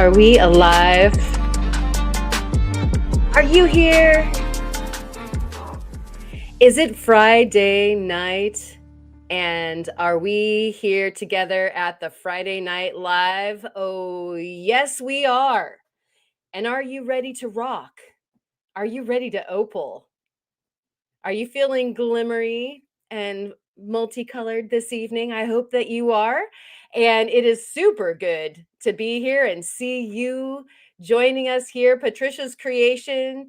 Are we alive? Are you here? Is it Friday night? And are we here together at the Friday Night Live? Oh, yes, we are. And are you ready to rock? Are you ready to opal? Are you feeling glimmery and multicolored this evening? I hope that you are. And it is super good to be here and see you joining us here. Patricia's Creation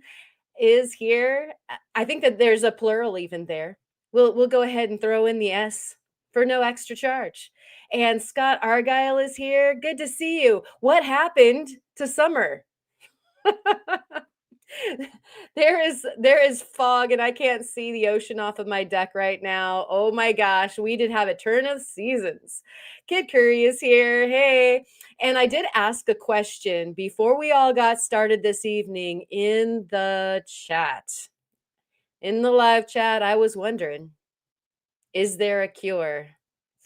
is here. I think that there's a plural even there. We'll go ahead and throw in the S for no extra charge. And Scott Argyle is here. Good to see you. What happened to summer? There is fog and I can't see the ocean off of my deck right now. Oh my gosh, we did have a turn of seasons. Kid Curry is here. Hey. And I did ask a question before we all got started this evening in the chat. In the live chat, I was wondering, is there a cure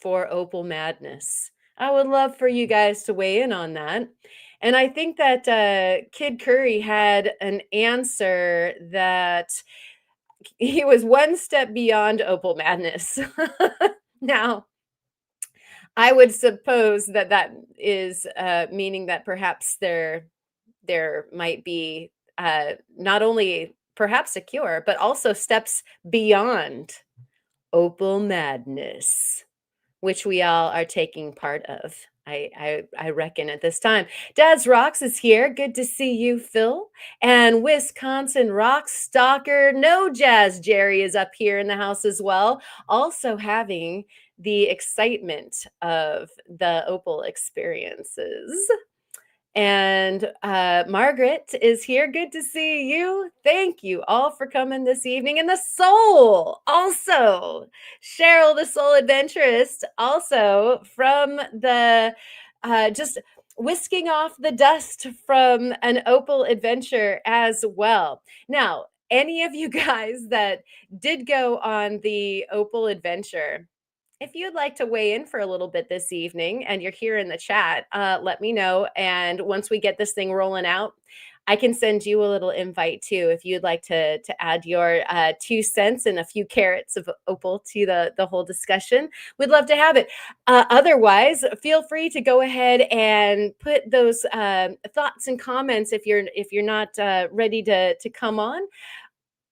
for Opal Madness? I would love for you guys to weigh in on that. And I think that Kid Curry had an answer that he was one step beyond Opal Madness. Now, I would suppose that that is meaning that perhaps there might be not only perhaps a cure, but also steps beyond Opal Madness, which we all are taking part of. I reckon at this time. Dad's Rocks is here. Good to see you, Phil. And Wisconsin Rock Stalker, no Jazz Jerry is up here in the house as well. Also having the excitement of the Opal experiences. And Margaret is here. Good to see you. Thank you all for coming this evening. And the Soul, also Cheryl, the Soul Adventurist, also from the just whisking off the dust from an Opal adventure as well. Now, any of you guys that did go on the Opal adventure, if you'd like to weigh in for a little bit this evening and you're here in the chat, let me know. And once we get this thing rolling out, I can send you a little invite too if you'd like to add your 2 cents and a few carats of opal to the whole discussion. We'd love to have it. Otherwise, feel free to go ahead and put those thoughts and comments if you're not ready to come on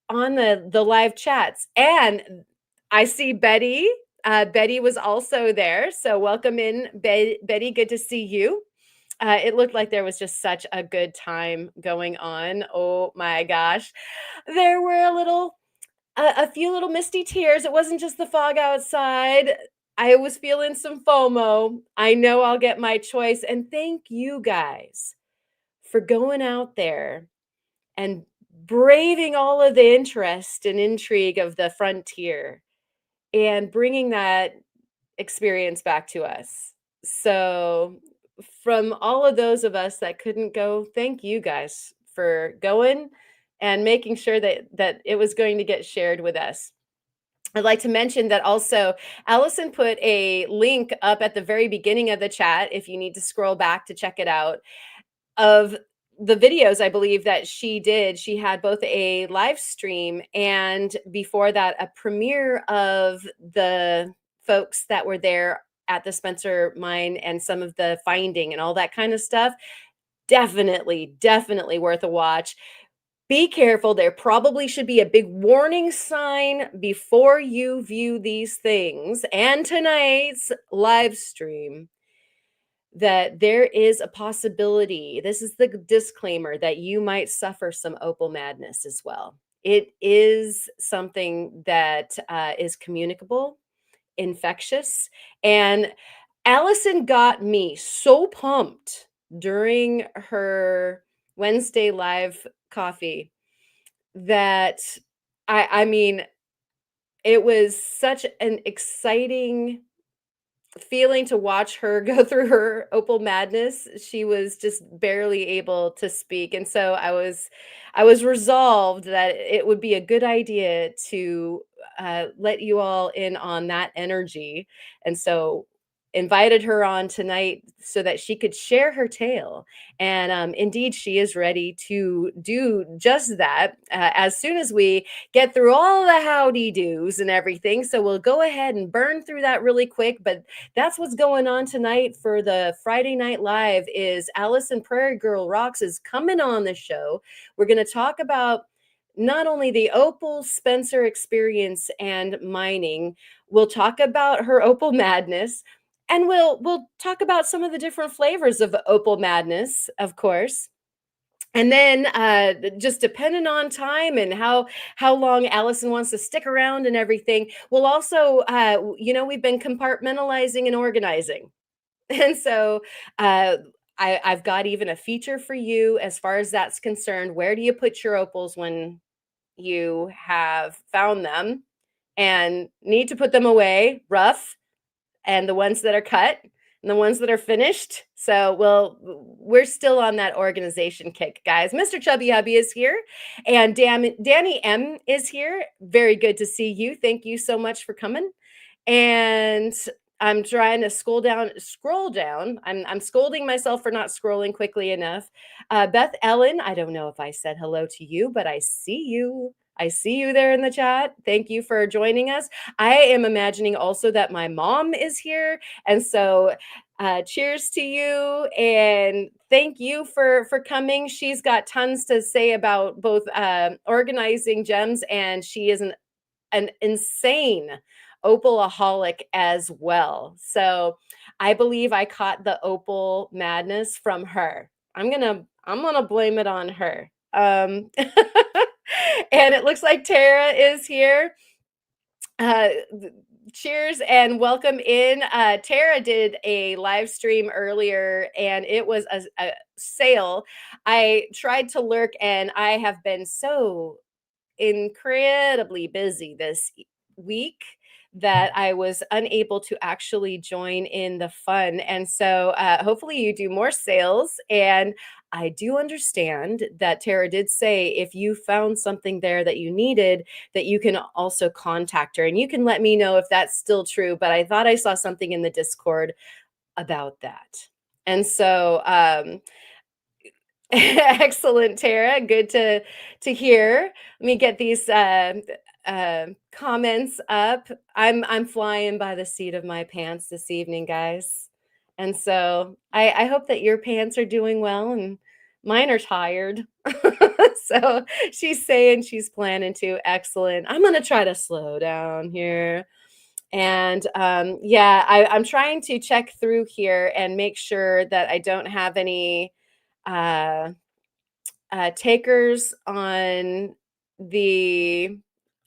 the live chats. And I see Betty. Betty was also there. So welcome in, Betty. Good to see you. It looked like there was just such a good time going on. Oh my gosh. There were a few little misty tears. It wasn't just the fog outside. I was feeling some FOMO. I know I'll get my choice. And thank you guys for going out there and braving all of the interest and intrigue of the frontier and bringing that experience back to us. So, from all of those of us that couldn't go, thank you guys for going and making sure that it was going to get shared with us. I'd like to mention that also Allison put a link up at the very beginning of the chat if you need to scroll back to check it out of the videos I believe that she did. She had both a live stream and before that a premiere of the folks that were there at the Spencer mine and some of the finding and all that kind of stuff. Definitely worth a watch. Be careful. There probably should be a big warning sign before you view these things and tonight's live stream that there is a possibility, this is the disclaimer, that you might suffer some opal madness as well. It is something that is communicable, infectious, and Allison got me so pumped during her Wednesday live coffee that I mean, it was such an exciting feeling to watch her go through her opal madness. She was just barely able to speak, and so I was resolved that it would be a good idea to let you all in on that energy. And so invited her on tonight so that she could share her tale. And indeed, she is ready to do just that as soon as we get through all the howdy doos and everything. So we'll go ahead and burn through that really quick. But that's what's going on tonight for the Friday Night Live is Allison Prairie Girl Rocks is coming on the show. We're going to talk about not only the Opal Spencer experience and mining, we'll talk about her Opal Madness, and we'll talk about some of the different flavors of Opal Madness, of course. And then just depending on time and how long Allison wants to stick around and everything, we'll also we've been compartmentalizing and organizing. And so I've got even a feature for you as far as that's concerned. Where do you put your opals when you have found them and need to put them away rough, and the ones that are cut and the ones that are finished? So we're still on that organization kick, guys. Mr. Chubby Hubby is here, and Danny M is here. Very good to see you. Thank you so much for coming. And I'm trying to scroll down. I'm scolding myself for not scrolling quickly enough. Beth Ellen, I don't know if I said hello to you, but I see you. I see you there in the chat. Thank you for joining us. I am imagining also that my mom is here. And so cheers to you and thank you for coming. She's got tons to say about both organizing gems, and she is an insane opalaholic as well. So I believe I caught the opal madness from her. I'm gonna blame it on her. And it looks like Tara is here. Uh, Cheers and welcome in. Tara did a live stream earlier and it was a sale. I tried to lurk and I have been so incredibly busy this week that I was unable to actually join in the fun. And so hopefully you do more sales. And I do understand that Tara did say if you found something there that you needed, that you can also contact her. And you can let me know if that's still true. But I thought I saw something in the Discord about that. And so excellent, Tara. Good to hear. Let me get these comments up. I'm flying by the seat of my pants this evening, guys, and so I hope that your pants are doing well, and mine are tired. So she's saying she's planning to. Excellent. I'm gonna try to slow down here. And yeah, I'm trying to check through here and make sure that I don't have any uh, takers on the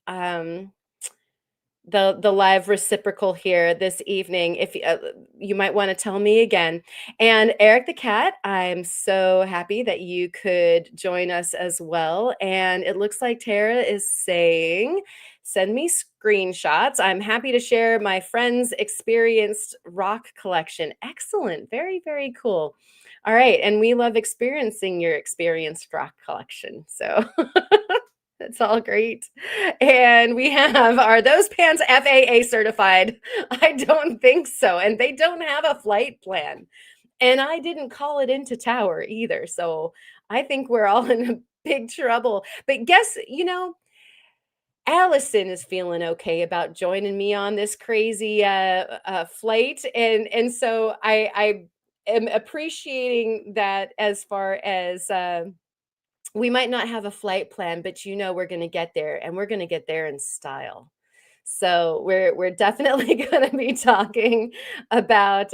um, the live reciprocal here this evening. If you might want to tell me again. And Eric the Cat, I'm so happy that you could join us as well. And it looks like Tara is saying, send me screenshots. I'm happy to share my friend's experienced rock collection. Excellent. Very, very cool. All right. And we love experiencing your experienced rock collection. So that's all great. And we have, are those pants FAA certified? I don't think so. And they don't have a flight plan. And I didn't call it into tower either. So I think we're all in big trouble. But guess, Allison is feeling okay about joining me on this crazy flight, and so I am appreciating that as far as we might not have a flight plan, but we're going to get there, and we're going to get there in style. So we're definitely going to be talking about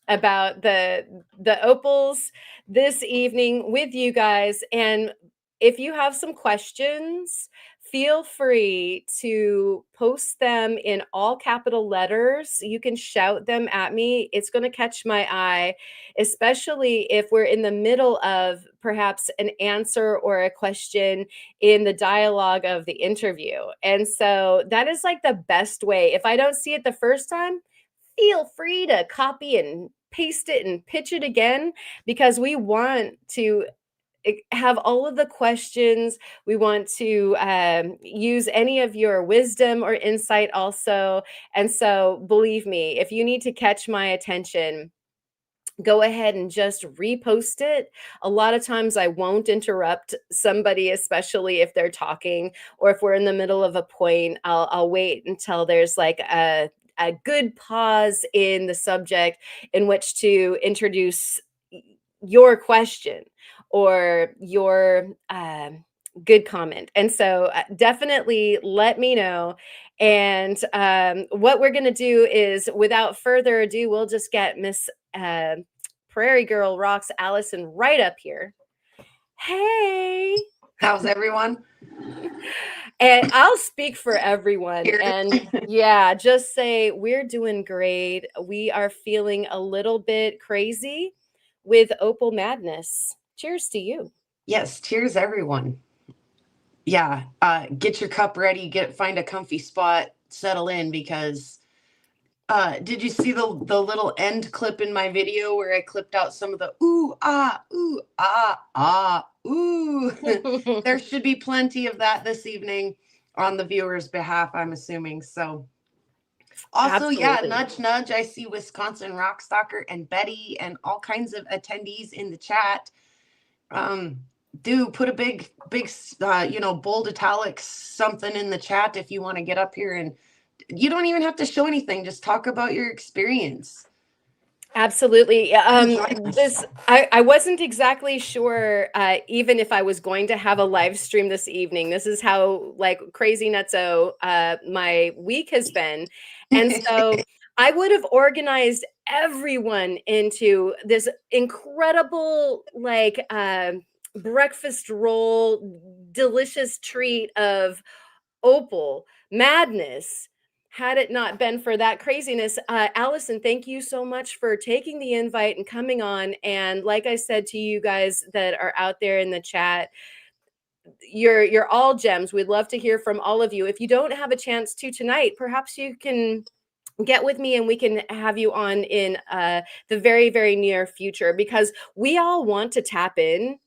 about the opals this evening with you guys. And if you have some questions, feel free to post them in all capital letters. You can shout them at me. It's going to catch my eye, especially if we're in the middle of perhaps an answer or a question in the dialogue of the interview. And so that is like the best way. If I don't see it the first time, feel free to copy and paste it and pitch it again, because we want to have all of the questions. We want to use any of your wisdom or insight also. And so, believe me, if you need to catch my attention, go ahead and just repost it. A lot of times I won't interrupt somebody, especially if they're talking or if we're in the middle of a point. I'll wait until there's like a good pause in the subject in which to introduce your question or your good comment. And so definitely let me know. And what we're going to do is, without further ado, we'll just get Miss Prairie Girl Rocks Allison right up here. Hey. How's everyone? And I'll speak for everyone. And yeah, just say we're doing great. We are feeling a little bit crazy with Opal Madness. Cheers to you. Yes, cheers everyone. Yeah, get your cup ready, find a comfy spot, settle in because did you see the little end clip in my video where I clipped out some of the ooh ah ooh? There should be plenty of that this evening on the viewers' behalf, I'm assuming. So also, yeah, Absolutely. nudge nudge. I see Wisconsin Rockstalker and Betty and all kinds of attendees in the chat. Do put a big bold italics something in the chat if you want to get up here, and you don't even have to show anything, just talk about your experience. Absolutely. Join us. I wasn't exactly sure even if I was going to have a live stream this evening. This is how like crazy nutso my week has been. And so I would have organized everyone into this incredible like breakfast roll, delicious treat of Opal Madness. Had it not been for that craziness, Allison, thank you so much for taking the invite and coming on. And like I said to you guys that are out there in the chat, you're all gems. We'd love to hear from all of you. If you don't have a chance to tonight, perhaps you can get with me and we can have you on in the very, very near future, because we all want to tap in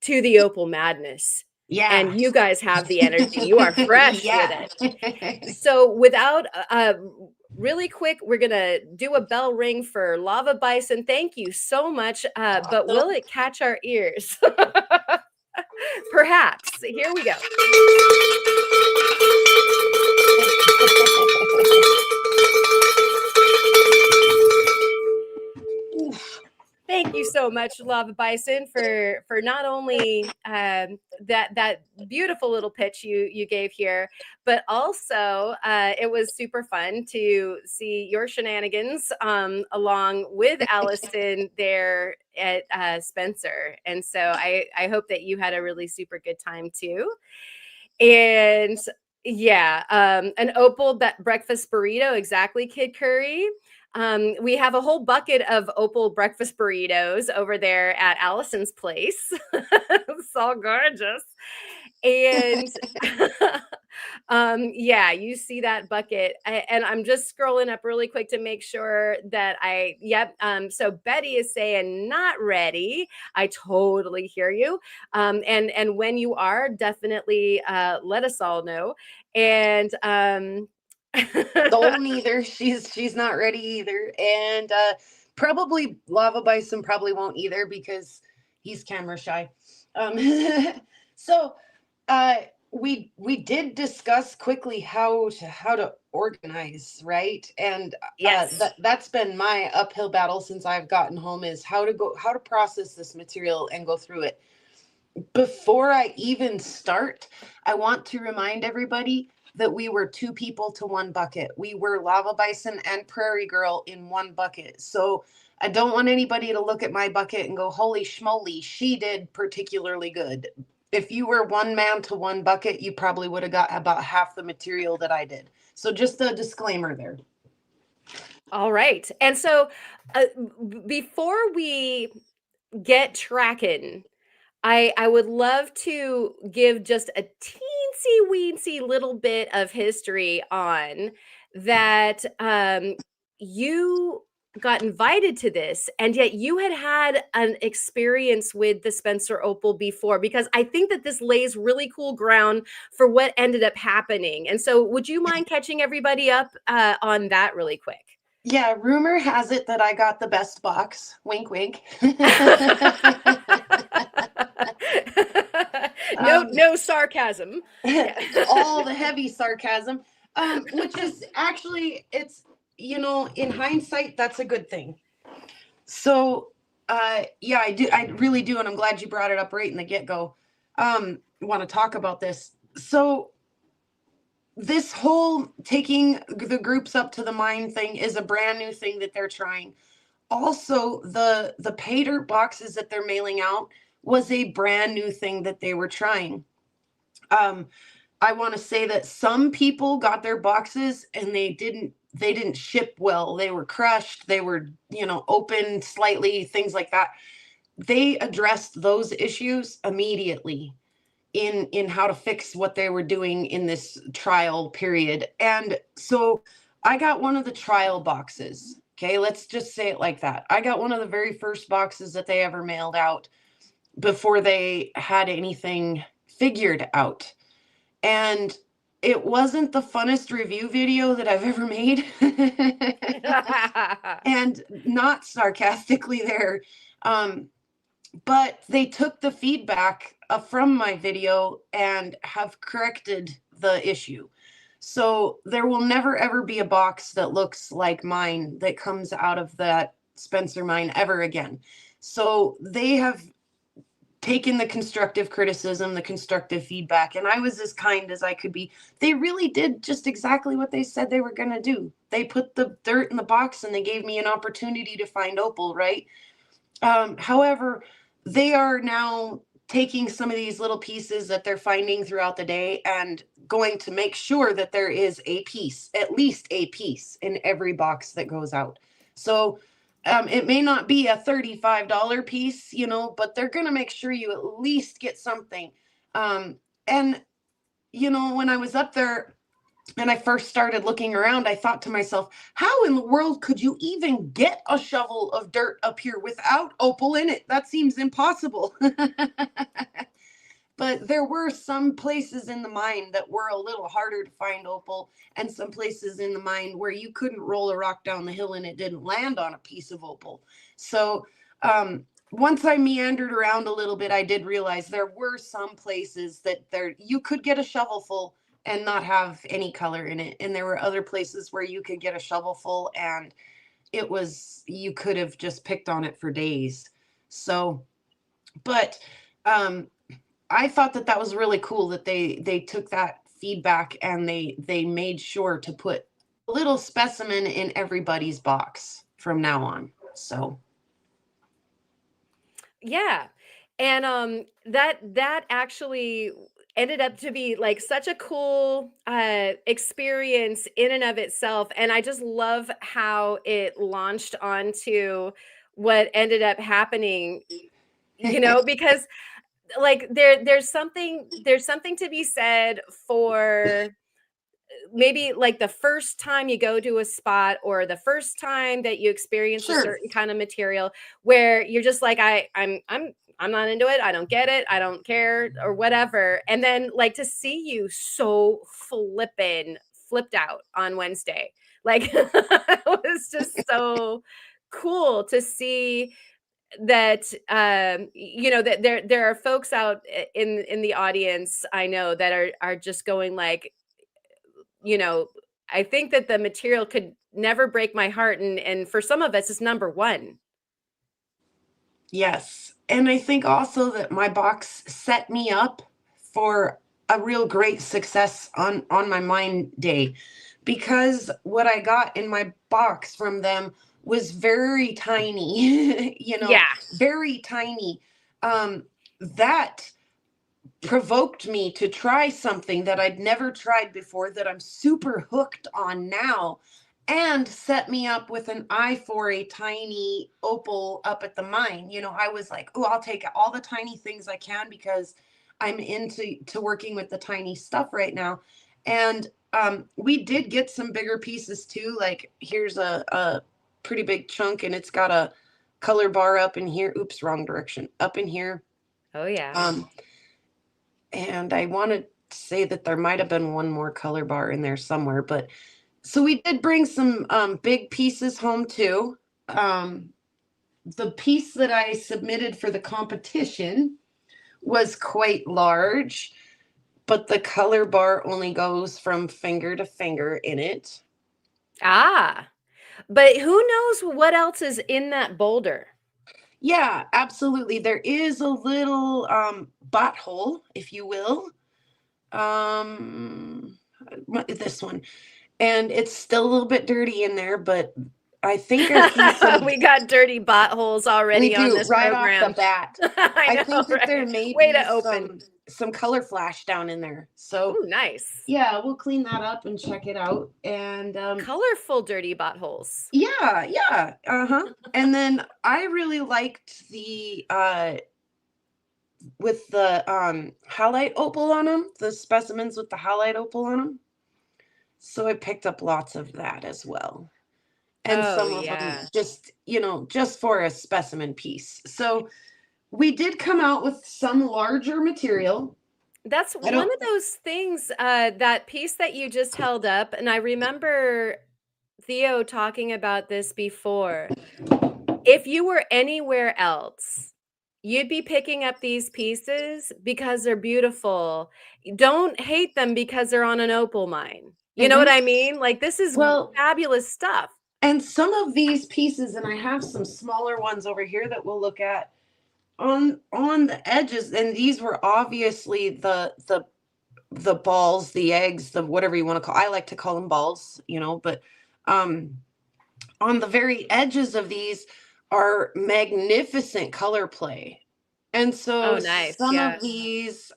to the Opal Madness. Yeah. And you guys have the energy. You are fresh with Yeah. it. So without really quick, we're gonna do a bell ring for Lava Bison. Thank you so much. But will it catch our ears? Perhaps. Here we go. Thank you so much, Lava Bison, for not only that beautiful little pitch you gave here, but also it was super fun to see your shenanigans along with Allison there at Spencer, and so I hope that you had a really super good time too. And yeah, an Opal breakfast burrito, exactly, Kid Curry. We have a whole bucket of Opal breakfast burritos over there at Allison's place. It's all gorgeous. And yeah, you see that bucket. And I'm just scrolling up really quick to make sure that yep. So Betty is saying not ready. I totally hear you. And when you are, definitely let us all know. And Soul neither. She's not ready either. And probably Lava Bison probably won't either because he's camera shy. Um, so uh, we did discuss quickly how to organize, right? And yes. that's been my uphill battle since I've gotten home, is how to process this material and go through it. Before I even start, I want to remind everybody that we were two people to one bucket. We were Lava Bison and Prairie Girl in one bucket. So I don't want anybody to look at my bucket and go, holy schmoly, she did particularly good. If you were one man to one bucket, you probably would have got about half the material that I did. So just a disclaimer there. All right. And so before we get tracking, I would love to give just a teensy weensy little bit of history on that. You got invited to this, and yet you had an experience with the Spencer Opal before, because I think that this lays really cool ground for what ended up happening. And so would you mind catching everybody up on that really quick? Yeah, rumor has it that I got the best box. Wink, wink. No, um, no sarcasm. Yeah. all the heavy sarcasm, which is actually, it's, in hindsight, that's a good thing. So, yeah, I really do, and I'm glad you brought it up right in the get-go. Want to talk about this. So, this whole taking the groups up to the mine thing is a brand new thing that they're trying. Also, the pay dirt boxes that they're mailing out was a brand new thing that they were trying. Um, I want to say that some people got their boxes and they didn't ship well. They were crushed, they were, open slightly, things like that. They addressed those issues immediately in how to fix what they were doing in this trial period. And so I got one of the trial boxes. Okay, let's just say it like that. I got one of the very first boxes that they ever mailed out before they had anything figured out. And it wasn't the funnest review video that I've ever made. And not sarcastically there. But they took the feedback from my video and have corrected the issue. So there will never ever be a box that looks like mine that comes out of that Spencer mine ever again. So they have taken the constructive criticism, the constructive feedback, and I was as kind as I could be. They really did just exactly what they said they were going to do. They put the dirt in the box and they gave me an opportunity to find opal, right? However, they are now taking some of these little pieces that they're finding throughout the day and going to make sure that there is a piece, at least a piece, in every box that goes out. So it may not be a $35 piece, but they're going to make sure you at least get something. And, when I was up there, and I first started looking around, I thought to myself, how in the world could you even get a shovel of dirt up here without opal in it? That seems impossible. But there were some places in the mine that were a little harder to find opal, and some places in the mine where you couldn't roll a rock down the hill and it didn't land on a piece of opal. So once I meandered around a little bit, I did realize there were some places that you could get a shovelful and not have any color in it. And there were other places where you could get a shovelful and you could have just picked on it for days. So, but I thought that was really cool that they took that feedback and they made sure to put a little specimen in everybody's box from now on. So, Yeah. And that actually ended up to be like such a cool experience in and of itself, and I just love how it launched onto what ended up happening, because like there's something to be said for maybe like the first time you go to a spot, or the first time that you experience a sure. certain kind of material, where you're just like, I'm not into it, I don't get it, I don't care, or whatever. And then like to see you so flipped out on Wednesday, like it was just so cool to see that that there are folks out in the audience, I know, that are just going like, you know, I think that the material could never break my heart, and for some of us it's number 1. Yes. And I think also that my box set me up for a real great success on my mine day, because what I got in my box from them was very tiny, Yeah. very tiny. That provoked me to try something that I'd never tried before, that I'm super hooked on now, and set me up with an eye for a tiny opal up at the mine. I was like, oh, I'll take all the tiny things I can, because I'm into working with the tiny stuff right now. And we did get some bigger pieces too. Like here's a pretty big chunk, and it's got a color bar up in here. Oops, wrong direction. Up in here. Oh yeah. And I want to say that there might have been one more color bar in there somewhere, but so we did bring some big pieces home too. The piece that I submitted for the competition was quite large, but the color bar only goes from finger to finger in it. Ah, but who knows what else is in that boulder? Yeah, absolutely. There is a little butthole, if you will. This one. And it's still a little bit dirty in there, but I think I see some. We got dirty buttholes We already on do this right off the program. bat. I I know, think that there right? may Way be to open. some color flash down in there. So Ooh, nice. yeah, we'll clean that up and check it out. And Colorful dirty buttholes. yeah, and then I really liked the with the halide opal on them, the specimens with the halide opal on them. So I picked up lots of that as well. And Oh some of them yeah. just, just for a specimen piece. So we did come out with some larger material. That's I one don't, of those things, that piece that you just held up, and I remember Theo talking about this before. If you were anywhere else, you'd be picking up these pieces because they're beautiful. Don't hate them because they're on an opal mine. You know what mhm. I mean? Like, this is Well, fabulous stuff. and some of these pieces, and I have some smaller ones over here that we'll look at on the edges, and these were obviously the balls, the eggs, the whatever you want to call. I like to call them balls, but um on the very edges of these are magnificent color play. And Oh, so nice. some Yeah. of these,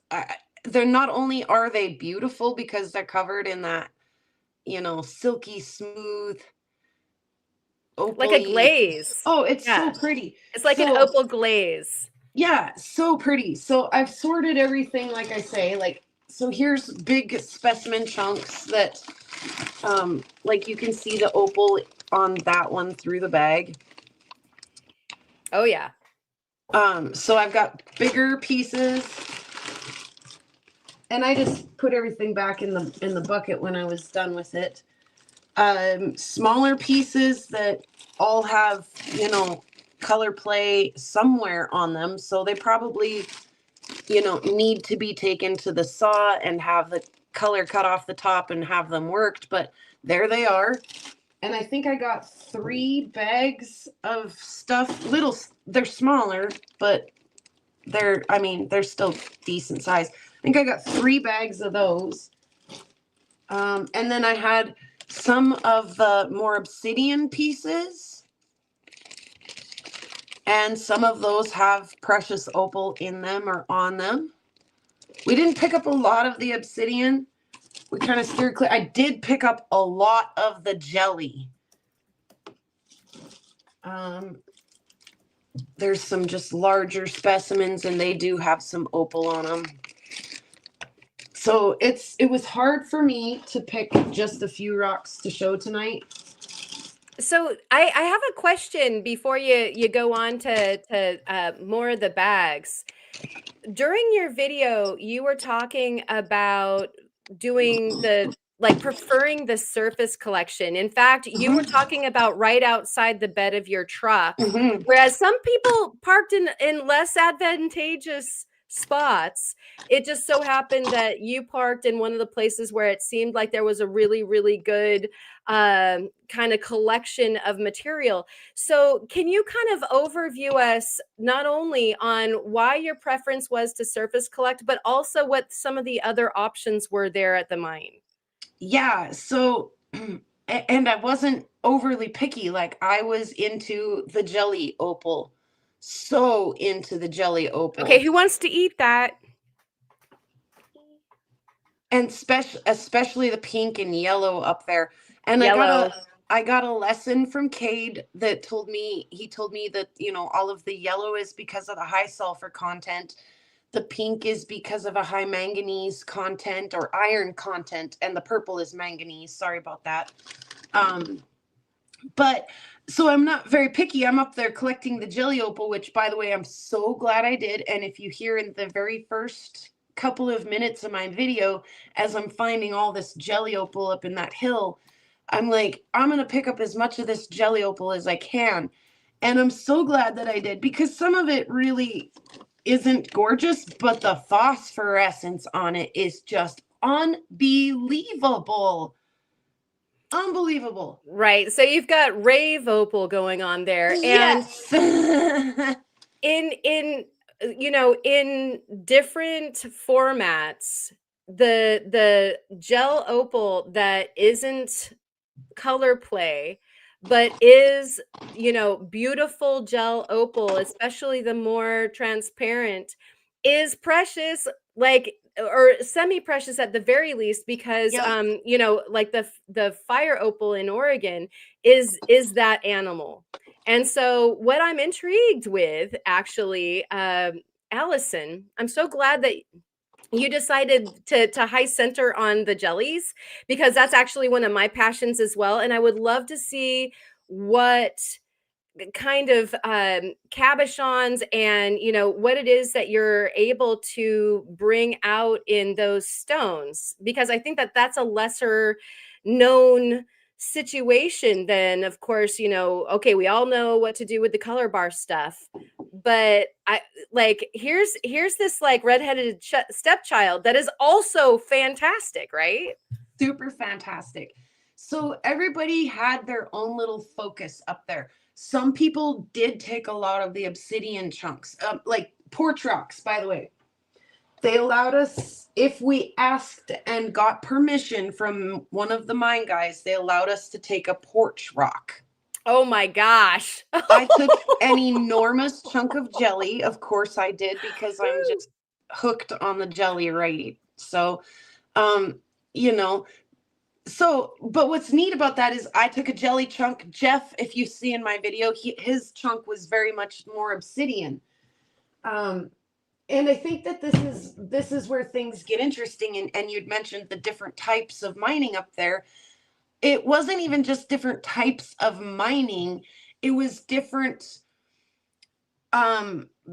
they're not only are they beautiful because they're covered in that, silky smooth Like a opaly. glaze. Oh, it's so Yeah. pretty. It's like an So opal glaze. yeah, so pretty. So I've sorted everything, like I say, so here's big specimen chunks that, like you can see the opal on that one through the bag. Oh, yeah. So I've got bigger pieces, and I just put everything back in the bucket when I was done with it. Smaller pieces that all have, color play somewhere on them, so they probably, need to be taken to the saw and have the color cut off the top and have them worked, but there they are. And I think I got 3 bags of stuff. They're smaller, but they're still decent size. I think I got 3 bags of those. And then I had some of the more obsidian pieces. And some of those have precious opal in them or on them. We didn't pick up a lot of the obsidian. We kind of steered clear. I did pick up a lot of the jelly. There's some just larger specimens, and they do have some opal on them. So it was hard for me to pick just a few rocks to show tonight. So I have a question before you go on to more of the bags. During your video, you were talking about doing preferring the surface collection. In fact, you were talking about right outside the bed of your truck, Mm-hmm. whereas some people parked in less advantageous spots. It just so happened that you parked in one of the places where it seemed like there was a really, really good kind of collection of material. So, can you kind of overview us not only on why your preference was to surface collect, but also what some of the other options were there at the mine? Yeah. So, and I wasn't overly picky. Like I was into the jelly opal, so into the jelly Okay, opal, who wants to eat that? and especially the pink and yellow up there. And Yellow. I got a lesson from Cade that he told me that, all of the yellow is because of the high sulfur content. The pink is because of a high manganese content or iron content, and the purple is manganese. Sorry about that. But So I'm not very picky. I'm up there collecting the jelly opal, which, by the way, I'm so glad I did. And if you hear in the very first couple of minutes of my video, as I'm finding all this jelly opal up in that hill, I'm like, I'm going to pick up as much of this jelly opal as I can. And I'm so glad that I did, because some of it really isn't gorgeous, but the phosphorescence on it is just unbelievable. Unbelievable. Right. So you've got rave opal going on there. And Yes. in in different formats, the gel opal that isn't color play but is beautiful gel opal, especially the more transparent, is precious, like, or semi precious at the very least, because Yep. like the fire opal in Oregon is that animal. And so what I'm intrigued with, actually, Allison, I'm so glad that you decided to high center on the jellies, because that's actually one of my passions as well. And I would love to see what kind of cabochons and what it is that you're able to bring out in those stones, because I think that that's a lesser known situation than, of course, okay, we all know what to do with the color bar stuff, but I like, here's this like redheaded stepchild that is also fantastic, right? Super fantastic. So everybody had their own little focus up there. Some people did take a lot of the obsidian chunks, like porch rocks, by the way. They allowed us, if we asked and got permission from one of the mine guys, they allowed us to take a porch rock. Oh my gosh. I took an enormous chunk of jelly. Of course I did, because I'm just hooked on the jelly, right? So, um, you know, but what's neat about that is I took a jelly chunk. Jeff, if you see in my video, his chunk was very much more obsidian. Um, and I think that this is where things get interesting. And you'd mentioned the different types of mining up there. It wasn't even just different types of mining. It was different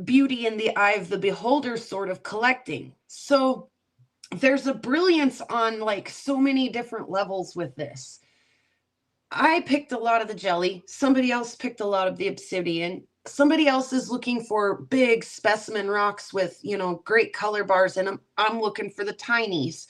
beauty in the eye of the beholder sort of collecting. So there's a brilliance on like so many different levels with this. I picked a lot of the jelly. Somebody else picked a lot of the obsidian. Somebody else is looking for big specimen rocks with, great color bars. And I'm looking for the tinies.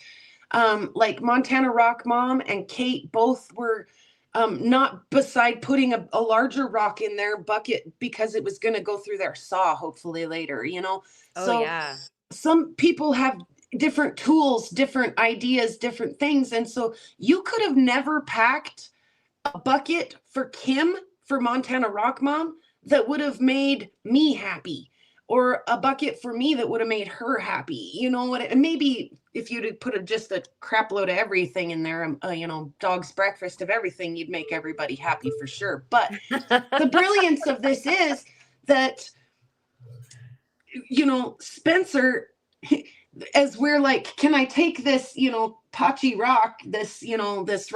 Like Montana Rock Mom and Kate both were not beside putting a larger rock in their bucket, because it was going to go through their saw, hopefully later. Oh So yeah. some people have different tools, different ideas, different things. And so you could have never packed a bucket for Kim, for Montana Rock Mom, that would have made me happy, or a bucket for me that would have made her happy. You know what? And maybe if you'd put just a crap load of everything in there, dog's breakfast of everything, you'd make everybody happy for sure. But the brilliance of this is that, Spencer, as we're like, can I take this, patchy rock, this, this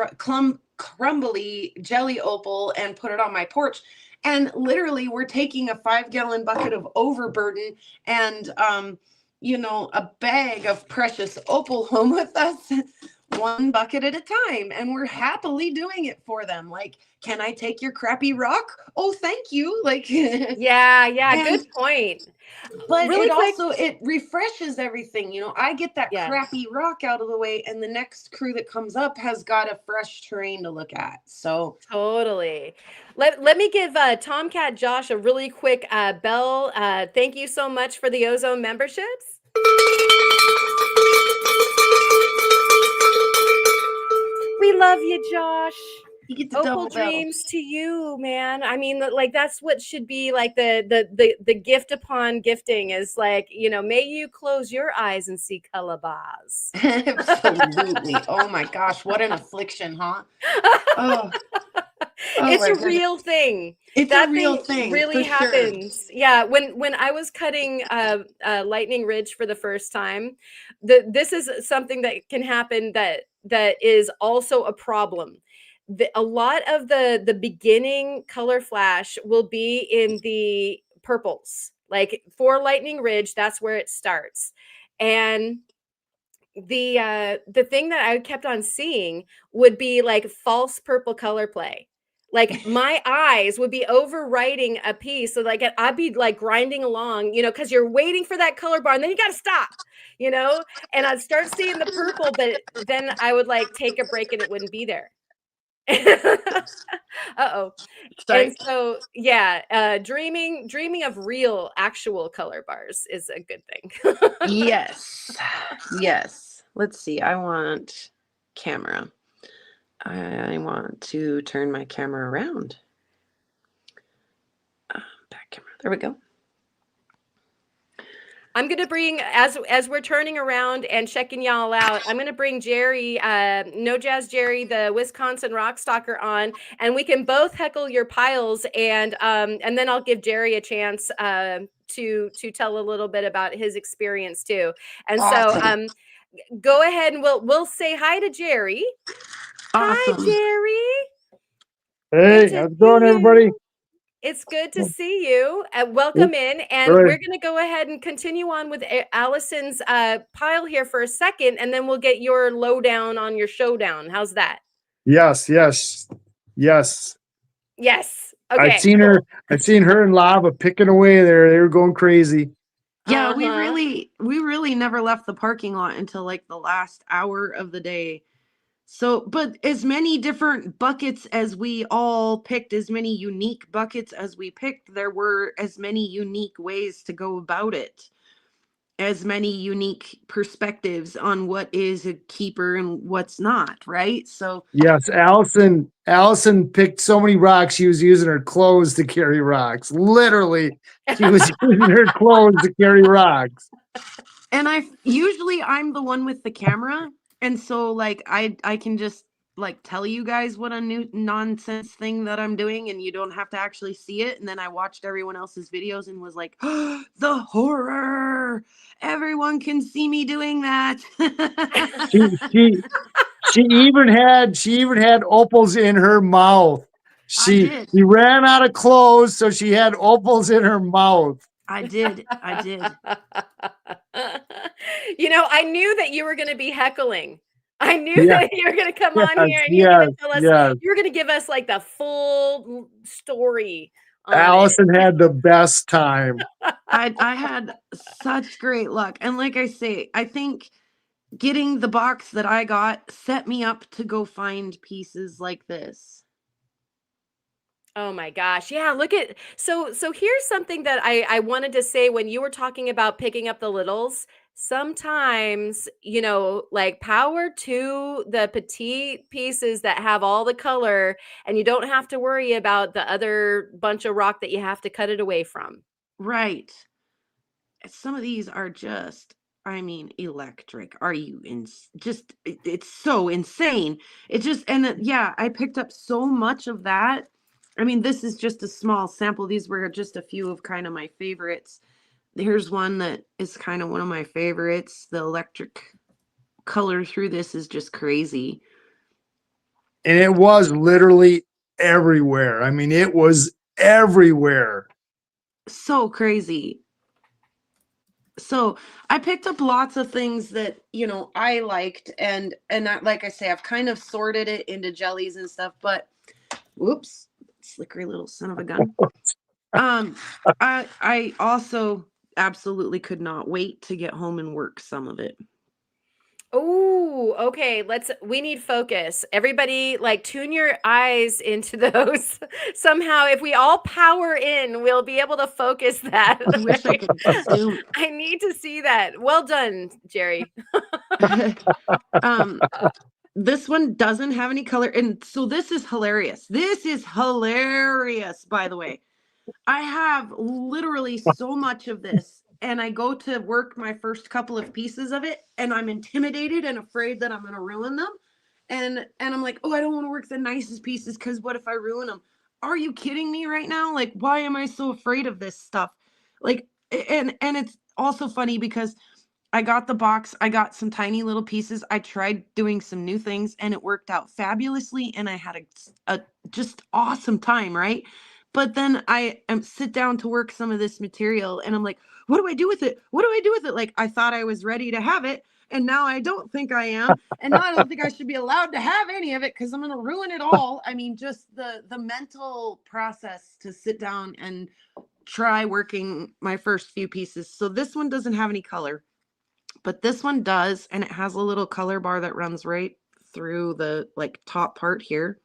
crumbly jelly opal, and put it on my porch? And literally, we're taking a 5-gallon bucket of overburden and, a bag of precious opal home with us, one bucket at a time. And we're happily doing it for them. Like, can I take your crappy rock? Oh, thank you. Like, Yeah, good point. but Really quick. it refreshes everything. I get that Yeah. crappy rock out of the way, and the next crew that comes up has got a fresh terrain to look at. So Totally. Let me give Tomcat Josh a really quick bell. Thank you so much for the Ozone memberships. We love you, Josh. you get the Opal double bell. dreams to you, man. I mean, like, that's what should be like the gift upon gifting is like, may you close your eyes and see color bars. Absolutely. Oh my gosh, what an affliction, huh? Oh, It's my a goodness. real thing. It's That a real thing thing, really for sure. happens. Yeah, when I was cutting Lightning Ridge for the first time, this is something that can happen that is also a problem. a lot of the beginning color flash will be in the purples, like for Lightning Ridge, that's where it starts. And the thing that I kept on seeing would be like false purple color play. Like my eyes would be overwriting a piece. So like I'd be like grinding along, because you're waiting for that color bar and then you got to stop, and I'd start seeing the purple, but then I would like take a break and it wouldn't be there. Uh-oh. And Sorry. so, yeah, dreaming of real actual color bars is a good thing. Yes. Yes. Let's see. I want camera. I want to turn my camera around. Back camera. There we go. I'm gonna bring, as we're turning around and checking y'all out, I'm gonna bring Jerry, No Jazz Jerry, the Wisconsin rock stalker, on, and we can both heckle your piles, and then I'll give Jerry a chance to tell a little bit about his experience too. And Awesome. so go ahead and we'll say hi to Jerry. Awesome. Hi, Jerry. Hey, how's it going, everybody? It's good to see you. Welcome in, and Right. we're going to go ahead and continue on with Allison's pile here for a second, and then we'll get your lowdown on your showdown. How's that? Yes. Yes. Okay. I've seen her and Lava picking away there. They were going crazy. Yeah, we really never left the parking lot until like the last hour of the day. So, but as many different buckets as we all picked, as many unique buckets as we picked, there were as many unique ways to go about it, as many unique perspectives on what is a keeper and what's not, right? So, Yes, Allison picked so many rocks. She was using her clothes to carry rocks. Literally, she was using her clothes to carry rocks. and I'm the one with the camera. And so like I can just like tell you guys what a new nonsense thing that I'm doing and you don't have to actually see it. And then I watched everyone else's videos and was like, oh, the horror. Everyone can see me doing that. She even had opals in her mouth. She ran out of clothes, so she had opals in her mouth. I did. I knew that you were going to be heckling. I knew that you were going to come on here and you were going to tell us, you were going to give us like the full story. Allison had the best time. I had such great luck. And like I say, I think getting the box that I got set me up to go find pieces like this. Oh my gosh. Yeah, look at so here's something that I wanted to say when you were talking about picking up the littles. Sometimes, like power to the petite pieces that have all the color and you don't have to worry about the other bunch of rock that you have to cut it away from. Right. Some of these are just, I mean, electric. Are you it's so insane. It just, and yeah, I picked up so much of that. I mean, this is just a small sample. These were just a few of kind of my favorites. Here's one that is kind of one of my favorites. The electric color through this is just crazy. And it was literally everywhere. I mean, it was everywhere. So crazy. So I picked up lots of things that, I liked. And like I say, I've kind of sorted it into jellies and stuff, but whoops, slickery little son of a gun. I also absolutely could not wait to get home and work some of it. Oh, okay. We need focus. Everybody, like, tune your eyes into those. Somehow, if we all power in, we'll be able to focus that. I wish I could zoom. I need to see that. Well done, Jerry. This one doesn't have any color. And so this is hilarious. This is hilarious, by the way. I have literally so much of this. And I go to work my first couple of pieces of it, and I'm intimidated and afraid that I'm going to ruin them. And I'm like, oh, I don't want to work the nicest pieces because what if I ruin them? Are you kidding me right now? Like, why am I so afraid of this stuff? Like, and it's also funny because I got the box. I got some tiny little pieces. I tried doing some new things and it worked out fabulously. And I had a just awesome time, right? But then I sit down to work some of this material and I'm like, what do I do with it? What do I do with it? Like, I thought I was ready to have it. And now I don't think I am. And now I don't think I should be allowed to have any of it because I'm going to ruin it all. I mean, just the mental process to sit down and try working my first few pieces. So this one doesn't have any color. But this one does, and it has a little color bar that runs right through the like top part here.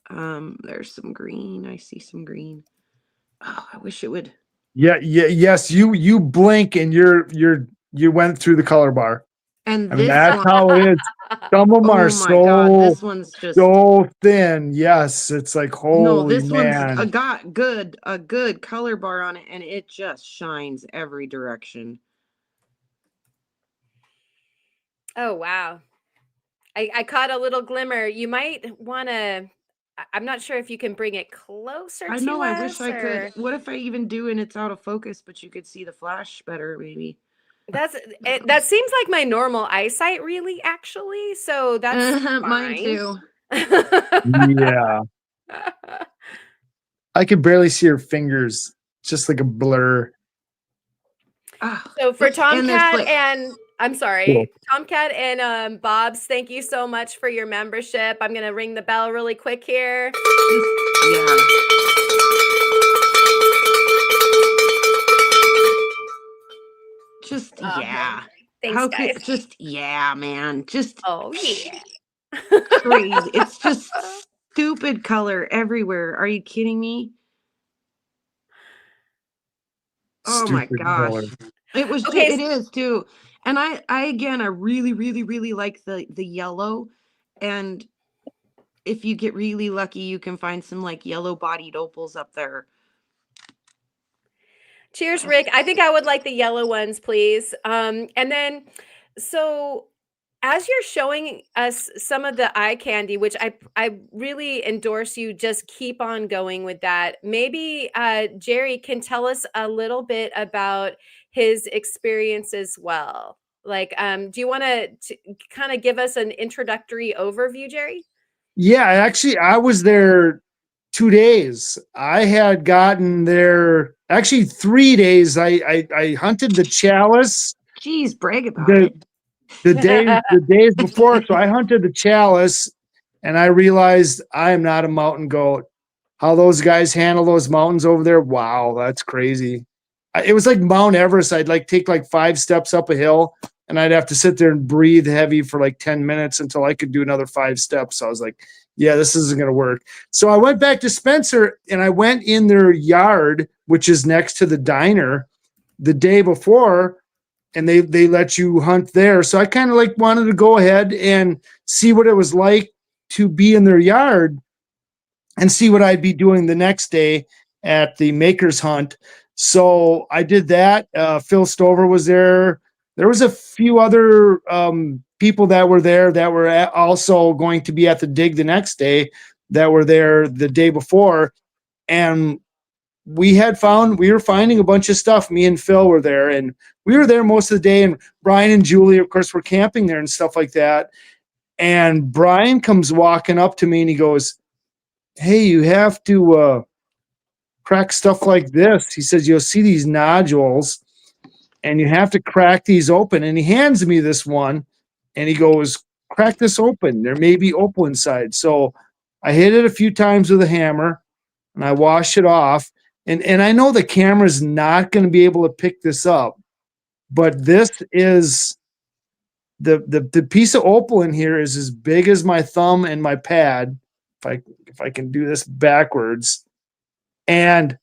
There's some green. I see some green. Oh, I wish it would. Yeah, yes, you blink and you went through the color bar. And I mean, this that's one, how it is. Some of them are oh my God, this so one's just thin. Yes, it's like no, holy this one's man. got a good color bar on it, and it just shines every direction. Oh, wow. I caught a little glimmer. You might want to, I'm not sure if you can bring it closer I to know, I wish us I or could. What if I even do and it's out of focus, but you could see the flash better, maybe? that seems like my normal eyesight really actually, so that's Mine fine. too. Yeah. I could barely see her fingers, just like a blur. So for Tomcat like, and I'm sorry, Cool. Tomcat and Bob's, thank you so much for your membership. I'm gonna ring the bell really quick here. yeah. Just yeah. Thanks, How guys. could just yeah, man. Just Oh yeah. crazy. It's just stupid color everywhere. Are you kidding me? Oh my Stupid gosh. color. It was Okay, it is too. And I again I really, really, really like the yellow. And if you get really lucky, you can find some like yellow bodied opals up there. cheers, Rick. I think I would like the yellow ones, please. And then, so as you're showing us some of the eye candy, which I really endorse you, just keep on going with that. Maybe Jerry can tell us a little bit about his experience as well. Like, do you want to kind of give us an introductory overview, Jerry? Yeah, actually, I was there 2 days. I had gotten there actually 3 days. I hunted the chalice Jeez, brag about the it. the days before. So I hunted the chalice, and I realized I am not a mountain goat. How those guys handle those mountains over there? Wow, that's crazy. It was like Mount Everest. I'd like take like 5 steps up a hill, and I'd have to sit there and breathe heavy for like 10 minutes until I could do another 5 steps. So I was like, yeah, this isn't going to work. So I went back to Spencer and I went in their yard, which is next to the diner, the day before, and they let you hunt there. So I kind of like wanted to go ahead and see what it was like to be in their yard and see what I'd be doing the next day at the Maker's Hunt. So I did that. Phil Stover was there. There was a few other people that were there that were also going to be at the dig the next day that were there the day before. And we were finding a bunch of stuff. Me and Phil were there, and we were there most of the day. And Brian and Julie, of course, were camping there and stuff like that. And Brian comes walking up to me and he goes, hey, you have to crack stuff like this. He says, you'll see these nodules and you have to crack these open. And he hands me this one and he goes, crack this open. There may be opal inside. So I hit it a few times with a hammer and I wash it off. And I know the camera's not going to be able to pick this up, but this is the piece of opal in here is as big as my thumb and my pad. If I can do this backwards, and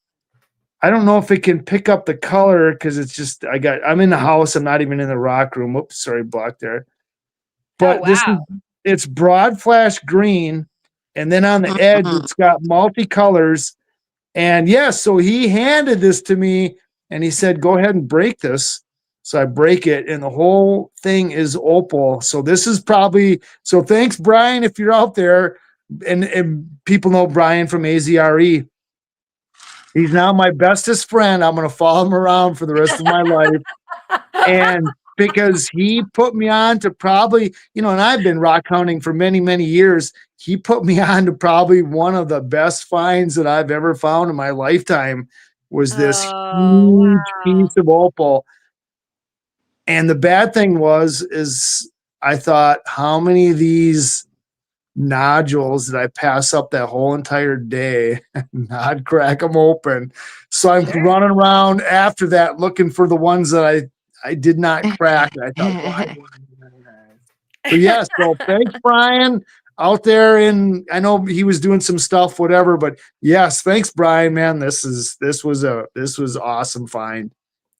I don't know if it can pick up the color because it's just I'm in the house. I'm not even in the rock room. Oops, sorry, block there. But it's broad flash green, and then on the edge it's got multicolors. And yes, so he handed this to me and he said, go ahead and break this. So I break it and the whole thing is opal. So this is probably, so thanks, Brian, if you're out there. And people know Brian from AZRE. He's now my bestest friend. I'm going to follow him around for the rest of my life. And because he put me on to probably, and I've been rock hunting for many, many years. He put me on to probably one of the best finds that I've ever found in my lifetime was this Oh, huge wow. piece of opal. And the bad thing is I thought, how many of these nodules did I pass up that whole entire day and not crack them open? So I'm running around after that looking for the ones that I did not crack. And I thought, why? So yes, so thanks, Brian, out there I know he was doing some stuff, whatever, but yes, thanks, Brian, man. This was awesome find.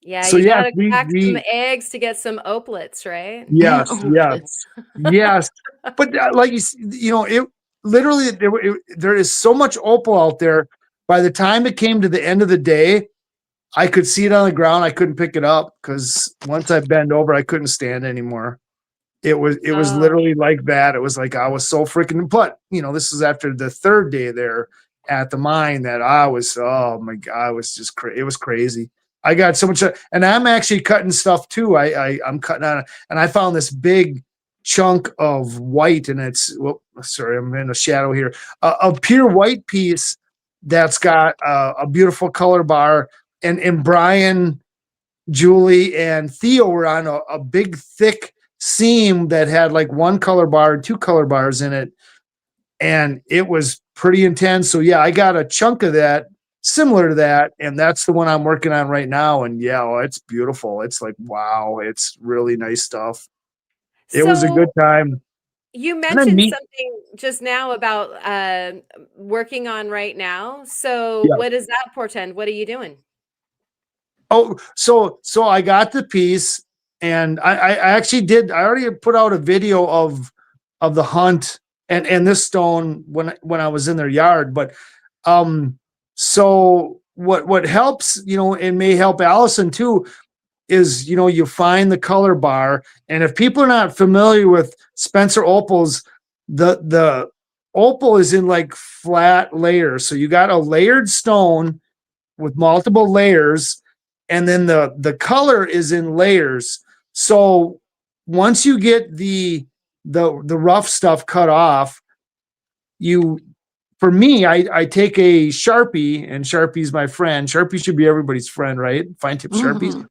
Yeah, So you yes, gotta crack some eggs to get some opalets, right? yes. But like it literally there is so much opal out there. By the time it came to the end of the day, I could see it on the ground. I couldn't pick it up because once I bent over, I couldn't stand anymore. It was Oh, literally like that. It was like I was so freaking. But this is after the third day there at the mine that I was. Oh my god, it was just it was crazy. I got so much, and I'm actually cutting stuff too. I'm cutting on it, and I found this big chunk of white, and it's. Well, sorry, I'm in a shadow here. A pure white piece that's got a beautiful color bar, and Brian, Julie, and Theo were on a big thick seam that had like one color bar, two color bars in it, and it was pretty intense. So yeah, I got a chunk of that similar to that, and that's the one I'm working on right now. And yeah, it's beautiful. It's like, wow, it's really nice stuff. It was a good so time. you And then mentioned meet. something just now about working on right now. So Yeah. what does that portend? What are you doing? Oh, so I got the piece, and I actually did. I already put out a video of the hunt and this stone when I was in their yard. But so what helps, and may help Allison too, is you find the color bar, and if people are not familiar with Spencer Opals, the opal is in like flat layers. So you got a layered stone with multiple layers, and then the color is in layers. So once you get the rough stuff cut off, you for me, I take a Sharpie, and Sharpie's my friend. Sharpie should be everybody's friend, right? Fine tip Sharpies.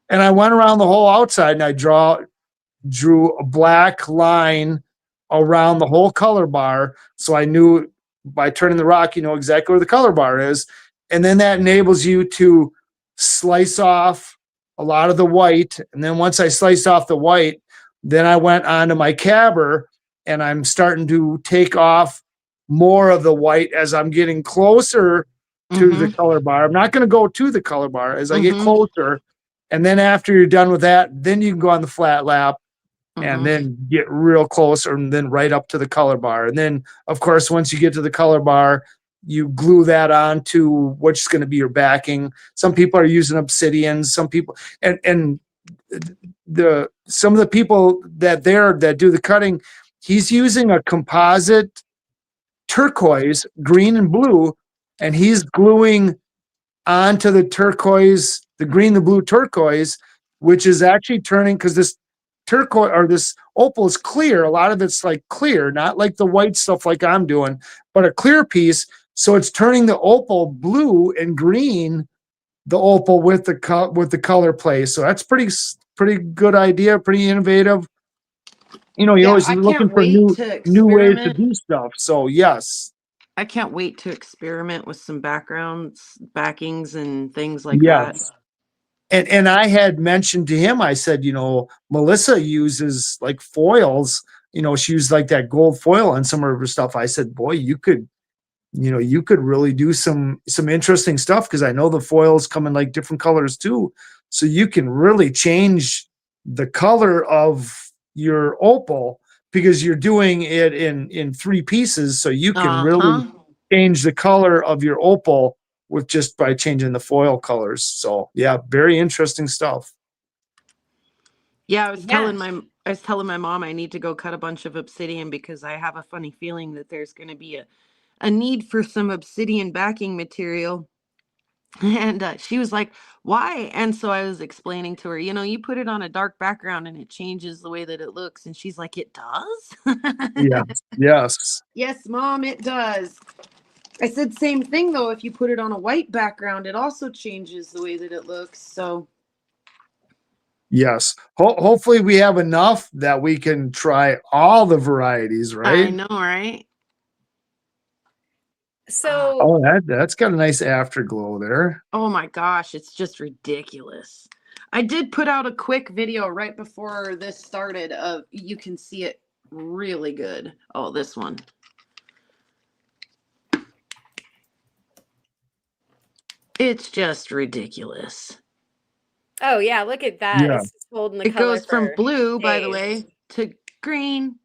And I went around the whole outside, and I drew a black line around the whole color bar. So I knew by turning the rock, exactly where the color bar is. And then that enables you to slice off a lot of the white. And then once I sliced off the white, then I went onto my cabber, and I'm starting to take off more of the white as I'm getting closer to the color bar. I'm not going to go to the color bar as I get closer. And then after you're done with that, then you can go on the flat lap and then get real close, and then right up to the color bar. And then, of course, once you get to the color bar, you glue that on to what's going to be your backing. Some people are using obsidian. Some people, and some of the people that do the cutting, he's using a composite turquoise, green and blue, and he's gluing onto the turquoise, the green, the blue turquoise, which is actually turning, because this turquoise or this opal is clear. A lot of it's like clear, not like the white stuff like I'm doing, but a clear piece. So it's turning the opal blue and green, the opal with the color play. So that's pretty good idea, pretty innovative. You're Yeah, always I looking can't for wait new to new ways to experiment. do stuff. So yes, I can't wait to experiment with some backgrounds, backings, and things like that. yes. And I had mentioned to him, I said, Melissa uses like foils, she used like that gold foil on some of her stuff. I said, boy, you could really do some interesting stuff, because I know the foils come in like different colors too. So you can really change the color of your opal, because you're doing it in three pieces. So you can really change the color of your opal with just by changing the foil colors. So yeah, very interesting stuff. Yeah, Yeah. I was telling my mom I need to go cut a bunch of obsidian because I have a funny feeling that there's going to be a need for some obsidian backing material. And she was like, why? And so I was explaining to her, you put it on a dark background and it changes the way that it looks. And she's like, it does? Yes. Yes. Yes, Mom, it does. I said, same thing, though. If you put it on a white background, it also changes the way that it looks. So, Yes. Hopefully we have enough that we can try all the varieties, I right? know, right? So Oh, that's got a nice afterglow there. Oh my gosh, it's just ridiculous. I did put out a quick video right before this started of you can see it really good. Oh, this one. It's just ridiculous. oh yeah, look at that. Yeah. It's just holding the It color goes from for blue, by the days. way, to green.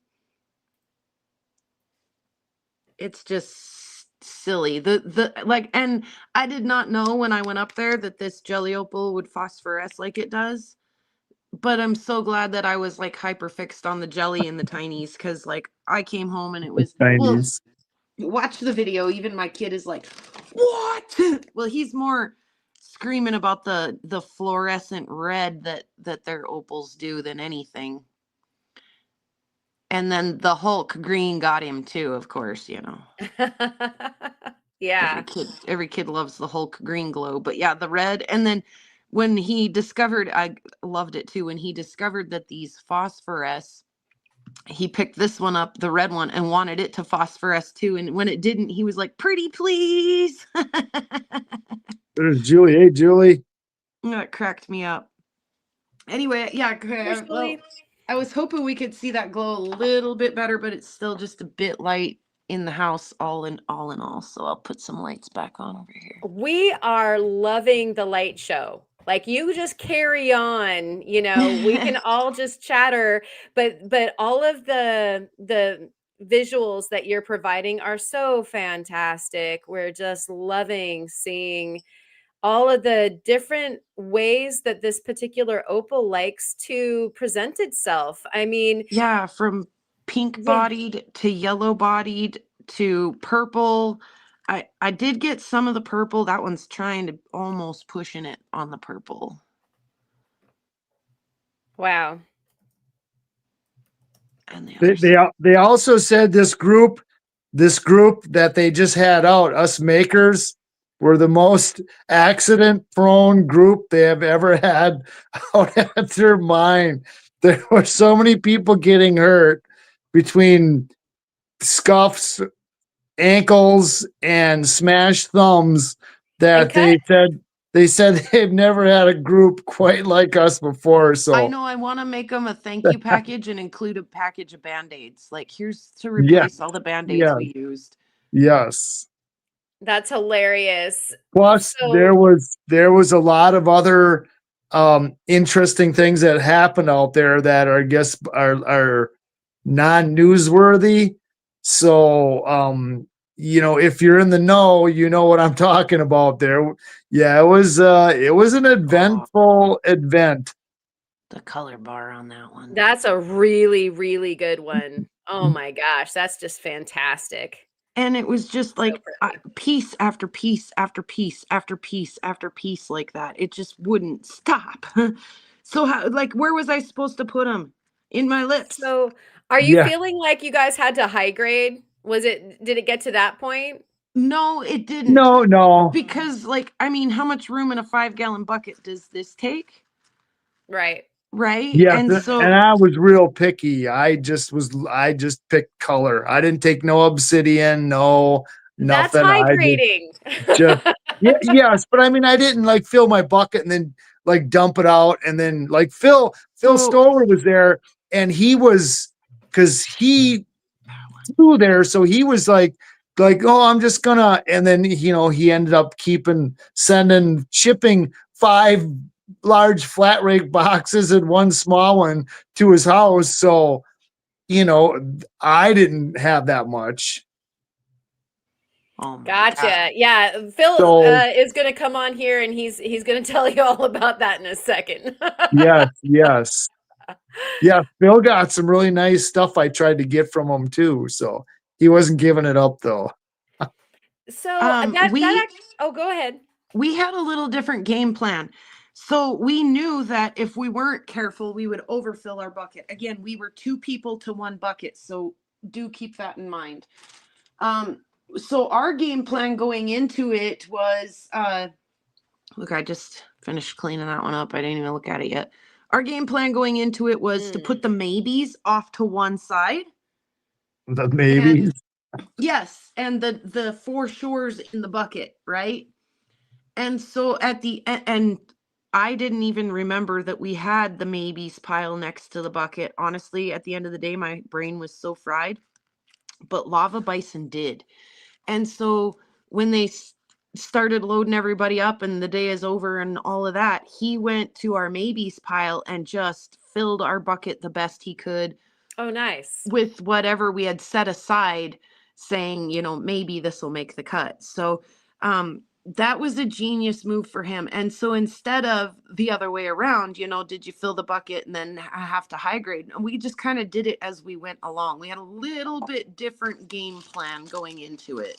It's just silly. The like, and I did not know when I went up there that this jelly opal would phosphoresce like it does. But I'm so glad that I was like hyper fixed on the jelly and the tinies, because like I came home and it was, well, Chinese. watch the video. Even my kid is like, what? Well, he's more screaming about the fluorescent red that their opals do than anything. And then the Hulk green got him too, of course, Yeah. Every kid loves the Hulk green glow. But yeah, the red. And then when he discovered, I loved it too, when he discovered that these phosphoresce, he picked this one up, the red one, and wanted it to phosphoresce too. And when it didn't, he was like, pretty please. There's Julie. Hey, Julie. That cracked me up. Anyway, yeah, well, I was hoping we could see that glow a little bit better, but it's still just a bit light in the house, all in all. So I'll put some lights back on over here. We are loving the light show. Like you just carry on, we can all just chatter, but all of the visuals that you're providing are so fantastic. We're just loving seeing all of the different ways that this particular opal likes to present itself. I mean, yeah, from pink yeah. bodied to yellow bodied to purple. I did get some of the purple. That one's trying to almost pushing it on the purple. Wow. And the other They also said this group that they just had out, us makers, were the most accident prone group they have ever had out at their mine. There were so many people getting hurt between scuffs, ankles, and smashed thumbs that they said they've never had a group quite like us before. So I know I want to make them a thank you package and include a package of band-aids. Like, here's to replace all the band-aids we used. Yes. That's hilarious. Plus, there was a lot of other interesting things that happened out there that are, I guess, are non-newsworthy. So, if you're in the know, you know what I'm talking about there. Yeah, it was an eventful event. The color bar on that one. That's a really, really good one. Oh my gosh, that's just fantastic. And it was just like piece after piece after piece after piece after piece like that. It just wouldn't stop. So where was I supposed to put them? In my lips. So are you feeling like you guys had to high grade? Did it get to that point? No, it didn't. No. Because how much room in a 5-gallon bucket does this take? Right. Right. Yeah. And and I was real picky. I just picked color. I didn't take no obsidian, no nothing. That's high grading. Yes, but I didn't fill my bucket and then dump it out. And then Phil Stoller was there, and he was, because he flew there, so he was like, oh, I'm just gonna, and then he ended up shipping 5 large flat rake boxes and 1 small one to his house. So, I didn't have that much. Oh, gotcha. God. Yeah, Phil is going to come on here, and he's going to tell you all about that in a second. Yes. Yeah, Phil got some really nice stuff I tried to get from him too. So he wasn't giving it up though. So oh, go ahead. we had a little different game plan. So we knew that if we weren't careful, we would overfill our bucket. Again, we were 2 people to 1 bucket, so do keep that in mind. So our game plan going into it was, look, I just finished cleaning that one up. I didn't even look at it yet. Our game plan going into it was to put the maybes off to one side. The maybes. Yes, and the 4 shores in the bucket, right? And so at the and I didn't even remember that we had the maybes pile next to the bucket. Honestly, at the end of the day, my brain was so fried. But Lava Bison did. And so when they started loading everybody up and the day is over and all of that, he went to our maybes pile and just filled our bucket the best he could. Oh, nice. With whatever we had set aside, saying, you know, maybe this will make the cut. So that was a genius move for him. And so instead of the other way around, you know, did you fill the bucket and then have to high grade? We just kind of did it as we went along. We had a little bit different game plan going into it.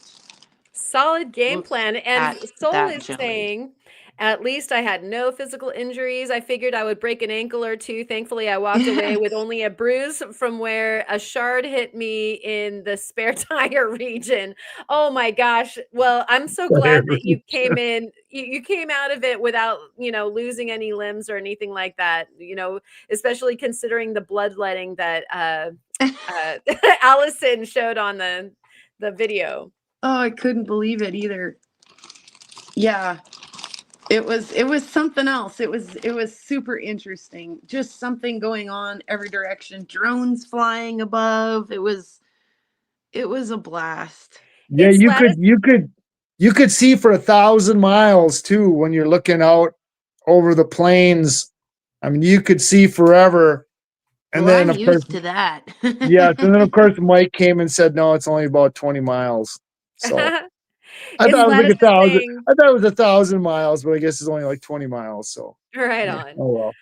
Solid game plan. And Soul is jelly. saying, at least I had no physical injuries. I figured I would break an ankle or two. Thankfully, I walked away with only a bruise from where a shard hit me in the spare tire region. Oh my gosh. Well, I'm so glad that you came in. You came out of it without, you know, losing any limbs or anything like that, you know, especially considering the bloodletting that Allison showed on the video. Oh, I couldn't believe it either. Yeah. It was something else. It was super interesting. Just something going on every direction. Drones flying above. It was a blast. Yeah, you could see for 1,000 miles too when you're looking out over the plains. I mean, you could see forever. And well, then I'm used to that. yes, and then of course Mike came and said, no, it's only about 20 miles. So I thought it was like 1,000. I thought it was 1,000 miles, but I guess it's only like 20 miles. So right on. Oh well.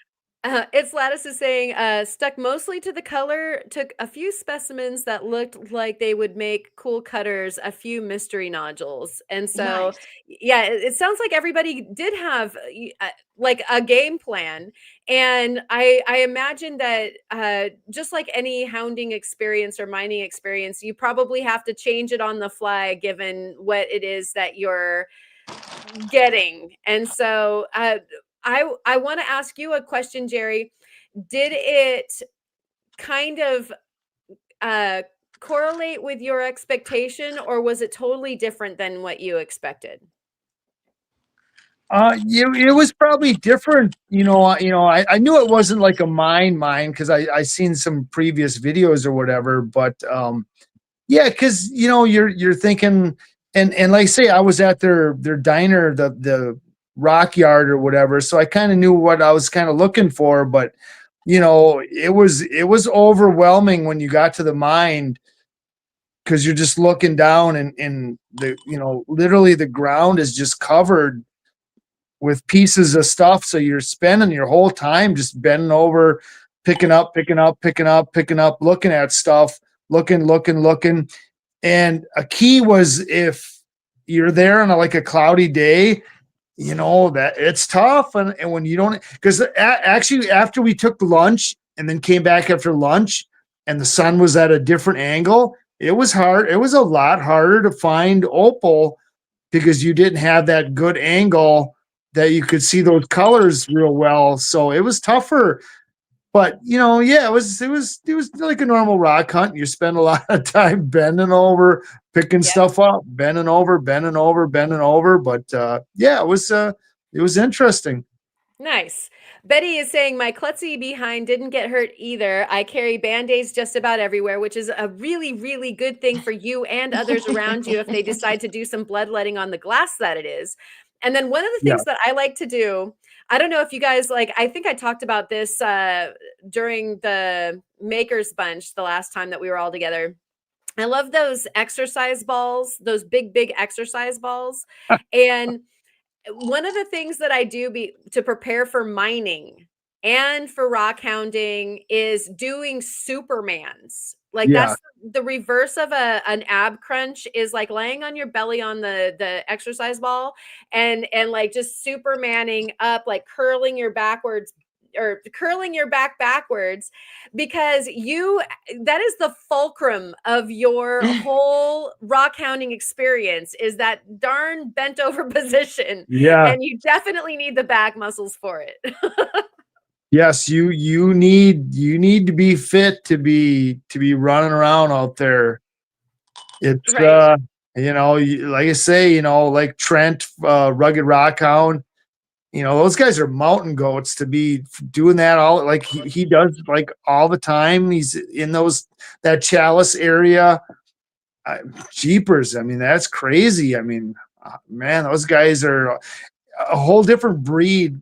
It's Lattice is saying, stuck mostly to the color, took a few specimens that looked like they would make cool cutters, a few mystery nodules. And so, Nice. yeah, it sounds like everybody did have like a game plan. And I imagine that just like any hounding experience or mining experience, you probably have to change it on the fly given what it is that you're getting. And so, I want to ask you a question, Jerry. Did it kind of correlate with your expectation, or was it totally different than what you expected? It was probably different, I knew it wasn't like a mine because I seen some previous videos or whatever, but yeah, because you're thinking, and like say I was at their diner, the rock yard or whatever, so I kind of knew what I was kind of looking for, but it was overwhelming when you got to the mine because you're just looking down and the literally the ground is just covered with pieces of stuff, so you're spending your whole time just bending over, picking up, looking at stuff, looking. And a key was if you're there on like a cloudy day, that it's tough. And when you don't, because actually after we took lunch and then came back after lunch and the sun was at a different angle, it was hard. It was a lot harder to find opal because you didn't have that good angle that you could see those colors real well. So it was tougher. But yeah, it was like a normal rock hunt. You spend a lot of time bending over, picking stuff up, bending over. But yeah, it was interesting. Nice. Betty is saying my klutzy behind didn't get hurt either. I carry band-aids just about everywhere, which is a really, really good thing for you and others around you if they decide to do some bloodletting on the glass that it is. And then one of the things that I like to do, I don't know if you guys I think I talked about this during the Maker's Bunch the last time that we were all together. I love those exercise balls, those big exercise balls. And one of the things that I do to prepare for mining and for rock hounding is doing Supermans. Like Yeah. that's the reverse of an ab crunch is like laying on your belly on the exercise ball and like just supermaning up, like curling your backwards or curling your back backwards, because that is the fulcrum of your whole rock hounding experience, is that darn bent over position. Yeah. And you definitely need the back muscles for it. Yes, you need to be fit to be running around out there. It's Right. like I say, like Trent, Rugged Rockhound, those guys are mountain goats to be doing that all, like he does, like all the time. He's in that Chalice area. Jeepers, I mean, that's crazy. I mean, man, those guys are a whole different breed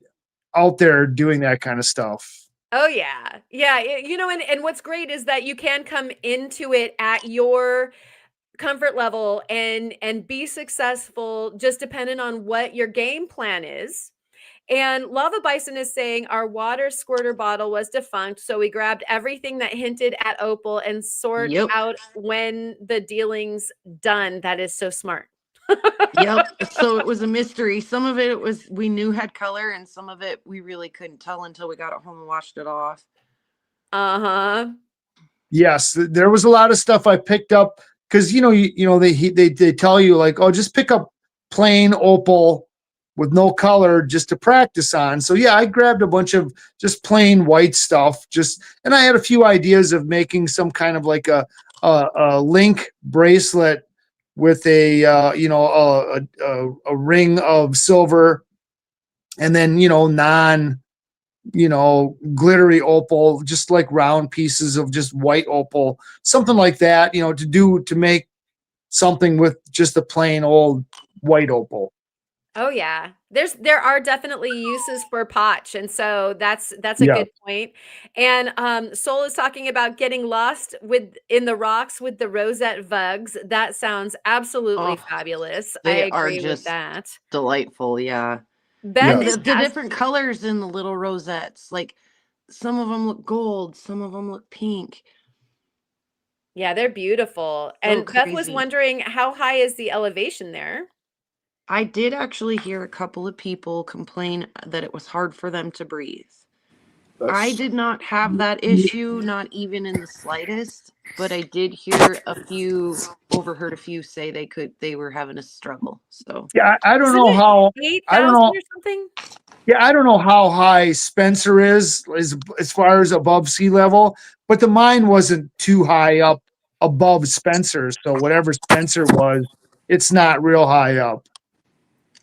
out there doing that kind of stuff. Oh yeah. Yeah. And what's great is that you can come into it at your comfort level and be successful, just depending on what your game plan is. And Lava Bison is saying our water squirter bottle was defunct, so we grabbed everything that hinted at Opal and sort Yep. out when the dealing's done. That is so smart. Yep. So it was a mystery. Some of it we knew had color, and some of it we really couldn't tell until we got it home and washed it off. Uh-huh. Yes, there was a lot of stuff I picked up because they tell you, like, oh, just pick up plain opal with no color just to practice on. So yeah, I grabbed a bunch of just plain white stuff, and I had a few ideas of making some kind of like a link bracelet with a ring of silver, and then glittery opal, just like round pieces of just white opal, something like that, to make something with just a plain old white opal. Oh yeah. There are definitely uses for potch, and so that's a Yeah. good point. And Soul is talking about getting lost in the rocks with the rosette vugs. That sounds absolutely fabulous. I They are agree with just that. delightful, yeah. Beth And is the different colors in the little rosettes, like some of them look gold, some of them look pink. Yeah, they're beautiful. So And Beth was crazy. wondering, how high is the elevation there? I did actually hear a couple of people complain that it was hard for them to breathe. I did not have that issue, not even in the slightest, but I did overheard a few say they were having a struggle. So Yeah, I don't Isn't know it how. 8,000 or something? Yeah, I don't know how high Spencer is as far as above sea level, but the mine wasn't too high up above Spencer. So whatever Spencer was, it's not real high up.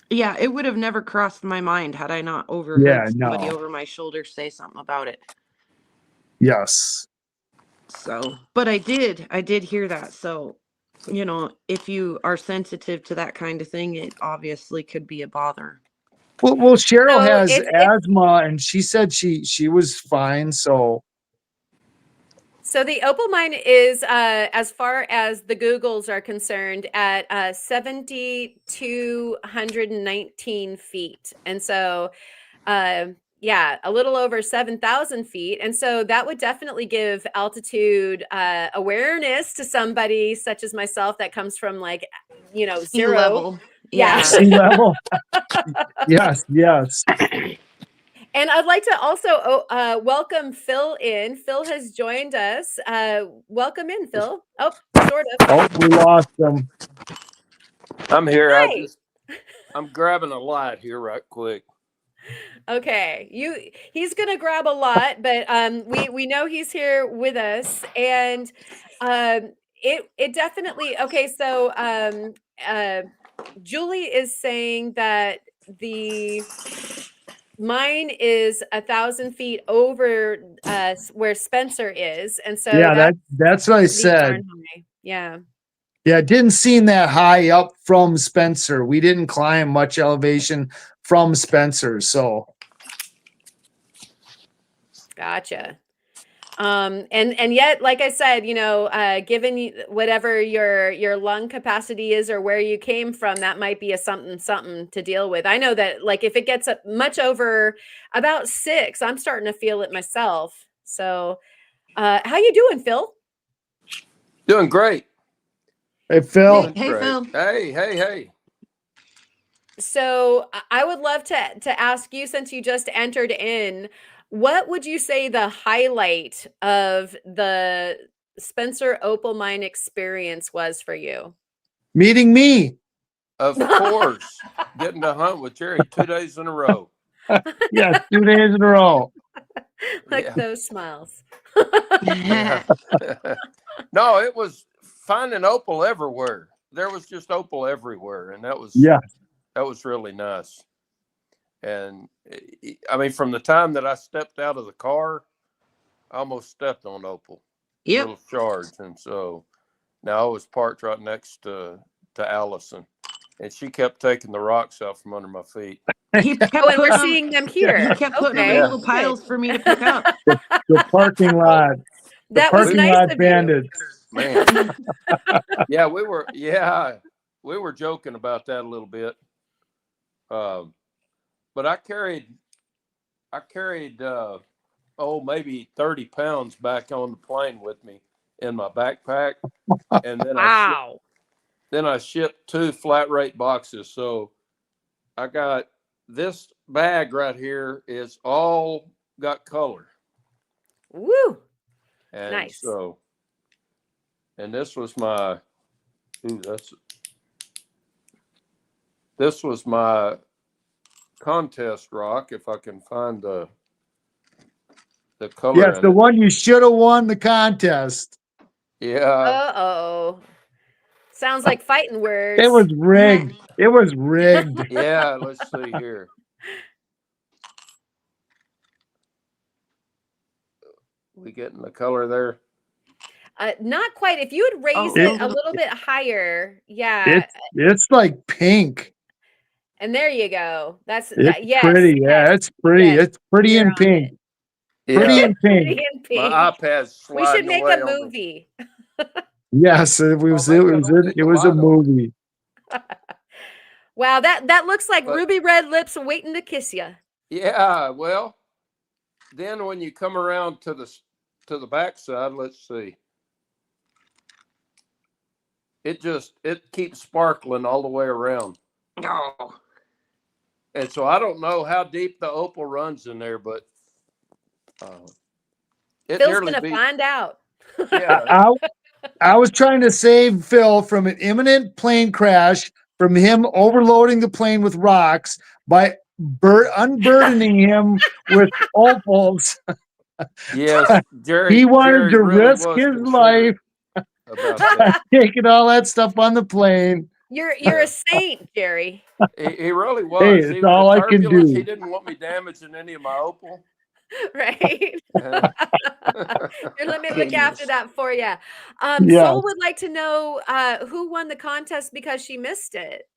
yeah, it would have never crossed my mind had I not overheard somebody over my shoulder say something about it. Yes. So, but I did hear that. So, if you are sensitive to that kind of thing, it obviously could be a bother. Well, Cheryl So has asthma, and she said she was fine. So the Opal Mine is, as far as the Googles are concerned, at 7,219 feet. And so, yeah, a little over 7,000 feet. And so that would definitely give altitude awareness to somebody such as myself that comes from like, Sea zero. level. Yeah. sea level. Yes. And I'd like to also welcome Phil in. Phil has joined us. Welcome in, Phil. Oh, sort of. Oh, we lost him. I'm here. Hi. I'm grabbing a light here right quick. Okay. He's gonna grab a lot, but we know he's here with us. And it definitely okay, so Julie is saying that the mine is 1,000 feet over where Spencer is, and so Yeah, that's what I pretty said. darn high. Yeah. Yeah, it didn't seem that high up from Spencer. We didn't climb much elevation from Spencer, so Gotcha. And yet, like I said, given whatever your lung capacity is or where you came from, that might be a something to deal with. I know that, like, if it gets up much over about 6, I'm starting to feel it myself. So, how you doing, Phil? Doing great. Hey, Phil. Hey, Great. Phil. Hey. So I would love to ask you, since you just entered in, what would you say the highlight of the Spencer Opal Mine experience was for you? Meeting me. Of course, getting to hunt with Jerry 2 days in a row. Yes, 2 days in a row. Like Yeah. those smiles. Yeah. No, it was finding opal everywhere. There was just opal everywhere, and that was really nice. And I mean, from the time that I stepped out of the car, I almost stepped on opal, little shards, and so now I was parked right next to Allison, and she kept taking the rocks out from under my feet. He kept Oh, and we're putting seeing them He here. kept putting them in Okay. little piles for me to pick up. The parking lot. The That was parking nice lot of you. bandits. Man, yeah, we were joking about that a little bit. But I carried maybe 30 pounds back on the plane with me in my backpack, and then Wow. I shipped 2 flat rate boxes. So I got this bag right here is all got color. Woo. And Nice. so, and this was my contest rock, if I can find the color. Yes, the one you should have won the contest. Yeah. Uh-oh. Sounds like fighting words. It was rigged. It was rigged. Yeah, let's see here. We getting the color there? Not quite. If you would raise it a little bit higher, yeah. It's like pink. And there you go. That's It's pretty. Yeah, it's pretty. Yes, It's pretty in pink. Yeah. Pretty in pink. Pretty in pink. My iPad's sliding. We should make away a on me. movie. Yes, it was a movie. Wow, that looks like ruby red lips waiting to kiss you. Yeah, well, then when you come around to the backside, let's see. It keeps sparkling all the way around. Oh. And so I don't know how deep the opal runs in there, but Phil's gonna find out. Yeah. I was trying to save Phil from an imminent plane crash, from him overloading the plane with rocks by unburdening him with opals. Yes, Jerry. He wanted to really risk his life about that. taking all that stuff on the plane. You're a saint, Jerry. He really was. Hey, it's all I can do. He didn't want me damaging any of my opal. Right. Here, let me look after that for you. Yes. Soul would like to know who won the contest because she missed it.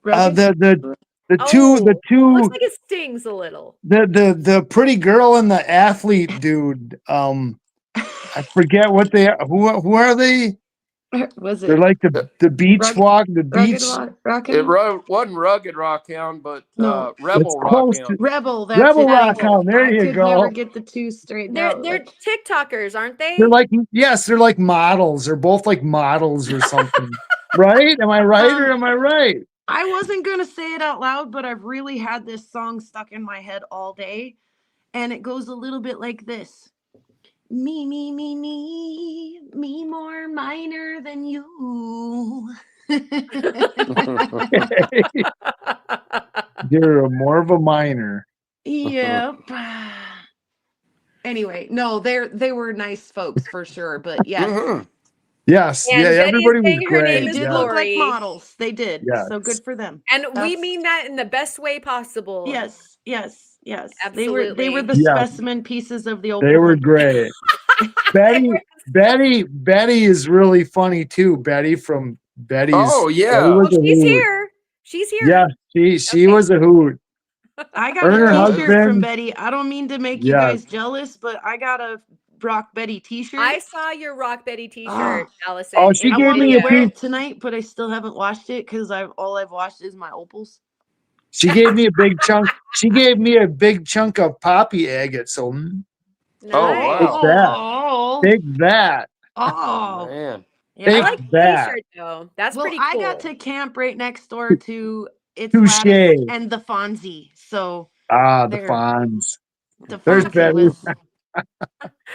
The two looks like it stings a little. The pretty girl and the athlete dude. I forget what they are. Who are they? Was it? They're like the beach walk, the beach. It wasn't Rugged Rockhound, but No. Rebel Rockhound. Rebel. That's Rebel it. Rockhound. There you could go. Never get the two straight. They're TikTokers, aren't they? They're like, yes, they're like models. They're both like models or something. Right? Am I right or am I right? I wasn't gonna say it out loud, but I've really had this song stuck in my head all day, and it goes a little bit like this. Me more minor than you. You're more of a minor. Yep. Anyway, no, they were nice folks for sure, but yes. Yes, and yeah, Betty everybody was saying her great. name They is did look like models. They did. Yes. So good for them. And we mean that in the best way possible. Yes. Absolutely. They were the specimen pieces of the opal. They were great. Betty is really funny too. Betty from Betty's. Oh yeah. Well, she's here. She's here. Yeah, she was a hoot. I got a t-shirt from Betty. I don't mean to make you guys jealous, but I got a Rock Betty t-shirt. I saw your Rock Betty t-shirt, Allison. Oh, she gave me a wear it tonight, but I still haven't washed it because all I've washed is my opals. She gave me a big chunk. She gave me a big chunk of poppy agate. So Nice. Oh wow. take that. Oh, Man. yeah. I Take like the that. t-shirt though. That's Well, pretty I cool. got to camp right next door to It's Touche. Lattice and the Fonzie. So The there, Fonz. the There's Fonzie Betty. was.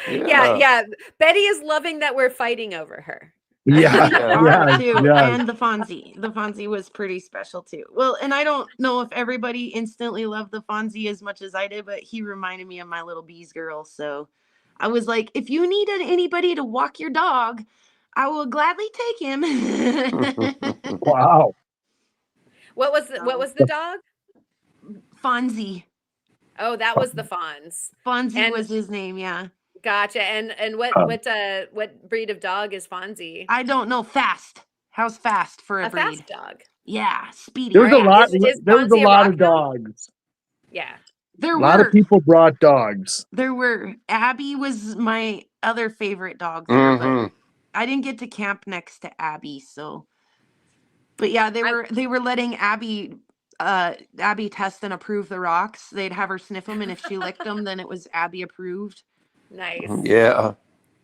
Yeah. Betty is loving that we're fighting over her. Yeah, We Yeah. are yeah, too, yeah. and the Fonzie. The Fonzie was pretty special too. Well, and I don't know if everybody instantly loved the Fonzie as much as I did, but he reminded me of my little bees girl. So I was like, if you needed anybody to walk your dog, I will gladly take him. Wow. What was the dog? Fonzie. Oh, that was the Fonz. Fonzie And was his name. Yeah. gotcha. And what breed of dog is Fonzie? I don't know. Fast. How's fast for a A breed? fast dog. Yeah, speedy. There was a Right. lot. Is There was a Fonzie lot of rockhound? dogs. Yeah. There A lot of were. people brought dogs. There were. Abby was my other favorite dog there, but I didn't get to camp next to Abby, so. But yeah, they were letting Abby test and approve the rocks. They'd have her sniff them, and if she licked them, then it was Abby approved. Nice. Yeah.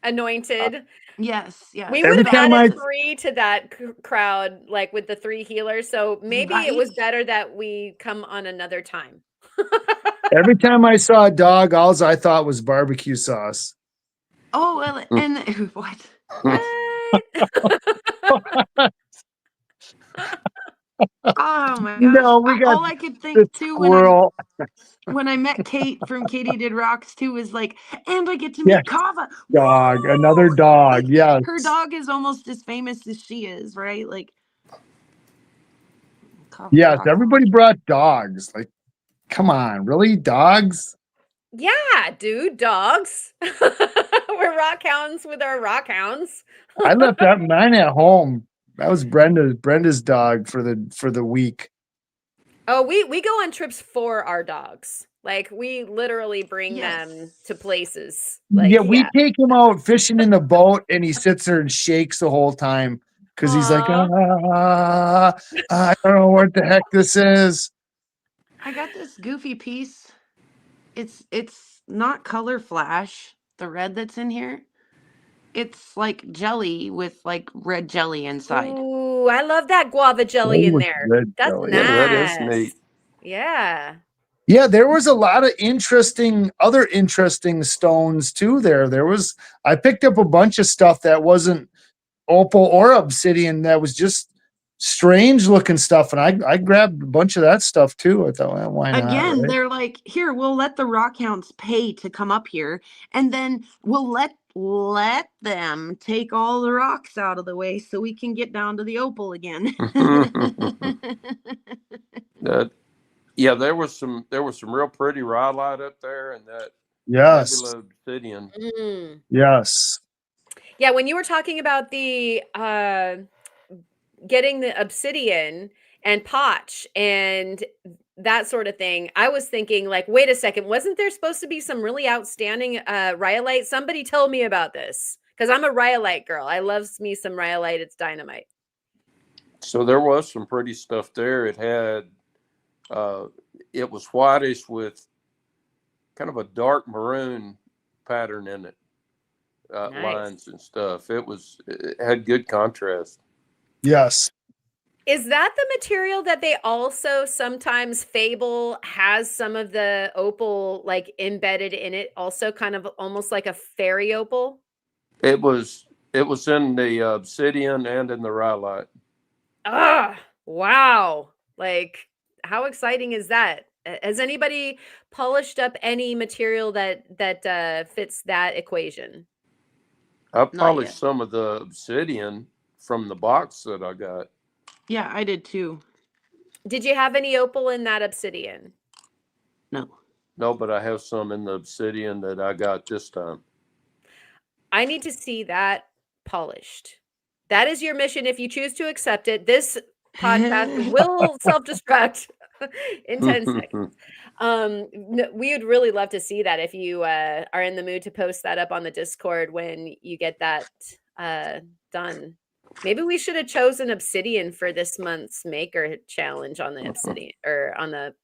Anointed. Yes, yes. We Every would have time added I- 3 to that crowd, like with the 3 healers. So maybe it was better that we come on another time. Every time I saw a dog, all I thought was barbecue sauce. Oh, well, and what? What? Oh my gosh! No, we got all I could the think too squirrel. when I met Kate from Katie Did Rocks too is like, and I get to meet Yes. Kava. Dog, Woo! another dog. Like, Yes. her dog is almost as famous as she is, right? Like, Kava Yes, Rock. everybody brought dogs. Like, come on, really? Dogs? Yeah, dude, dogs. We're rock hounds with our rock hounds. I left that mine at home. That was Brenda's dog for the week. Oh, we go on trips for our dogs. Like we literally bring them to places. Like, yeah, we take him out fishing in the boat, and he sits there and shakes the whole time because he's like, I don't know what the heck this is. I got this goofy piece. It's not color flash, the red that's in here. It's like jelly with like red jelly inside. Ooh, I love that guava jelly in there. That's jelly. nice. Yeah, that is neat. Yeah. Yeah, there was a lot of other interesting stones too there. I picked up a bunch of stuff that wasn't opal or obsidian, that was just strange looking stuff, and I grabbed a bunch of that stuff too. I thought, well, why not? Again, right? they're like, here, we'll let the rock hounds pay to come up here, and then we'll let them take all the rocks out of the way so we can get down to the opal again. Yeah, there was some real pretty rhyolite up there, and that Yes. nebula obsidian. Yes. Yeah, when you were talking about the getting the obsidian and potch and that sort of thing, I was thinking like, wait a second, wasn't there supposed to be some really outstanding rhyolite? Somebody tell me about this, because I'm a rhyolite girl. I love me some rhyolite. It's dynamite. So there was some pretty stuff there. It had it was whitish with kind of a dark maroon pattern in it, Nice. lines and stuff. It had good contrast. Yes. Is that the material that they also sometimes fable has some of the opal like embedded in it, also kind of almost like a fairy opal? It was in the obsidian and in the rhyolite. Ah, wow. Like, how exciting is that? Has anybody polished up any material that fits that equation? I Not polished yet. some of the obsidian from the box that I got. Yeah, I did too. Did you have any opal in that obsidian? No, but I have some in the obsidian that I got this time. I need to see that polished. That is your mission if you choose to accept it. This podcast will self-destruct in 10 seconds. We would really love to see that if you are in the mood to post that up on the Discord when you get that done. Maybe we should have chosen obsidian for this month's maker challenge on the obsidian or on the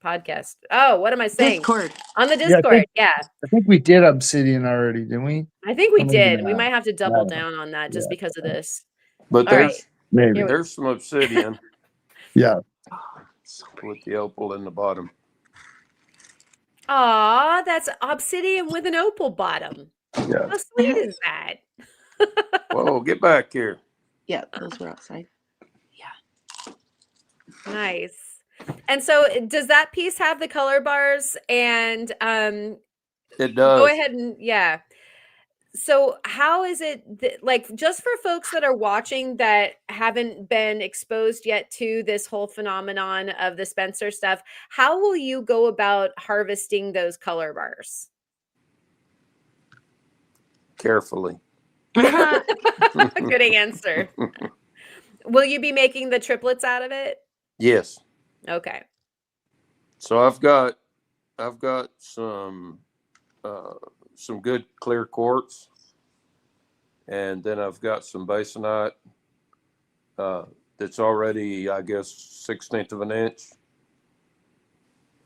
podcast. Oh, what am I saying? Discord. On the Discord. Yeah. I think we did obsidian already, didn't we? I think we Or maybe did. We not. might have to double Yeah. down on that just because of this. But All right. Maybe. there's some obsidian Yeah. with the opal in the bottom. Aw, that's obsidian with an opal bottom. Yeah. How sweet is that? Whoa, get back here. Yeah, those were outside. Nice. And so does that piece have the color bars? And It does. go ahead and so how is it like, just for folks that are watching that haven't been exposed yet to this whole phenomenon of the Spencer stuff, how will you go about harvesting those color bars? Carefully. Good answer. Will you be making the triplets out of it? Yes. Okay. So I've got some good clear quartz, and then I've got some basanite that's already, I guess, 1/16 of an inch,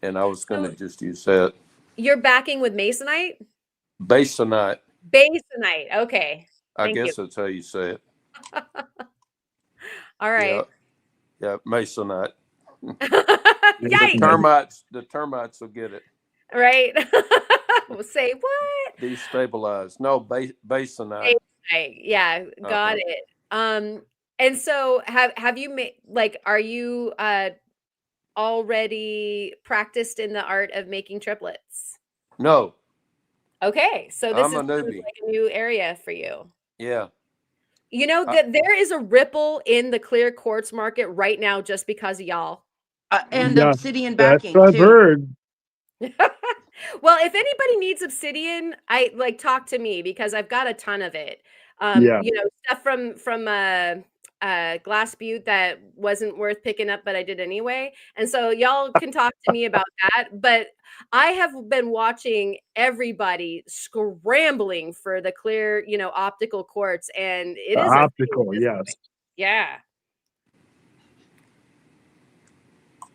and I was going to just use that. You're backing with masonite? Basanite. Basanite. Okay. I guess that's how you say it. All right. Yeah, masonite. Yikes. The termites will get it. Right. We'll say what? Destabilized. No, basanite. Yeah, got it. And so have you made, like, are you already practiced in the art of making triplets? No. Okay, so this is I'm a newbie. like a new area for you. Yeah. You know that there is a ripple in the clear quartz market right now just because of y'all. And Yeah, obsidian That's backing what I've too. heard. Well, if anybody needs obsidian, talk to me because I've got a ton of it. Yeah. You know, stuff from Glass Butte that wasn't worth picking up, but I did anyway. And so y'all can talk to me about that. But I have been watching everybody scrambling for the clear, optical quartz, and it is Optical, yes. Yeah.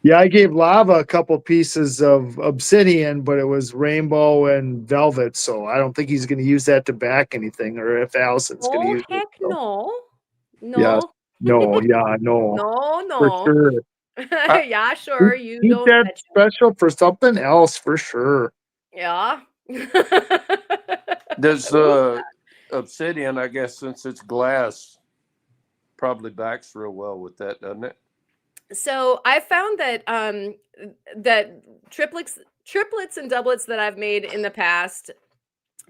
Yeah, I gave Lava a couple pieces of obsidian, but it was rainbow and velvet, so I don't think he's going to use that to back anything, or if Allison's going to use Heck it. So. no. Yes. No, yeah, no. No. For sure. Yeah, sure. You Keep don't that touch it. special for something else, for sure. Yeah. Does obsidian, I guess, since it's glass, probably backs real well with that, doesn't it? So I found that that triplets and doublets that I've made in the past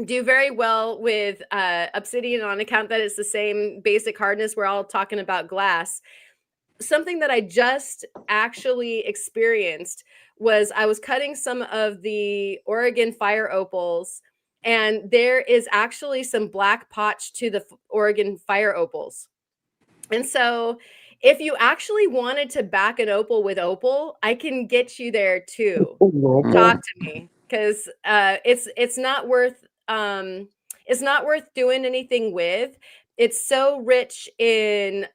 do very well with obsidian on account that it's the same basic hardness. We're all talking about glass. Something that I just actually experienced was I was cutting some of the Oregon fire opals, and there is actually some black potch to the Oregon fire opals. And so if you actually wanted to back an opal with opal, I can get you there too. Talk to me, because it's not worth doing anything with. It's so rich in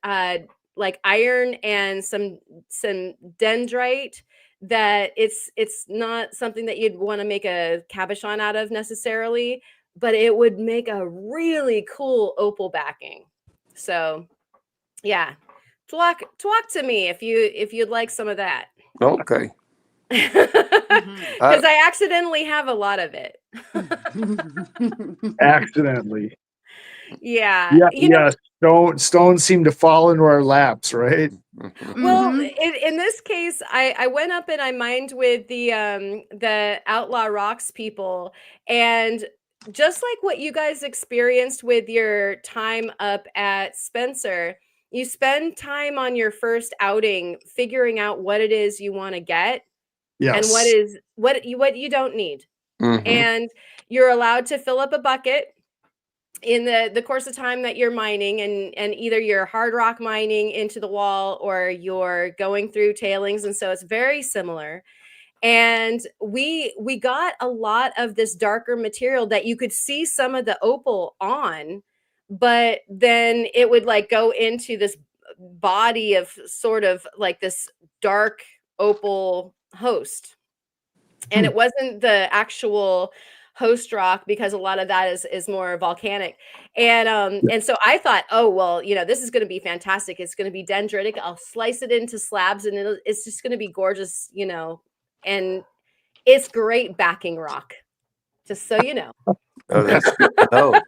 like iron and some dendrite that it's not something that you'd want to make a cabochon out of necessarily, but it would make a really cool opal backing. So yeah, talk to me if you'd like some of that. Okay. Because I accidentally have a lot of it. Accidentally. Yeah. Yeah. Stones seem to fall into our laps, right? Well, in this case, I went up and I mined with the Outlaw Rocks people, and just like what you guys experienced with your time up at Spencer, you spend time on your first outing figuring out what it is you want to get. Yes. And what you don't need. And you're allowed to fill up a bucket in the course of time that you're mining, and either you're hard rock mining into the wall or you're going through tailings, and so it's very similar. And we got a lot of this darker material that you could see some of the opal on, but then it would like go into this body of sort of like this dark opal host. and it wasn't the actual host rock because a lot of that is more volcanic. And so I thought, oh well, this is going to be fantastic. It's going to be dendritic. I'll slice it into slabs, and it's just going to be gorgeous, and it's great backing rock. Just so you know. Oh, that's good to know.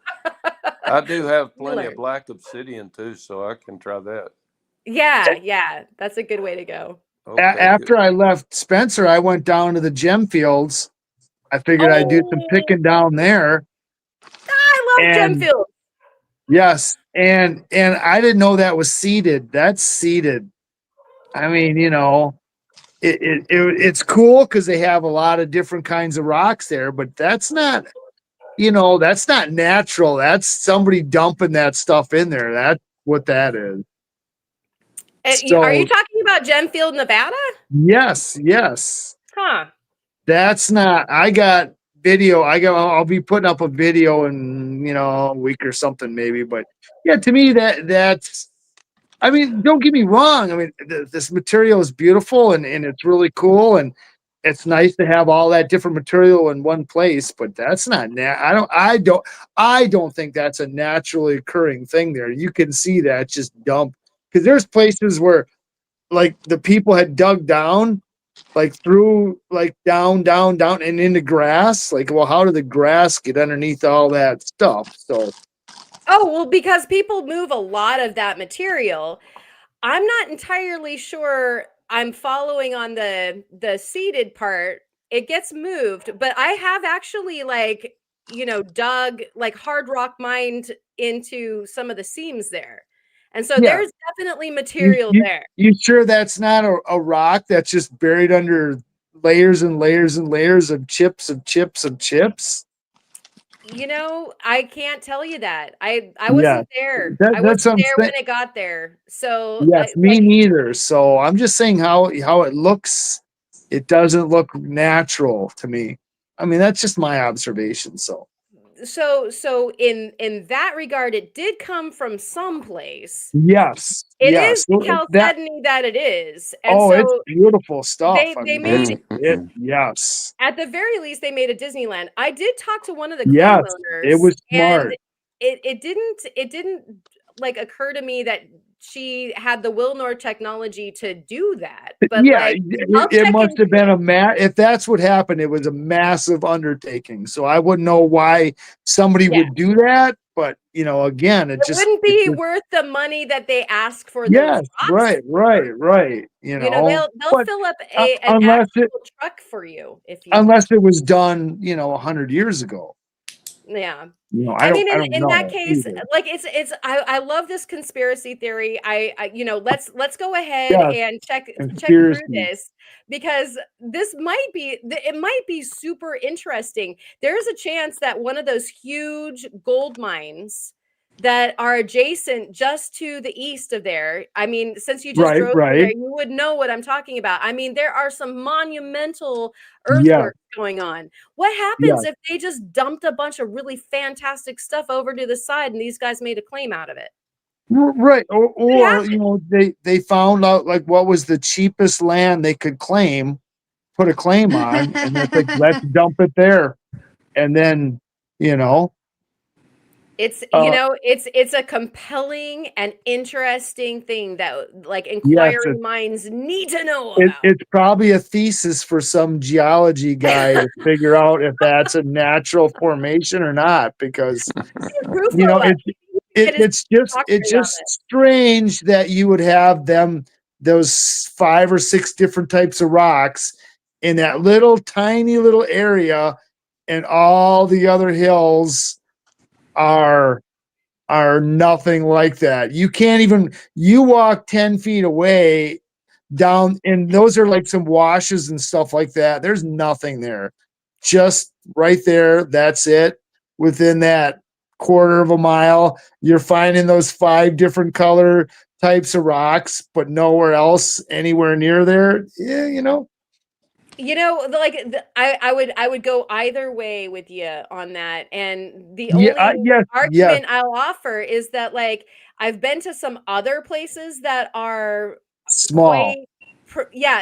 I do have plenty of black obsidian too, so I can try that. Yeah, that's a good way to go. Okay, after I left Spencer, I went down to the gem fields. I figured I'd do some picking down there. I love gem fields. Yes, and I didn't know that was seeded. That's seeded. I mean, it's cool because they have a lot of different kinds of rocks there, but that's not, that's not natural. That's somebody dumping that stuff in there. That's what that is. So, are you talking about Gemfield, Nevada? Yes. Huh. That's not. I got video. I'll be putting up a video in a week or something maybe. But yeah, to me that's. I mean, don't get me wrong. I mean, this material is beautiful and it's really cool and it's nice to have all that different material in one place. But that's not. I don't think that's a naturally occurring thing there. You can see that just dump. Because there's places where, like, the people had dug down, like through, like down, and into grass. Like, well, how did the grass get underneath all that stuff? So, because people move a lot of that material. I'm not entirely sure I'm following on the seeded part. It gets moved, but I have actually dug hard rock mined into some of the seams there. And so there's definitely material there. You sure that's not a rock that's just buried under layers and layers and layers of chips of chips of chips? I can't tell you that. I wasn't there. I wasn't there when it got there. So yes, me neither. So I'm just saying how it looks. It doesn't look natural to me. I mean, that's just my observation. So in that regard, it did come from someplace. Yes. It is the chalcedony that it is. And it's beautiful stuff. They made it. Yes. At the very least, they made a Disneyland. I did talk to one of the claim owners. It was smart. It didn't occur to me that she had the Wilnor technology to do that. But it must have been if that's what happened, it was a massive undertaking. So I wouldn't know why somebody would do that. But again, it just wouldn't be worth the money that they ask for. Yes, right. They'll fill up an actual truck for you unless it was done 100 years ago. Yeah. I mean, in that case, either. I love this conspiracy theory. Let's go ahead and check through this because it might be super interesting. There's a chance that one of those huge gold mines that are adjacent just to the east of there. I mean, since you just drove there, you would know what I'm talking about. I mean, there are some monumental earthworks going on. What happens if they just dumped a bunch of really fantastic stuff over to the side and these guys made a claim out of it? Right. Or they found out what was the cheapest land they could put a claim on, and it's like, let's dump it there. And then, it's it's a compelling and interesting thing that inquiring minds need to know about. It's probably a thesis for some geology guy to figure out if that's a natural formation or not, because it's just strange that you would have those 5 or 6 different types of rocks in that little tiny little area, and all the other hills are nothing like that. You walk 10 feet away down, and those are some washes and stuff like that. There's nothing there. Just right there. That's it. Within that quarter of a mile, you're finding those 5 different color types of rocks, but nowhere else anywhere near there. I would go either way with you on that. And the only argument I'll offer is that I've been to some other places that are small.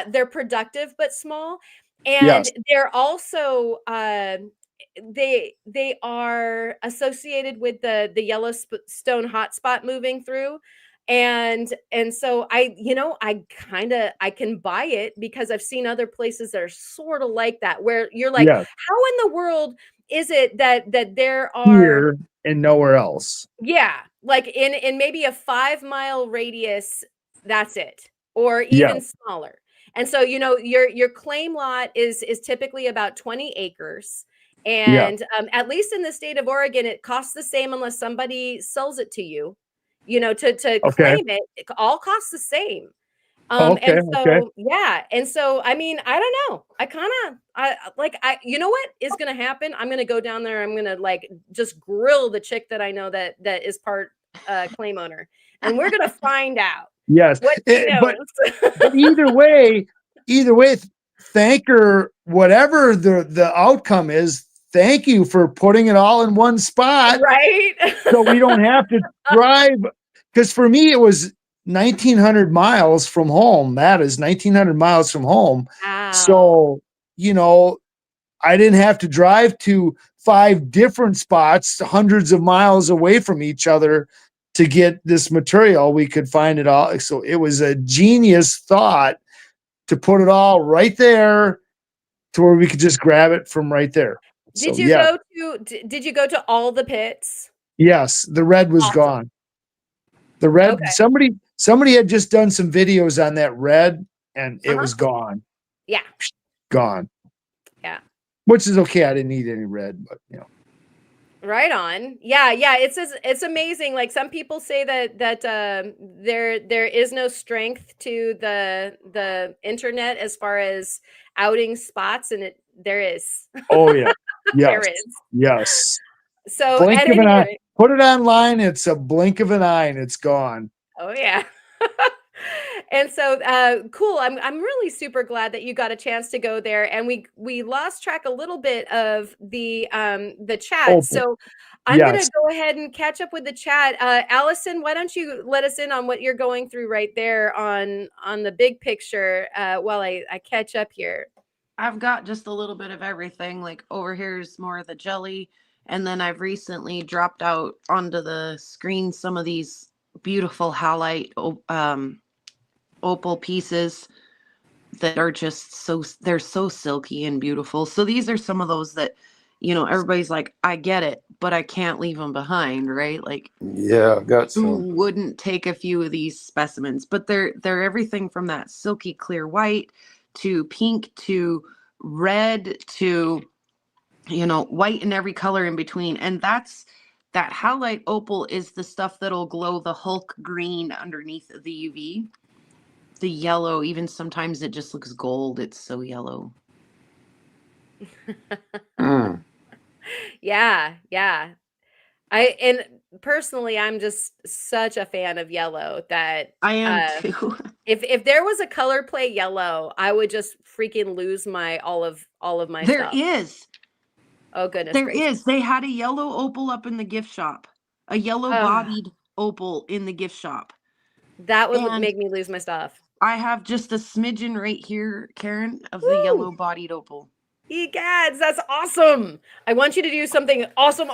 They're productive but small. And Yes. they're also they are associated with the Yellowstone hotspot moving through. And so I can buy it because I've seen other places that are sort of like that, where you're like, Yes. how in the world is it that there are, Here and nowhere else. yeah, like in maybe a 5-mile radius, that's it, or Yeah. even smaller. And so, your claim lot is typically about 20 acres. Yeah. And at least in the state of Oregon, it costs the same unless somebody sells it to you. To Okay. claim it, it all costs the same. Okay. And Okay. so, yeah, and so, I mean, I don't know. You know what is gonna happen? I'm gonna go down there. I'm gonna like just grill the chick that I know that is part claim owner, and we're gonna find out Yes. what she knows. But either way, thank her, whatever the outcome is. Thank you for putting it all in one spot, Right? so we don't have to drive. Because for me, it was 1,900 miles from home. That is 1,900 miles from home. Wow. So, I didn't have to drive to 5 different spots, hundreds of miles away from each other to get this material. We could find it all. So it was a genius thought to put it all right there to where we could just grab it from right there. Did So, you go to did you go to all the pits? yes, the red was Awesome. gone. The red, Okay. somebody had just done some videos on that red and it was gone. Yeah. Gone. Yeah. Which is okay. I didn't need any red, but Right on. Yeah, it's amazing. Like, some people say that there is no strength to the internet as far as outing spots, and there is. Oh yeah. There Yes. is. Yes. So Blink at of an any eye. rate, Put it online. It's a blink of an eye and it's gone. oh yeah. And so, cool. I'm really super glad that you got a chance to go there, and we lost track a little bit of the chat. Opal. So I'm gonna Yes. go ahead and catch up with the chat. Allison, why don't you let us in on what you're going through right there on the big picture, while I catch up here. I've got just a little bit of everything. Like, over here's more of the jelly. And then I've recently dropped out onto the screen some of these beautiful halite opal pieces that are just they're so silky and beautiful. So these are some of those that, everybody's like, I get it, but I can't leave them behind, right? Like, yeah, got who some. wouldn't take a few of these specimens? But they're everything from that silky clear white to pink to red to white in every color in between. And that halite opal is the stuff that'll glow the Hulk green underneath the UV. The yellow, even sometimes it just looks gold. It's so yellow. Yeah. And personally, I'm just such a fan of yellow that I am too. if there was a color play yellow, I would just freaking lose all of my There stuff. is. Oh goodness There gracious. is. They had a yellow opal up in the gift shop. A yellow bodied opal in the gift shop. That would make me lose my stuff. I have just a smidgen right here, Karen, of the yellow bodied opal. Egads, that's awesome. I want you to do something awesome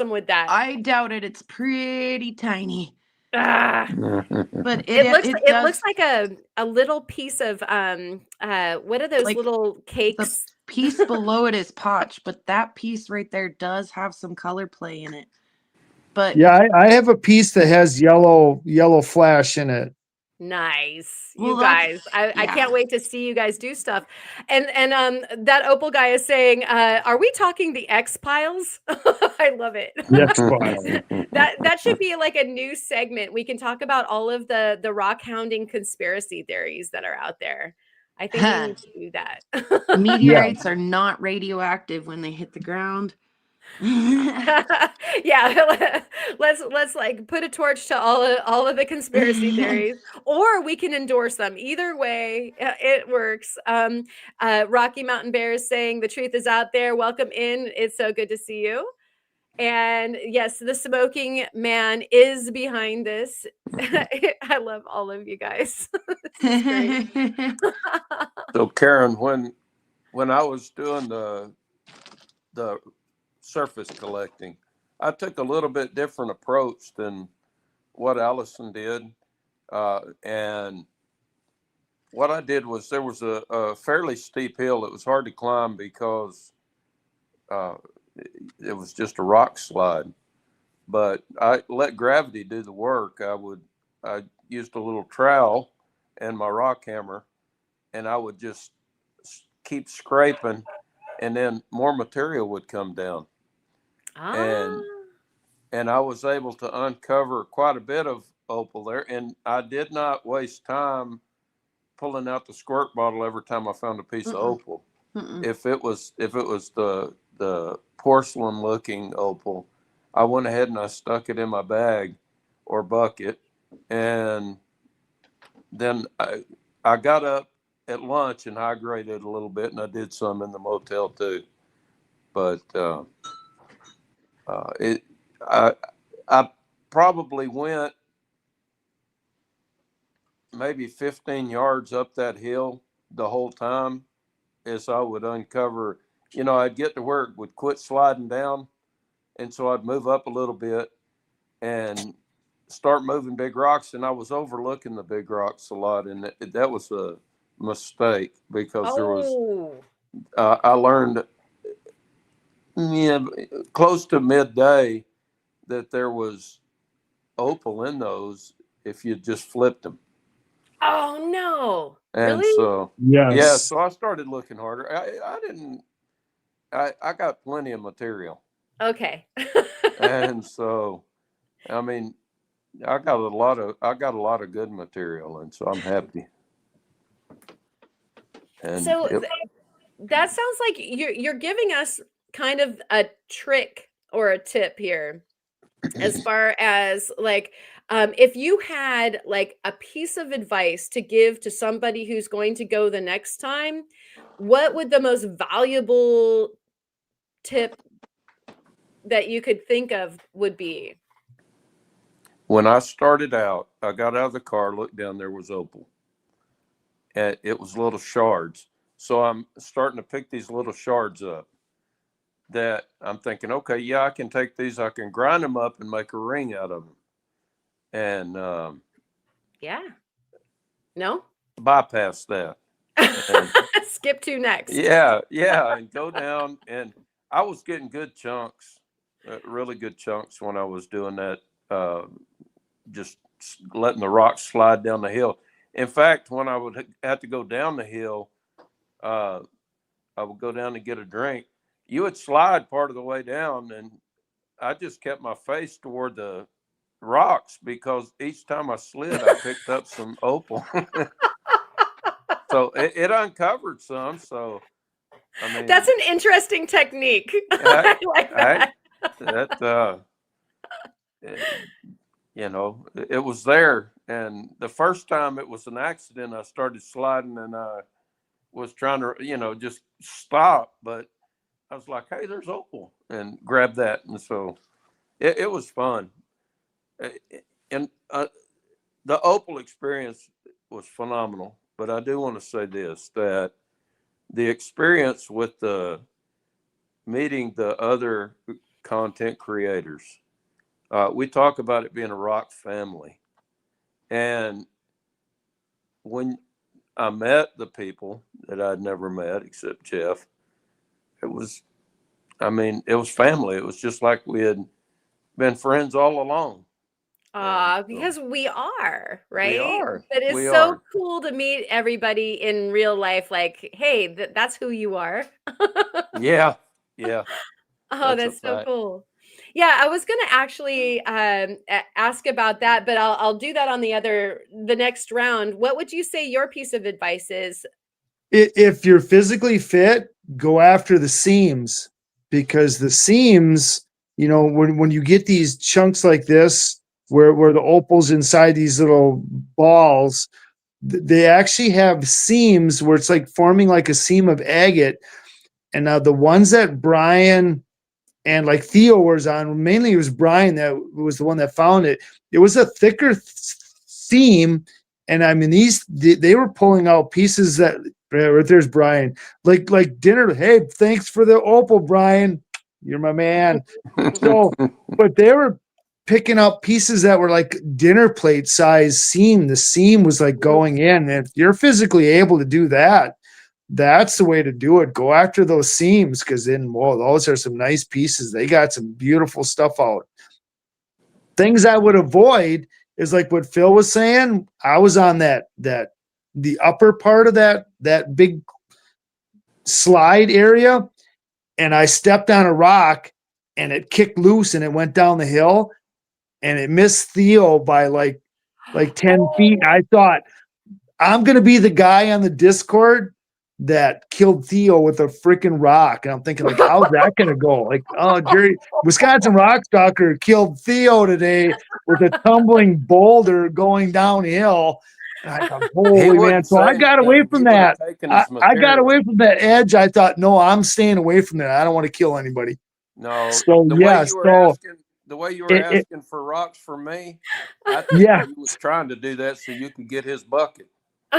with that. I doubt it. It's pretty tiny. But it looks like a little piece of what are those, like, little cakes? The piece below it is potch, but that piece right there does have some color play in it. But yeah, I have a piece that has yellow flash in it. Nice. You guys, I can't wait to see you guys do stuff. And that opal guy is saying, are we talking the X Piles? I love it. That should be like a new segment. We can talk about all of the rock hounding conspiracy theories that are out there. I think we need to do that. Meteorites are not radioactive when they hit the ground. Yeah, let's like put a torch to all of the conspiracy theories, or we can endorse them. Either way, it works. Rocky Mountain Bear is saying the truth is out there. Welcome in. It's so good to see you. And yes, the smoking man is behind this. I love all of you guys. This is great. So Karen, when when I was doing the surface collecting, I took a little bit different approach than what Allison did. And what I did was there was a fairly steep hill. It was hard to climb because it was just a rock slide. But I let gravity do the work. I used a little trowel and my rock hammer, and I would just keep scraping, and then more material would come down. Ah. And I was able to uncover quite a bit of opal there. And I did not waste time pulling out the squirt bottle every time I found a piece of opal. If it was the porcelain looking opal, I went ahead and I stuck it in my bag or bucket, and then I got up at lunch and hydrated a little bit, and I did some in the motel too. But I probably went maybe 15 yards up that hill the whole time as I would uncover. You know, I'd get to where it would quit sliding down, and so I'd move up a little bit and start moving big rocks, and I was overlooking the big rocks a lot, and that was a mistake because there was I learned close to midday that there was opal in those if you just flipped them. Oh no! And really? so Yes. so I started looking harder. I got plenty of material. Okay. And so, I mean, I got a lot of good material, and so I'm happy. And so that sounds like you're giving us kind of a trick or a tip here, as far as like, if you had like a piece of advice to give to somebody who's going to go the next time, what would the most valuable tip that you could think of would be? when I started out, I got out of the car, looked down, there was opal. And it was little shards. So I'm starting to pick these little shards up that I'm thinking, okay, yeah, I can take these, I can grind them up and make a ring out of them. And Yeah. No? bypass that. And skip to next. yeah, and go down. And I was getting good chunks, really good chunks when I was doing that, just letting the rocks slide down the hill. In fact, when I would have to go down the hill, I would go down to get a drink. You would slide part of the way down, and I just kept my face toward the rocks because each time I slid, I picked up some opal. So it uncovered some. So, I mean, that's an interesting technique. I like that. You know, it was there. And the first time it was an accident, I started sliding and I was trying to, just stop. But I was like, hey, there's opal, and grab that. And so it was fun. And the opal experience was phenomenal. But I do want to say this, that the experience with meeting the other content creators, we talk about it being a rock family. And when I met the people that I'd never met except Jeff, it was family. It was just like we had been friends all along. Because we are, right? We are. It is so cool to meet everybody in real life. Like, hey, that's who you are. Yeah. Oh, that's so cool. Yeah, I was going to actually ask about that, but I'll do that on the next round. What would you say your piece of advice is? If you're physically fit, go after the seams, because the seams, when you get these chunks like this, where the opal's inside these little balls, they actually have seams where it's like forming like a seam of agate. And now the ones that Brian and like Theo was on, mainly it was Brian that was the one that found it. It was a thicker seam. And I mean, they were pulling out pieces that Yeah, right there's Brian. Like dinner. Hey, thanks for the opal, Brian. You're my man. So, but they were picking up pieces that were like dinner plate size seam. The seam was like going in. And if you're physically able to do that, that's the way to do it. Go after those seams, because then, whoa, those are some nice pieces. They got some beautiful stuff out. Things I would avoid is like what Phil was saying. I was on the upper part of that big slide area, and I stepped on a rock and it kicked loose and it went down the hill and it missed Theo by like 10 feet. I thought, I'm gonna be the guy on the Discord that killed Theo with a freaking rock. And I'm thinking, like, how's that gonna go? Like, oh, Jerry, Wisconsin rock stalker killed Theo today with a tumbling boulder going downhill. And I thought, holy man. So I got away from that. I got away from that edge. I thought, no, I'm staying away from that. I don't want to kill anybody. No, so the way you were asking for rocks for me, I think he was trying to do that so you could get his bucket.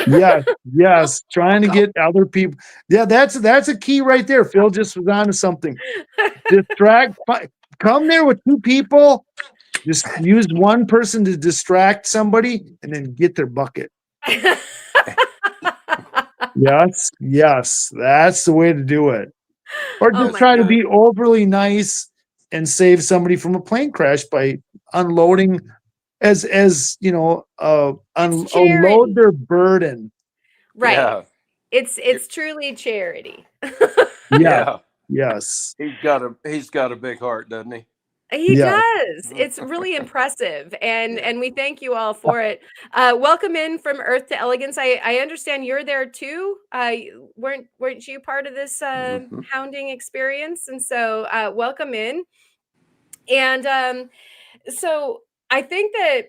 Yes, trying to get other people. Yeah, that's a key right there. Phil just was on to something. Come there with two people. Just use one person to distract somebody and then get their bucket. Yes, that's the way to do it. Or just try to be overly nice and save somebody from a plane crash by unloading as you know, unload their burden. Right. Yeah. It's truly charity. Yes. He's got a big heart, doesn't he? He does. It's really impressive, and we thank you all for it. Welcome in from Earth to Elegance. I understand you're there too. Weren't you part of this hounding experience? And so welcome in. And so I think that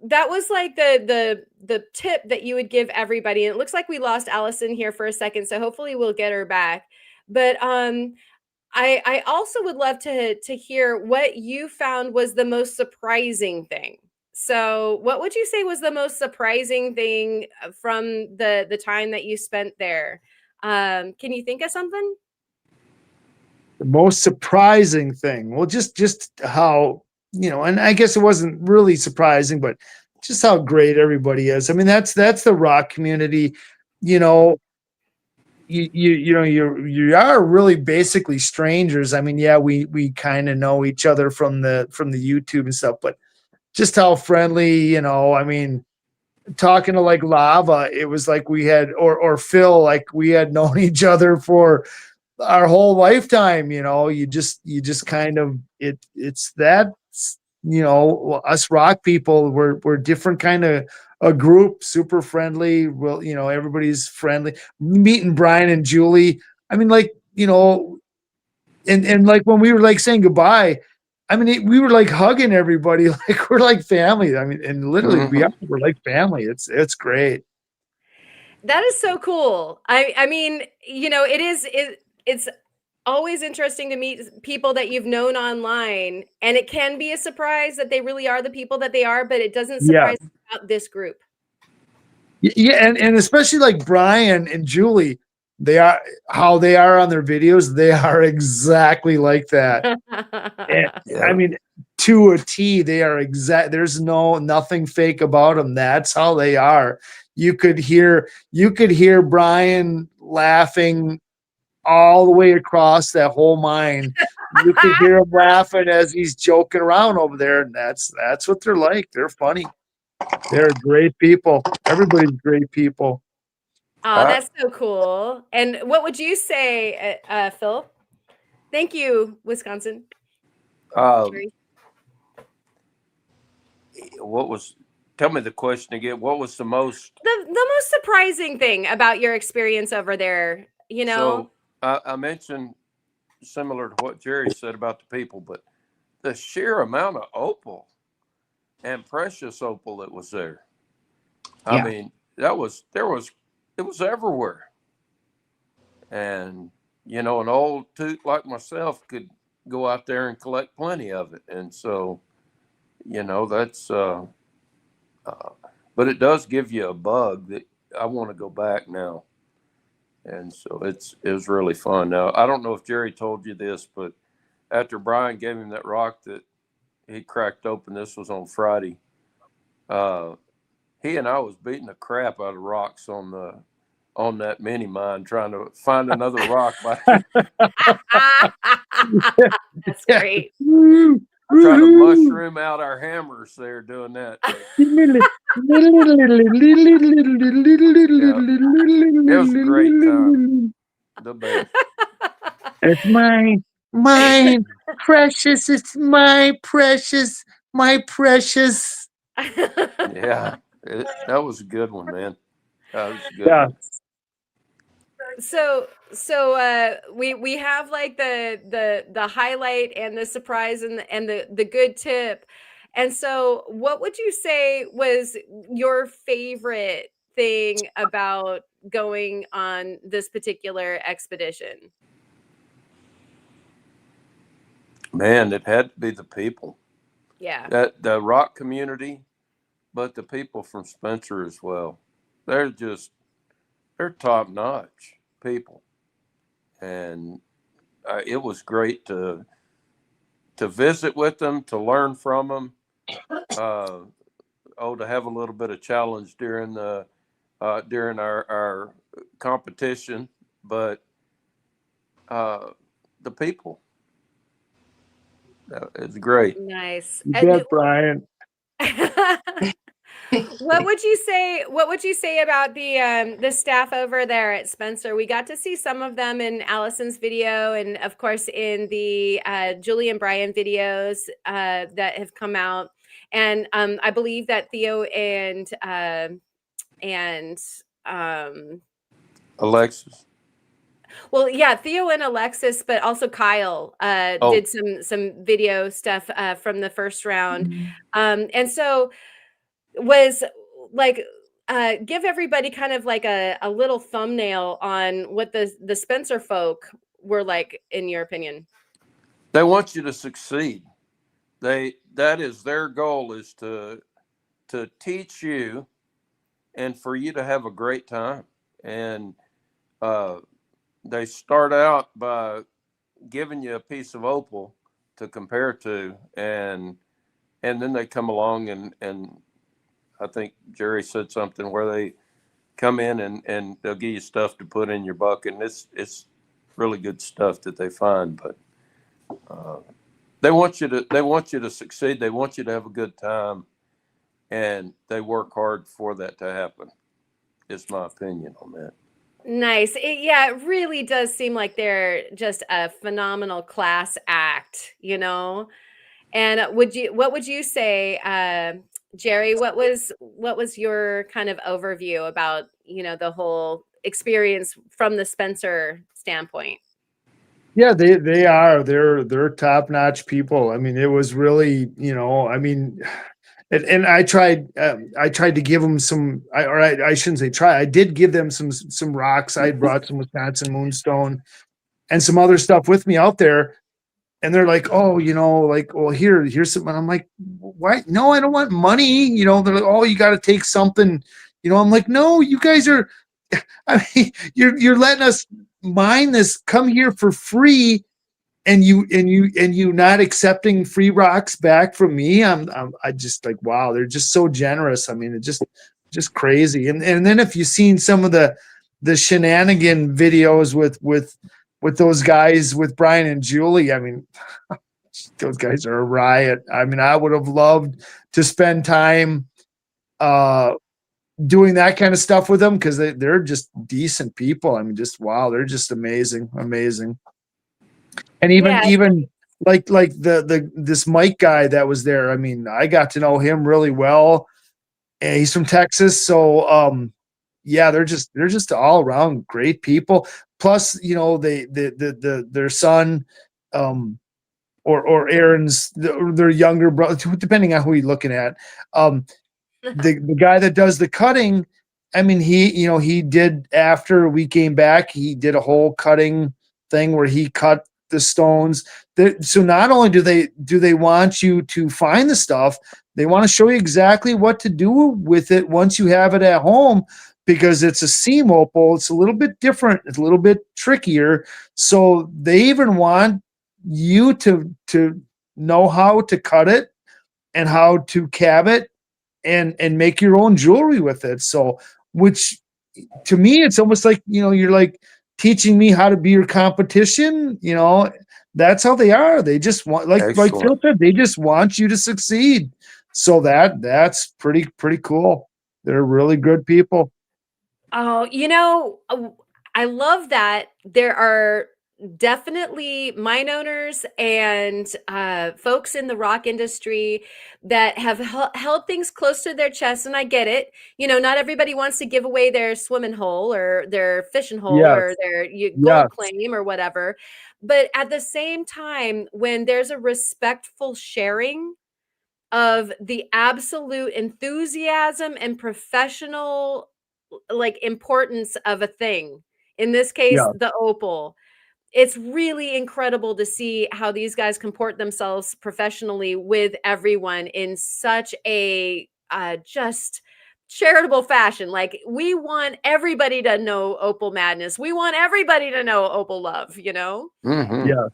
that was like the tip that you would give everybody. And it looks like we lost Allison here for a second, so hopefully we'll get her back. But I also would love to hear what you found was the most surprising thing. So, what would you say was the most surprising thing from the time that you spent there? Can you think of something? The most surprising thing, well, just how, you know, and I guess it wasn't really surprising, but just how great everybody is. I mean, that's the rock community. You know, you are really basically strangers. I mean, yeah, we kind of know each other from the YouTube and stuff, but just how friendly, you know, I mean, talking to like Lava, it was like we had, or Phil, like we had known each other for our whole lifetime. You know, you just kind of, it's that, you know, us rock people, we're different kind of a group, super friendly. Well, you know, everybody's friendly. Meeting Brian and Julie, I mean, like, you know, and like when we were like saying goodbye, I mean, we were like hugging everybody, like we're like family. I mean, and literally we're like family. It's great. That is so cool. I mean, you know, it's always interesting to meet people that you've known online, and it can be a surprise that they really are the people that they are, but it doesn't surprise me about this group. Yeah, and especially like Brian and Julie, they are how they are on their videos. They are exactly like that. And, I mean, to a T, they are exact. There's nothing fake about them. That's how they are. You could hear Brian laughing all the way across that whole mine. You could hear him laughing as he's joking around over there, and that's what they're like. They're funny. They're great people. Everybody's great people. Oh, that's so cool. And what would you say, Phil? Thank you, Wisconsin. Tell me the question again. What was the most surprising thing about your experience over there? You know, so I mentioned similar to what Jerry said about the people, but the sheer amount of opal and precious opal that was there. I mean, it was everywhere. And, you know, an old toot like myself could go out there and collect plenty of it. And so, you know, that's, but it does give you a bug that I want to go back now. And so it was really fun. Now, I don't know if Jerry told you this, but after Brian gave him that rock that he cracked open, this was on Friday, he and I was beating the crap out of rocks on that mini mine, trying to find another rock. That's great. Trying to mushroom out our hammers there doing that. It was a great time. The best. It's mine, precious. It's my precious, Yeah, that was a good one, man. That was a good one. So we have like the highlight and the surprise and the good tip. And so what would you say was your favorite thing about going on this particular expedition? Man, it had to be the people. Yeah. That the rock community, but the people from Spencer as well. They're top notch people, and it was great to visit with them, to learn from them. To have a little bit of challenge during our competition, but the people, it's great. Nice. You bet, Brian. What would you say about the staff over there at Spencer? We got to see some of them in Allison's video, and of course in the Julie and Brian videos that have come out. And I believe that Theo and Alexis. Well, yeah, Theo and Alexis, but also Kyle did some video stuff from the first round. And so was like, give everybody kind of like a little thumbnail on what the Spencer folk were like, in your opinion. They want you to succeed. That is their goal, is to teach you and for you to have a great time. And they start out by giving you a piece of opal to compare to, and then they come along and I think Jerry said something where they come in and they'll give you stuff to put in your bucket, and it's really good stuff that they find. But they want you to succeed. They want you to have a good time, and they work hard for that to happen. It's my opinion on that. Nice. It really does seem like they're just a phenomenal class act, you know. And what would you say, Jerry? What was your kind of overview about, the whole experience from the Spencer standpoint? Yeah, they are. They're top-notch people. I mean, it was really, and I tried to give them some, I shouldn't say try. I did give them some rocks. I brought some Wisconsin moonstone and some other stuff with me out there. And they're like, oh, well, here's something. I'm like, why? No, I don't want money. They're like, oh, you got to take something. I'm like, no, you guys are, I mean, you're letting us mine this, come here for free, and you not accepting free rocks back from me. I just like, wow, they're just so generous. I mean, it's just crazy. And then if you've seen some of the shenanigan videos with those guys, with Brian and Julie, I mean, those guys are a riot. I mean, I would have loved to spend time doing that kind of stuff with them, because they're just decent people. I mean, just wow, they're just amazing. And even like this Mike guy that was there, I mean, I got to know him really well, and he's from Texas. So yeah, they're just all around great people. Plus, their son, or Aaron's, their younger brother, depending on who you're looking at. The guy that does the cutting, I mean, he did, after we came back, he did a whole cutting thing where he cut the stones. So not only do they want you to find the stuff, they want to show you exactly what to do with it once you have it at home. because it's a seam opal. It's a little bit different. It's a little bit trickier. So they even want you to know how to cut it and how to cab it and make your own jewelry with it. So, which to me, it's almost like, you're like teaching me how to be your competition. That's how they are. They just want, like Phil said, they just want you to succeed. So that's pretty cool. They're really good people. Oh, I love that there are definitely mine owners and folks in the rock industry that have held things close to their chest, and I get it. Not everybody wants to give away their swimming hole or their fishing hole or their gold claim or whatever. But at the same time, when there's a respectful sharing of the absolute enthusiasm and professional importance of a thing, in this case the opal, it's really incredible to see how these guys comport themselves professionally with everyone in such a just charitable fashion. Like, we want everybody to know Opal Madness. We want everybody to know Opal love, Mm-hmm. Yeah.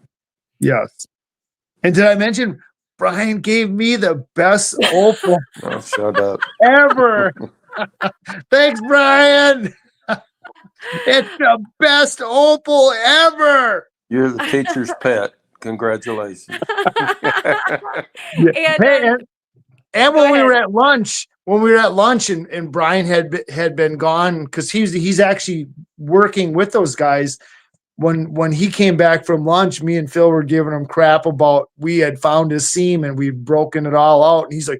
Yes. And did I mention Brian gave me the best opal Oh, shut up. ever? Thanks, Brian. It's the best opal ever. You're the teacher's pet. Congratulations. And when we were at lunch, and Brian had been gone, because he's actually working with those guys. When he came back from lunch, me and Phil were giving him crap about we had found his seam and we'd broken it all out. And he's like,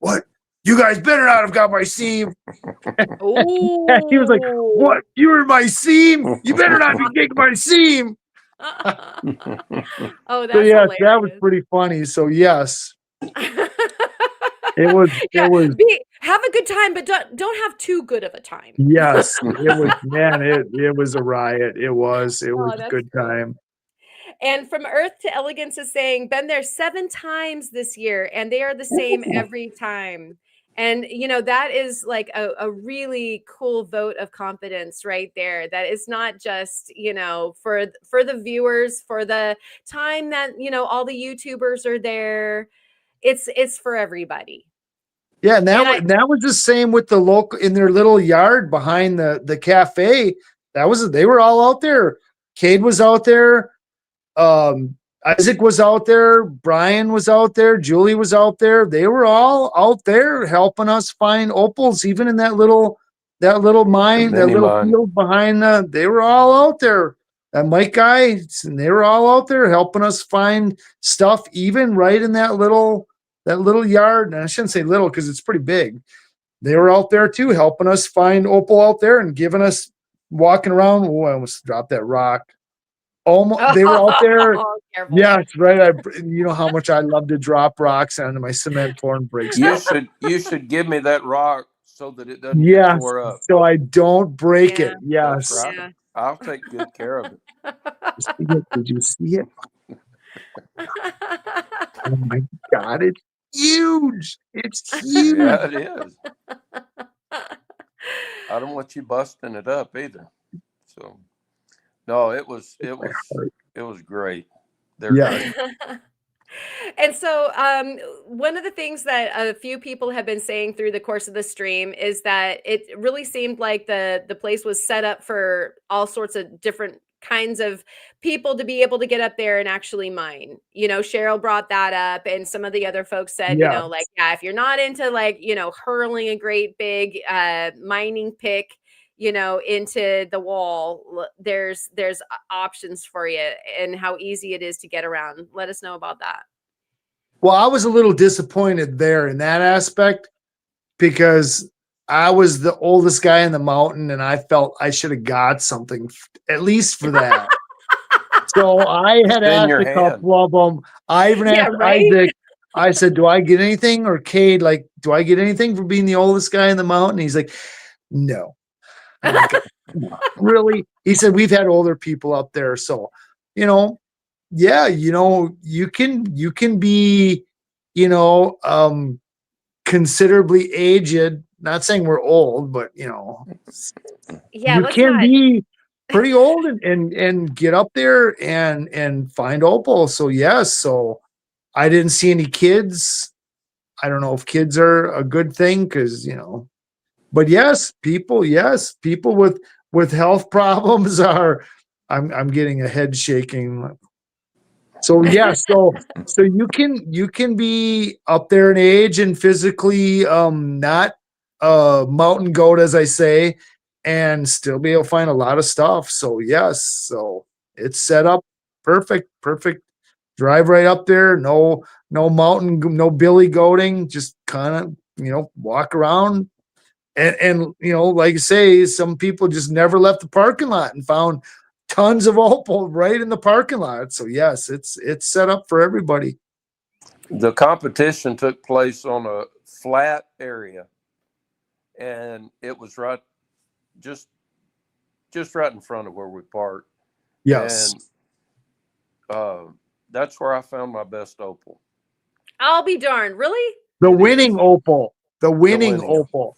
"What? You guys better not have got my seam." And he was like, "What? You were my seam? You better not be taking my seam." Oh, that's hilarious. That was pretty funny. So yes. It was have a good time, but don't have too good of a time. Yes, it was, man, it was a riot. It was a good time. And From Earth to Elegance is saying, been there 7 times this year, and they are the same every time. And that is like a really cool vote of confidence right there. That it's not just for the viewers, for the time that all the YouTubers are there. It's for everybody. Yeah, and that was the same with the local in their little yard behind the cafe. They were all out there. Cade was out there. Isaac was out there. Brian was out there. Julie was out there. They were all out there helping us find opals, even in that little mine, that little field behind they were all out there. That Mike guy, and they were all out there helping us find stuff, even right in that little yard. And I shouldn't say little because it's pretty big. They were out there too, helping us find opal out there and giving us walking around. Oh, I almost dropped that rock. Almost, they were out there. Yes, right. You know how much I love to drop rocks onto my cement floor and break stuff. You should give me that rock so that it doesn't get tore up. So I don't break it. Yes, that's right. Yeah. I'll take good care of it. Did you see it? Oh my God, it's huge. It's huge. Yeah, it is. I don't want you busting it up either. So no, it was great. They're great. And so one of the things that a few people have been saying through the course of the stream is that it really seemed like the place was set up for all sorts of different kinds of people to be able to get up there and actually mine. Cheryl brought that up, and some of the other folks said, if you're not into hurling a great big mining pick into the wall, there's options for you, and how easy it is to get around. Let us know about that. Well, I was a little disappointed there in that aspect because I was the oldest guy in the mountain and I felt I should have got something at least for that. So I had asked a couple of them. I even asked Isaac. I said, "Do I get anything?" Or Cade, "Do I get anything for being the oldest guy in the mountain?" He's like, "No." I'm like, really? He said, "We've had older people up there, so you can be considerably aged, not saying we're old, but you know, Yeah, you let's can not. be pretty old and get up there and find opal. So yes, so I didn't see any kids. I don't know if kids are a good thing because you know, but yes, people with health problems are. I'm getting a head shaking. So yes, so you can be up there in age and physically not a mountain goat, as I say, and still be able to find a lot of stuff. So yes, so it's set up perfect. Drive right up there, no mountain, no billy goating, just kind of walk around. And you know, like I say, some people just never left the parking lot and found tons of opal right in the parking lot. So yes, it's set up for everybody. The competition took place on a flat area, and it was just right in front of where we parked. Yes. And that's where I found my best opal. I'll be darned. Really? The It winning is. opal. The winning winning. opal.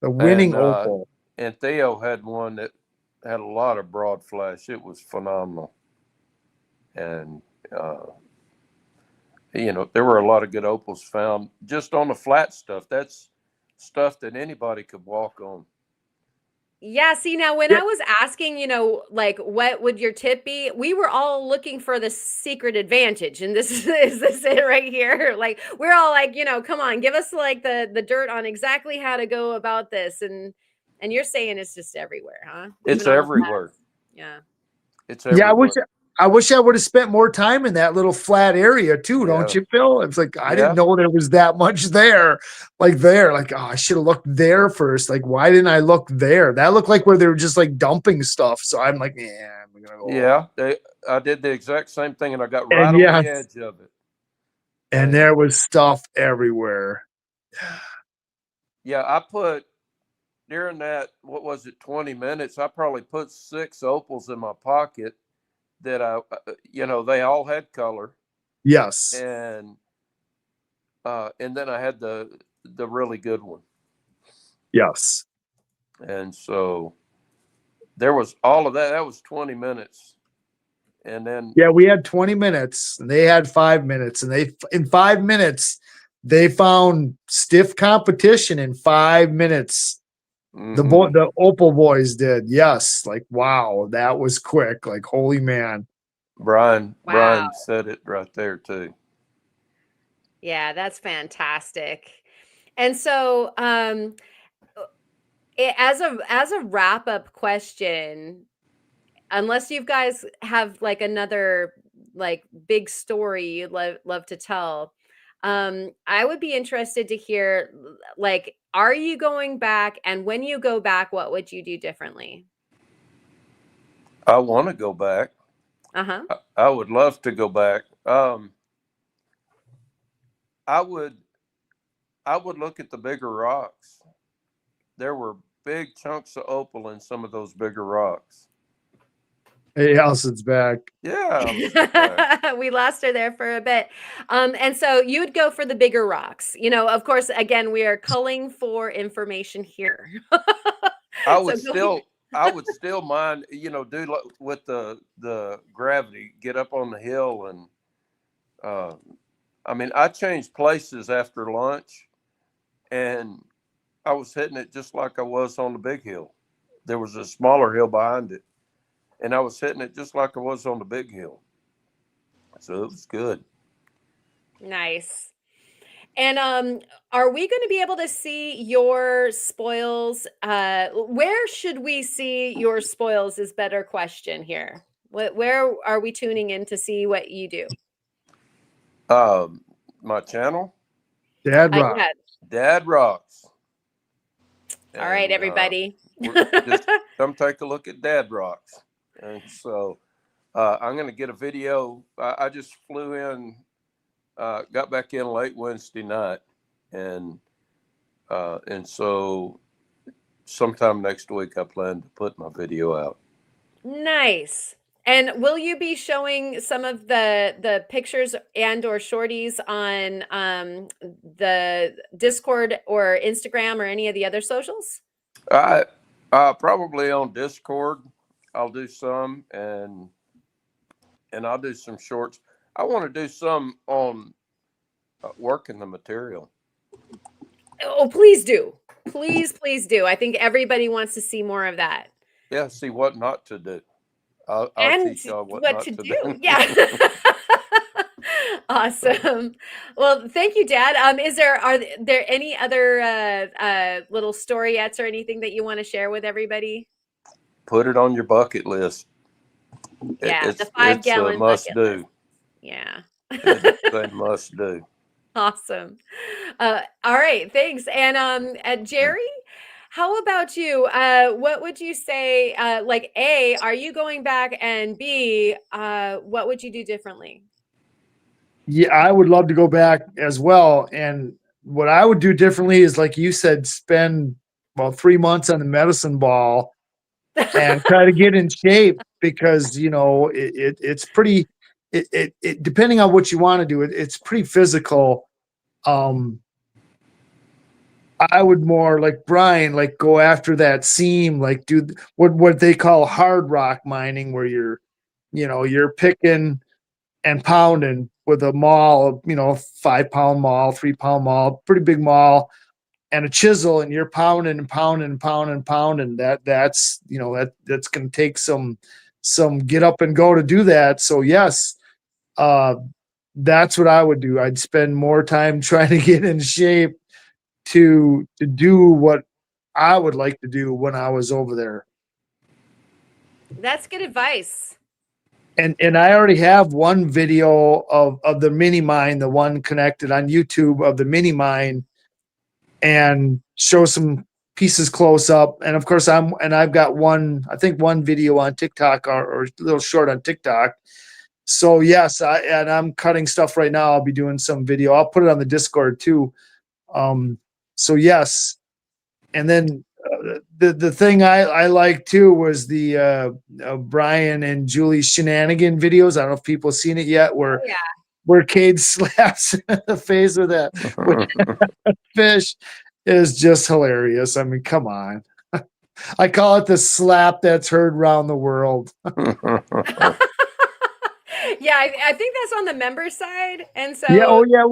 The winning And opal. and Theo had one that had a lot of broad flash. It was phenomenal. And you know, there were a lot of good opals found just on the flat stuff. That's stuff that anybody could walk on. Yeah, see, now when Yeah. I was asking, you know, like what would your tip be? We were all looking for the secret advantage, and this is this it right here? Like we're all like, you know, come on, give us like the dirt on exactly how to go about this, and you're saying it's just everywhere, huh? It's Even on the flat. everywhere. Yeah. It's Yeah, everywhere. I wish I would have spent more time in that little flat area too, don't Yeah. you, Phil? It's like I didn't Yeah. know there was that much there. Like, oh, I should have looked there first. Like, why didn't I look there? That looked like where they were just like dumping stuff. So I'm like, yeah, I'm gonna go. Yeah. I did the exact same thing, and I got right And on the yes, edge of it. and there was stuff everywhere. Yeah, I put during that, what was it, 20 minutes, I probably put 6 opals in my pocket that you know, they all had color. Yes. And then I had the really good one. Yes. And so there was all of that. That was 20 minutes. And then, Yeah, we had 20 minutes and they had 5 minutes, and in 5 minutes they found stiff competition in 5 minutes. The Opal boys did. Yes. Like, wow, that was quick. Like, holy man. Brian Wow. said it right there too. Yeah, that's fantastic. And so, as a wrap up question, unless you guys have like another like big story you'd love to tell, I would be interested to hear, like, are you going back, and when you go back, what would you do differently? I want to go back. Uh-huh. I would love to go back. I would look at the bigger rocks. There were big chunks of opal in some of those bigger rocks. Hey, Allison's back. Yeah, Allison's back. We lost her there for a bit. And so you would go for the bigger rocks. You know, of course, again, we are culling for information here. I So would still mind, you know, do with the gravity, get up on the hill and I mean, I changed places after lunch, and I was hitting it just like I was on the big hill. There was a smaller hill behind it, and I was hitting it just like I was on the big hill. So it was good. nice. And are we going to be able to see your spoils? Where should we see your spoils is better question here. Where are we tuning in to see what you do? My channel, Dad rock. Yeah. Dad Rocks. All right, everybody. Just come take a look at Dad Rocks. And so I'm going to get a video. I just flew in, got back in late Wednesday night, and so sometime next week I plan to put my video out. Nice. And will you be showing some of the pictures and or shorties on the Discord or Instagram or any of the other socials? I probably on Discord. I'll do some, and I'll do some shorts. I want to do some on working the material. Oh, please do. Please do. I think everybody wants to see more of that. Yeah, see what not to do. I'll And teach y'all what what not to to do. do. Yeah. Awesome. Well, thank you, Dad. Are there any other little storyettes or anything that you want to share with everybody? Put it on your bucket list. Yeah, the It's a 5-gallon must bucket list. do. Yeah. It's a must do. Awesome. All right, thanks. And Jerry, how about you? What would you say? Like, A, are you going back? And B, what would you do differently? Yeah, I would love to go back as well. And what I would do differently is, like you said, spend about 3 months on the medicine ball and try to get in shape, because it's pretty it depending on what you want to do, it's pretty physical. I would more like Brian, like go after that seam, like do what they call hard rock mining, where you're picking and pounding with a maul, 5 pound maul, 3 pound maul, pretty big maul, and a chisel, and you're pounding and pounding and pounding and pounding. That's going to take some get up and go to do that. So yes, uh, that's what I would do. I'd spend more time trying to get in shape to do what I would like to do when I was over there. That's good advice. And I already have one video of the mini mine, the one connected on YouTube of the mini mine, and show some pieces close up. And of course I've got one video on TikTok, or a little short on TikTok. So yes, I'm cutting stuff right now. I'll be doing some video. I'll put it on the Discord too. So yes. And then the thing I like too was the Brian and Julie shenanigan videos. I don't know if people have seen it yet, where Cade slaps the face with that fish is just hilarious. I mean, come on. I call it the slap that's heard around the world. Yeah, I think that's on the member side. And so Yeah, yes,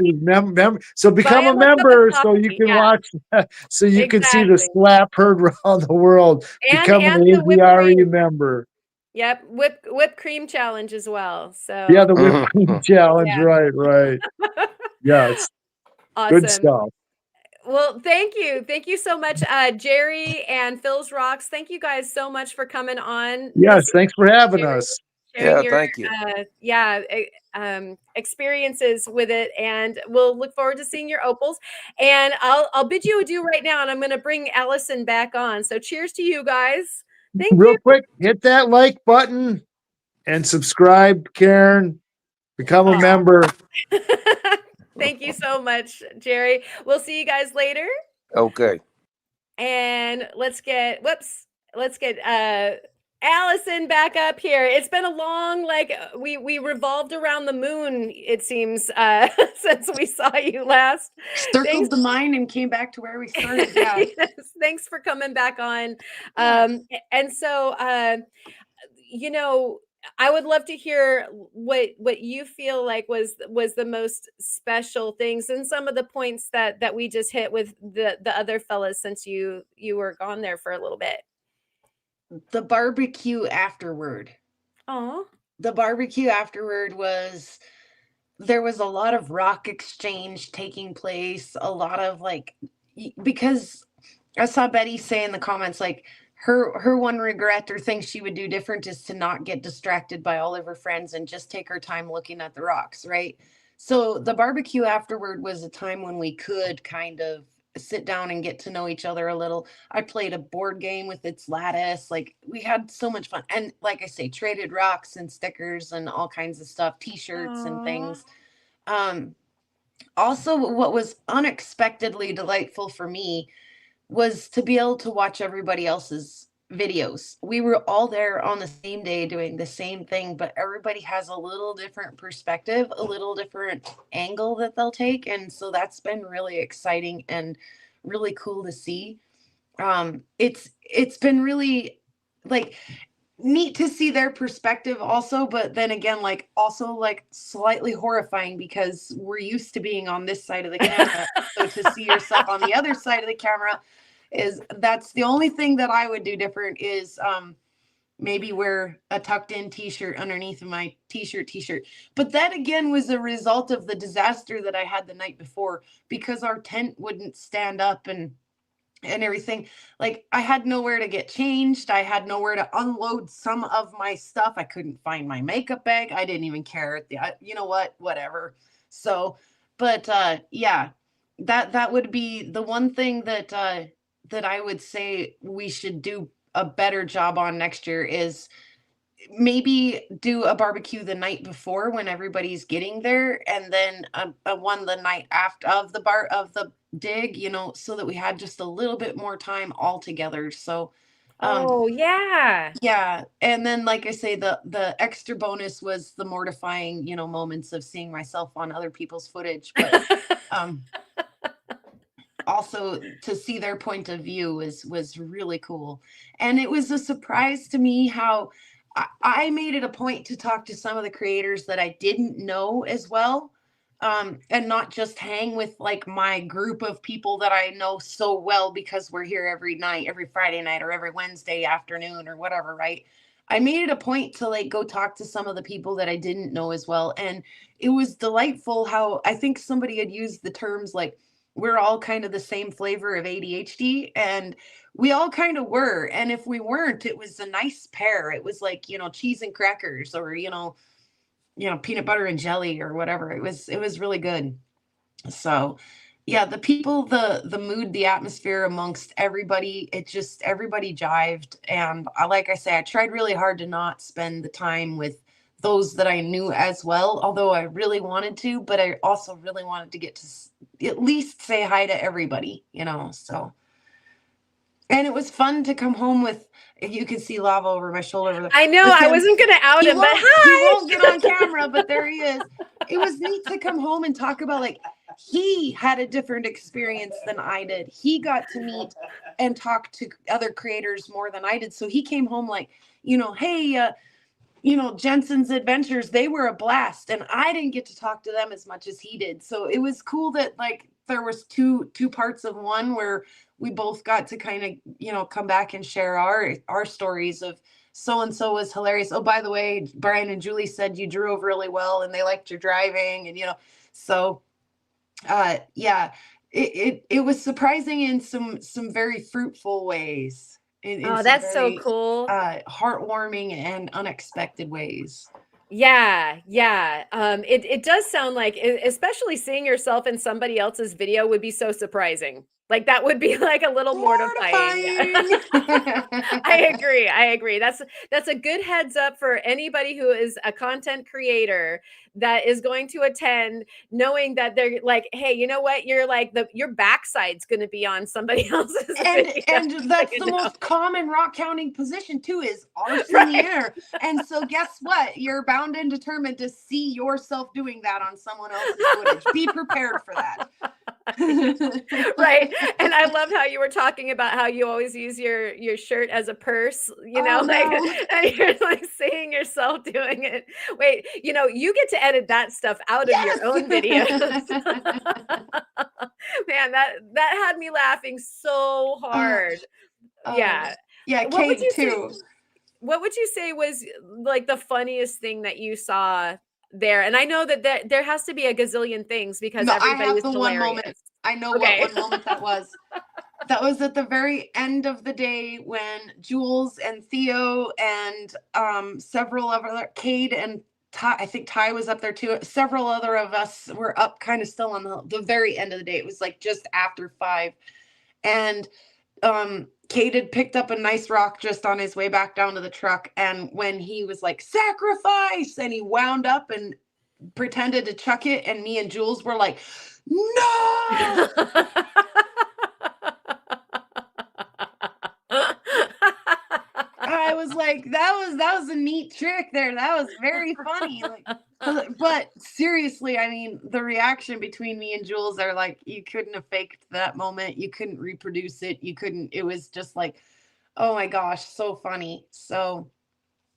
it was so become a member so you can watch, so you can see the slap heard around the world. Become an AVRE member. Yep, whipped cream challenge as well. So yeah, the whipped cream challenge, right. Yes. Awesome. Good stuff. Well, thank you so much, Jerry and Phil's Rocks. Thank you guys so much for coming on. Yes, thanks for having us. Sharing your, thank you. Experiences with it, and we'll look forward to seeing your opals. And I'll bid you adieu right now, and I'm going to bring Allison back on. So cheers to you guys. Thank you. Real quick, hit that like button and subscribe, Karen. Become a member. Thank you so much, Jerry. We'll see you guys later. Okay. And let's get Allison back up here. It's been a long, we revolved around the moon, it seems, since we saw you last. Circled the mine and came back to where we started. Yeah. Yes, thanks for coming back on. And so, I would love to hear what you feel like was the most special things, and some of the points that we just hit with the other fellas, since you were gone there for a little bit. The barbecue afterward. Oh, the barbecue afterward there was a lot of rock exchange taking place, a lot of because I saw Betty say in the comments, her one regret or thing she would do different is to not get distracted by all of her friends and just take her time looking at the rocks, right? So the barbecue afterward was a time when we could kind of sit down and get to know each other a little. I played a board game with its lattice. We had so much fun. And like I say, traded rocks and stickers and all kinds of stuff, t-shirts and things. Also, what was unexpectedly delightful for me was to be able to watch everybody else's videos. We were all there on the same day doing the same thing, but everybody has a little different perspective, a little different angle that they'll take. And so that's been really exciting and really cool to see. It's been really like neat to see their perspective also, but then again, like also like slightly horrifying because we're used to being on this side of the camera. So to see yourself on the other side of the camera that's the only thing that I would do different is maybe wear a tucked in t-shirt underneath of my t-shirt. But that again was a result of the disaster that I had the night before because our tent wouldn't stand up and everything. Like I had nowhere to get changed. I had nowhere to unload some of my stuff. I couldn't find my makeup bag. I didn't even care. You know what? Whatever. So, but yeah, that would be the one thing that that I would say we should do a better job on next year is maybe do a barbecue the night before when everybody's getting there, and then a one the night after of the dig, you know, so that we had just a little bit more time all together. So Oh, yeah. yeah, and then like I say, the extra bonus was the mortifying, you know, moments of seeing myself on other people's footage, but also to see their point of view was really cool. And it was a surprise to me how I made it a point to talk to some of the creators that I didn't know as well, and not just hang with like my group of people that I know so well because we're here every night, every Friday night or every Wednesday afternoon or whatever, right? I made it a point to like go talk to some of the people that I didn't know as well. And it was delightful how I think somebody had used the terms like we're all kind of the same flavor of ADHD, and we all kind of were. And if we weren't, it was a nice pair. It was like, you know, cheese and crackers or, peanut butter and jelly or whatever. It was really good. So yeah, the people, the mood, the atmosphere amongst everybody, everybody jived. And like I say, I tried really hard to not spend the time with those that I knew as well, although I really wanted to, but I also really wanted to get to at least say hi to everybody, you know. So and it was fun to come home with, you can see lava over my shoulder. I know. I wasn't going to out him, but he hi. won't get on camera, but there he is. It was neat to come home and talk about like he had a different experience than I did. He got to meet and talk to other creators more than I did. So he came home like, hey, Jensen's adventures, they were a blast. And I didn't get to talk to them as much as he did. So it was cool that like there was two parts of one where we both got to kind of, come back and share our stories of so-and-so was hilarious. Oh, by the way, Brian and Julie said you drove really well and they liked your driving and, so yeah, it was surprising in some very fruitful ways. In That's very, so cool. Heartwarming and unexpected ways. Yeah. It does sound like, especially seeing yourself in somebody else's video would be so surprising. Like that would be like a little mortifying. I agree. That's a good heads up for anybody who is a content creator that is going to attend, knowing that they're like, hey, you know what? You're like your backside's going to be on somebody else's video. And that's the most common rock counting position too, is arse in the air. And so guess what? You're bound and determined to see yourself doing that on someone else's footage. Be prepared for that. Right. And I loved how you were talking about how you always use your shirt as a purse, no. and you're like seeing yourself doing it. Wait, you get to edit that stuff out of your own videos. Man, that had me laughing so hard. Yeah. Kate too. What would you say was like the funniest thing that you saw there? And I know that there has to be a gazillion things because everybody was hilarious. One moment. I know what one moment that was. That was at the very end of the day when Jules and Theo and several of other, Cade and Ty, I think Ty was up there too. Several other of us were up kind of still on the very end of the day. It was like just after 5. And Cade had picked up a nice rock just on his way back down to the truck. And when he was like, sacrifice, and he wound up and pretended to chuck it, and me and Jules were like, no. was like, that was a neat trick there. That was very funny. Like, but seriously, I mean, the reaction between me and Jules are like, you couldn't have faked that moment. You couldn't reproduce it. You couldn't, it was just like, oh my gosh, so funny. So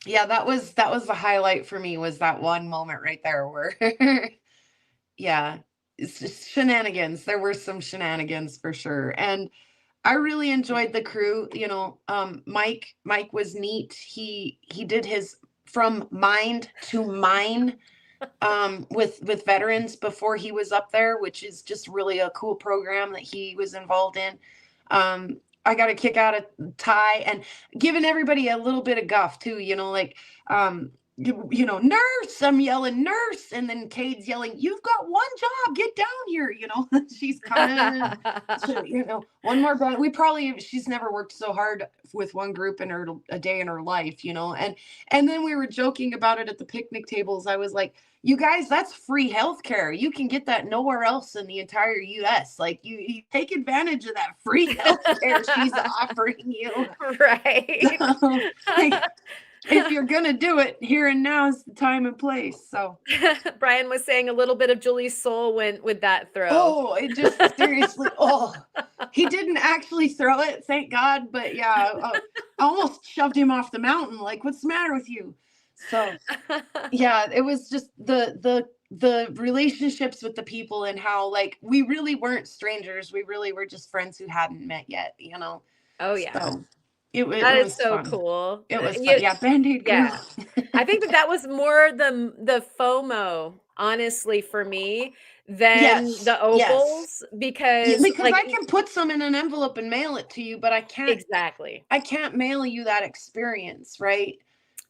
yeah, that was the highlight for me, was that one moment right there where yeah, it's just shenanigans. There were some shenanigans for sure. And I really enjoyed the crew. You know, Mike was neat. He did his from mind to mine with veterans before he was up there, which is just really a cool program that he was involved in. I got a kick out of Ty and giving everybody a little bit of guff too, you know, like you know, nurse, I'm yelling nurse, and then Cade's yelling, you've got one job, get down here, you know. She's coming. So, you know, one more band. She's never worked so hard with one group in a day in her life, you know. And then we were joking about it at the picnic tables. I was like, you guys, that's free healthcare. You can get that nowhere else in the entire US. Like you take advantage of that free healthcare she's offering you. Right. So, like, if you're gonna do it, here and now is the time and place. So Brian was saying a little bit of Julie's soul went with that throw. Oh, it just seriously, he didn't actually throw it, thank God. But yeah, I almost shoved him off the mountain. Like, what's the matter with you? So yeah, it was just the relationships with the people and how, like, we really weren't strangers. We really were just friends who hadn't met yet, you know? Oh yeah. So it was so fun. cool. It was fun. Yeah, Band-Aid girl. Yeah. I think that was more the FOMO, honestly, for me, than the Opals, because like, I can put some in an envelope and mail it to you, but I can't. Exactly. I can't mail you that experience, right?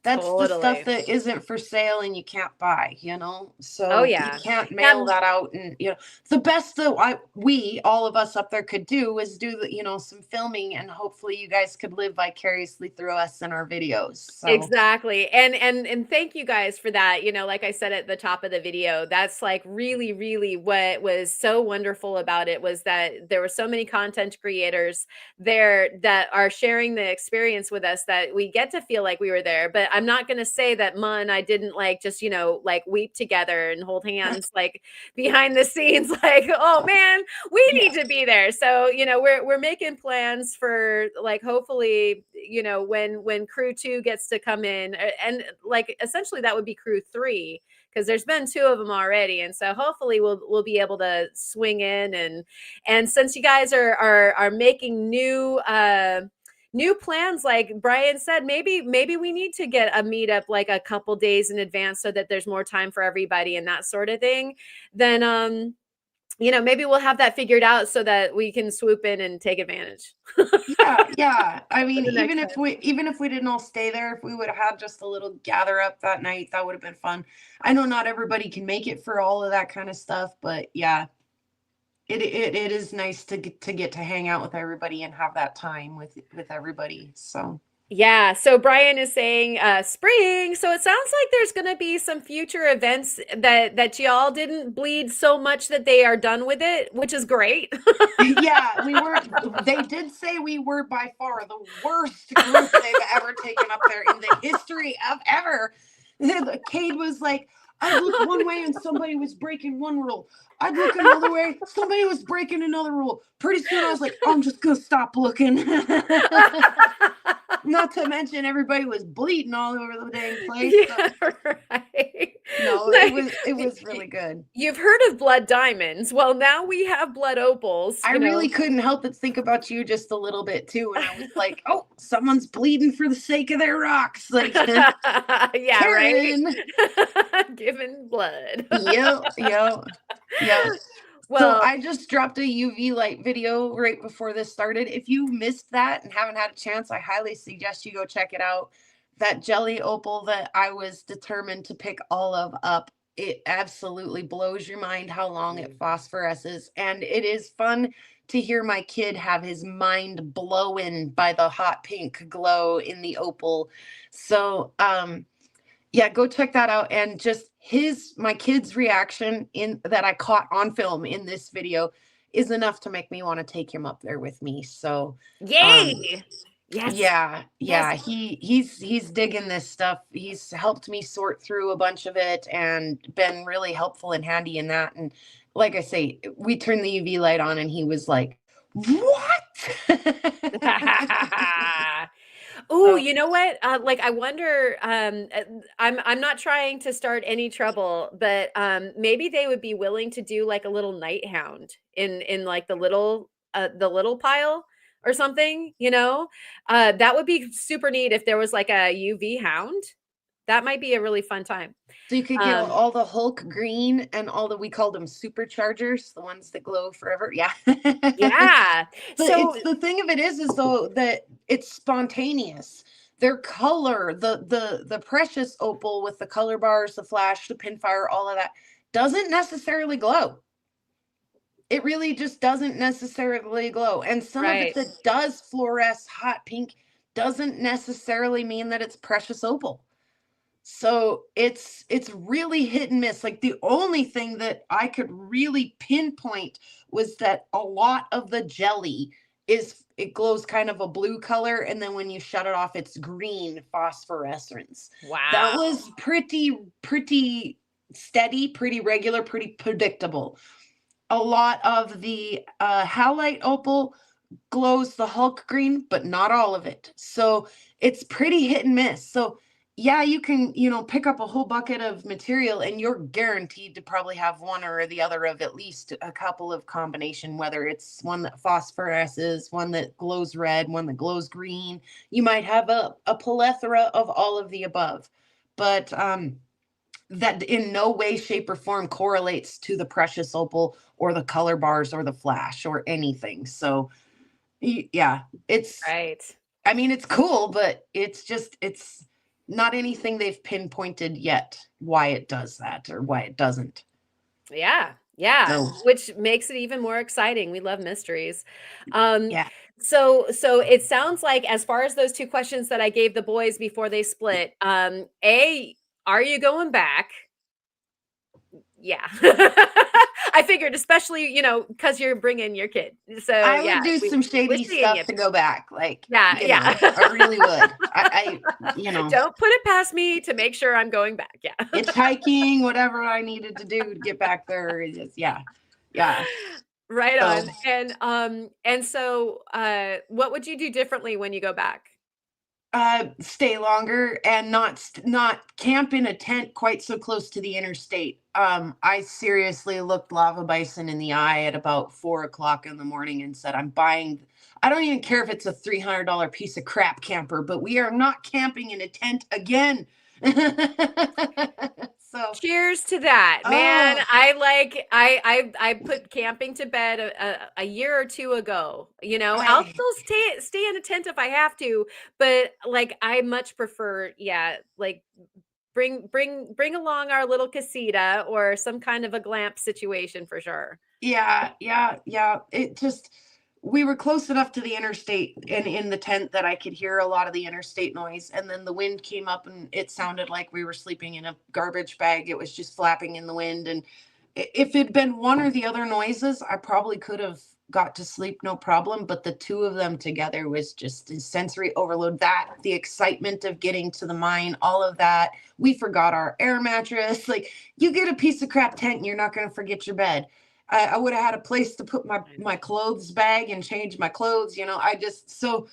That's Totally. the stuff that isn't for sale and you can't buy, you know? So Oh, yeah. you can't mail that out. And, you know, the best that all of us up there could do was do the, you know, some filming, and hopefully you guys could live vicariously through us in our videos. So. Exactly. And thank you guys for that. You know, like I said at the top of the video, that's like really, really what was so wonderful about it, was that there were so many content creators there that are sharing the experience with us, that we get to feel like we were there. But I'm not going to say that Ma and I didn't, like, just, you know, like weep together and hold hands, like behind the scenes, like, oh man, we need to be there. So, you know, we're making plans for, like, hopefully, you know, when crew 2 gets to come in, and like essentially that would be crew 3, because there's been 2 of them already, and so hopefully we'll be able to swing in, and since you guys are making new plans, like Brian said, maybe we need to get a meetup like a couple days in advance so that there's more time for everybody and that sort of thing. Then you know, maybe we'll have that figured out so that we can swoop in and take advantage. Yeah. I mean, even if we didn't all stay there, if we would have had just a little gather up that night, that would have been fun. I know not everybody can make it for all of that kind of stuff, but yeah, it is nice to get to hang out with everybody and have that time with everybody. So. Yeah. So Brian is saying spring. So it sounds like there's going to be some future events that y'all didn't bleed so much that they are done with it, which is great. Yeah, we were. They did say we were by far the worst group they've ever taken up there in the history of ever. Cade was like, I looked one way and somebody was breaking one rule. I'd look another way, somebody was breaking another rule. Pretty soon I was like, I'm just gonna stop looking. Not to mention everybody was bleeding all over the dang place. Yeah, right. No, like, it was really good. You've heard of blood diamonds. Well, now we have blood opals. I really couldn't help but think about you just a little bit too. And I was like, oh, someone's bleeding for the sake of their rocks. Like, yeah, Karen. Right. Giving blood. Yep. Well, so I just dropped a UV light video right before this started. If you missed that and haven't had a chance, I highly suggest you go check it out. That jelly opal that I was determined to pick all of up, it absolutely blows your mind how long it phosphoresces. And it is fun to hear my kid have his mind blown by the hot pink glow in the opal. So, yeah, go check that out. And just my kid's reaction that I caught on film in this video is enough to make me want to take him up there with me. So yay. Yes. Yeah, yeah. Yes. He's digging this stuff. He's helped me sort through a bunch of it and been really helpful and handy in that. And like I say, we turned the UV light on and he was like, "What?" Oh, So you know what? Like, I wonder. I'm not trying to start any trouble, but maybe they would be willing to do like a little night hound in like the little pile or something. That would be super neat if there was like a UV hound. That might be a really fun time. you could get Um, all the Hulk green and all the we called them superchargers, the ones that glow forever. Yeah. yeah. But So it's the thing of it is though that it's spontaneous. Their color, the precious opal with the color bars, the flash, the pinfire, all of that doesn't necessarily glow. It really just doesn't necessarily glow. And some of it right. that does fluoresce hot pink doesn't necessarily mean that it's precious opal. So it's really hit and miss. Like the only thing that I could really pinpoint was that a lot of the jelly it glows kind of a blue color, and then when you shut it off, it's green phosphorescence. That Wow. was pretty steady, pretty regular, pretty predictable. A lot of the halite opal glows the Hulk green, but not all of it. So it's pretty hit and miss. So yeah, you can, pick up a whole bucket of material and you're guaranteed to probably have one or the other of at least a couple of combination, whether it's one that phosphoresces, one that glows red, one that glows green. You might have a plethora of all of the above. But that in no way, shape, or form correlates to the precious opal or the color bars or the flash or anything. So yeah, Right. I mean, it's cool, but it's not anything they've pinpointed yet why it does that or why it doesn't. Yeah. Yeah. So Which makes it even more exciting. We love mysteries. Um, yeah. so it sounds like as far as those two questions that I gave the boys before they split, A, are you going back? Yeah. I figured, especially, because you're bringing your kid. So I yeah, would do some we're shady seeing you. stuff to go back. Like, Yeah, yeah. I really would. Don't put it past me to make sure I'm going back. Yeah. Hitchhiking, whatever I needed to do to get back there. Yeah. Yeah. Right So on. And so what would you do differently when you go back? stay longer and not camp in a tent quite so close to the interstate. I seriously looked lava bison in the eye at about 4 o'clock in the morning and said, I don't even care if it's a $300 piece of crap camper, but we are not camping in a tent again. So Cheers to that, man. oh I put camping to bed a year or two ago. I'll I still stay in a tent if I have to, but like I much prefer, yeah, like bring along our little casita or some kind of a glamp situation for sure. yeah. It just we were close enough to the interstate and in the tent that I could hear a lot of the interstate noise. And then the wind came up and it sounded like we were sleeping in a garbage bag. It was just flapping in the wind. And if it'd been one or the other noises, I probably could have got to sleep no problem. But the two of them together was just the sensory overload. That the excitement of getting to the mine, all of that. We forgot our air mattress. Like you get a piece of crap tent, and you're not going to forget your bed. I would have had a place to put my clothes bag and change my clothes. So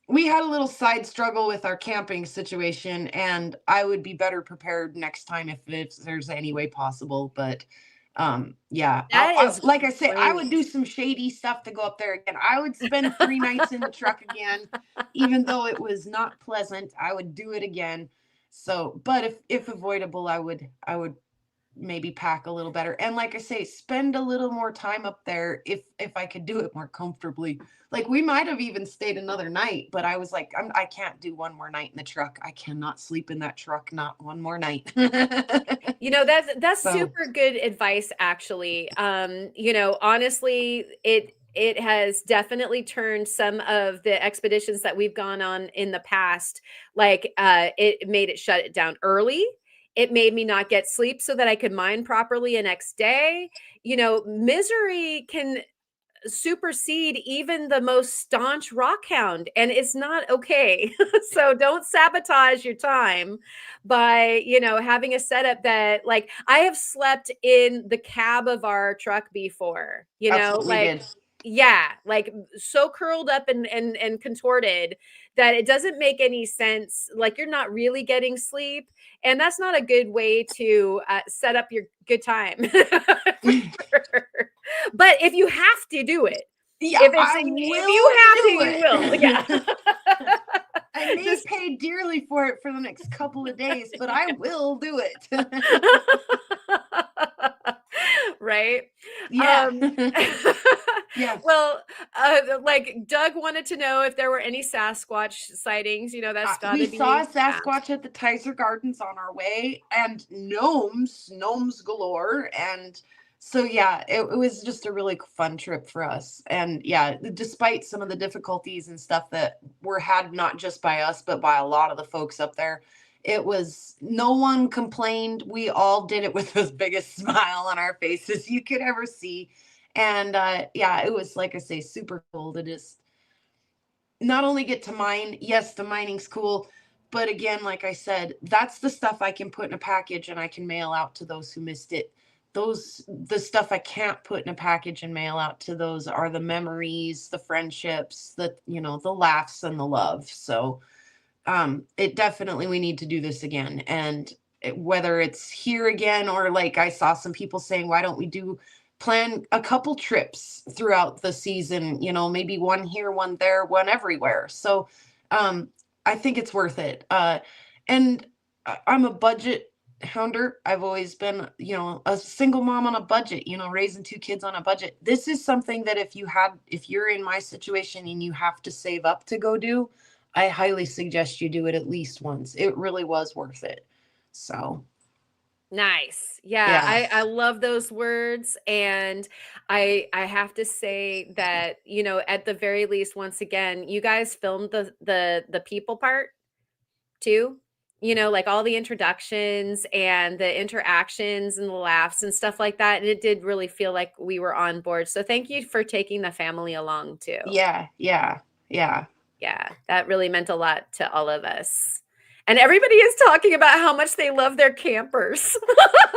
we had a little side struggle with our camping situation, and I would be better prepared next time if there's any way possible. But yeah, That is like I say, I would great. do some shady stuff to go up there again. I would spend 3 nights in the truck again, even though it was not pleasant. I would do it again. So, but if avoidable, I would maybe pack a little better, and like I say, spend a little more time up there if I could do it more comfortably. Like we might have even stayed another night, but I was like, I can't do one more night in the truck. I cannot sleep in that truck, not one more night. That's So super good advice, actually. Honestly, it has definitely turned some of the expeditions that we've gone on in the past, like it made it shut it down early. It made me not get sleep so that I could mine properly the next day. Misery can supersede even the most staunch rock hound, and it's not okay. So don't sabotage your time by, having a setup that, like, I have slept in the cab of our truck before, Absolutely like, did. yeah, like so curled up and contorted that it doesn't make any sense. Like, you're not really getting sleep, and that's not a good way to set up your good time. For sure. But if you have to do it, Yeah, if you have to, you will. Yeah. I may pay dearly for it for the next couple of days, but I will do it. Right. Yeah. Um, Yeah. well, like Doug wanted to know if there were any Sasquatch sightings. That's got We to be. saw a Sasquatch at the Tyser Gardens on our way, and gnomes galore. And so, yeah, it was just a really fun trip for us. And yeah, despite some of the difficulties and stuff that were had not just by us, but by a lot of the folks up there, no one complained. We all did it with the biggest smile on our faces you could ever see. And yeah, it was, like I say, super cool to just not only get to mine. Yes, the mining's cool, but again, like I said, that's the stuff I can put in a package and I can mail out to those who missed it. The stuff I can't put in a package and mail out to those are the memories, the friendships, the laughs and the love. So it definitely, we need to do this again. And whether it's here again, or like I saw some people saying, why don't we plan a couple trips throughout the season, maybe one here, one there, one everywhere. So I think it's worth it. And I'm a budget hounder. I've always been, a single mom on a budget, raising 2 kids on a budget. This is something that if you're in my situation and you have to save up to go do, I highly suggest you do it at least once. It really was worth it. So Nice. Yeah, yeah. I love those words. And I have to say that, at the very least, once again, you guys filmed the people part too. Like all the introductions and the interactions and the laughs and stuff like that. And it did really feel like we were on board. So thank you for taking the family along too. Yeah. Yeah, that really meant a lot to all of us. And everybody is talking about how much they love their campers.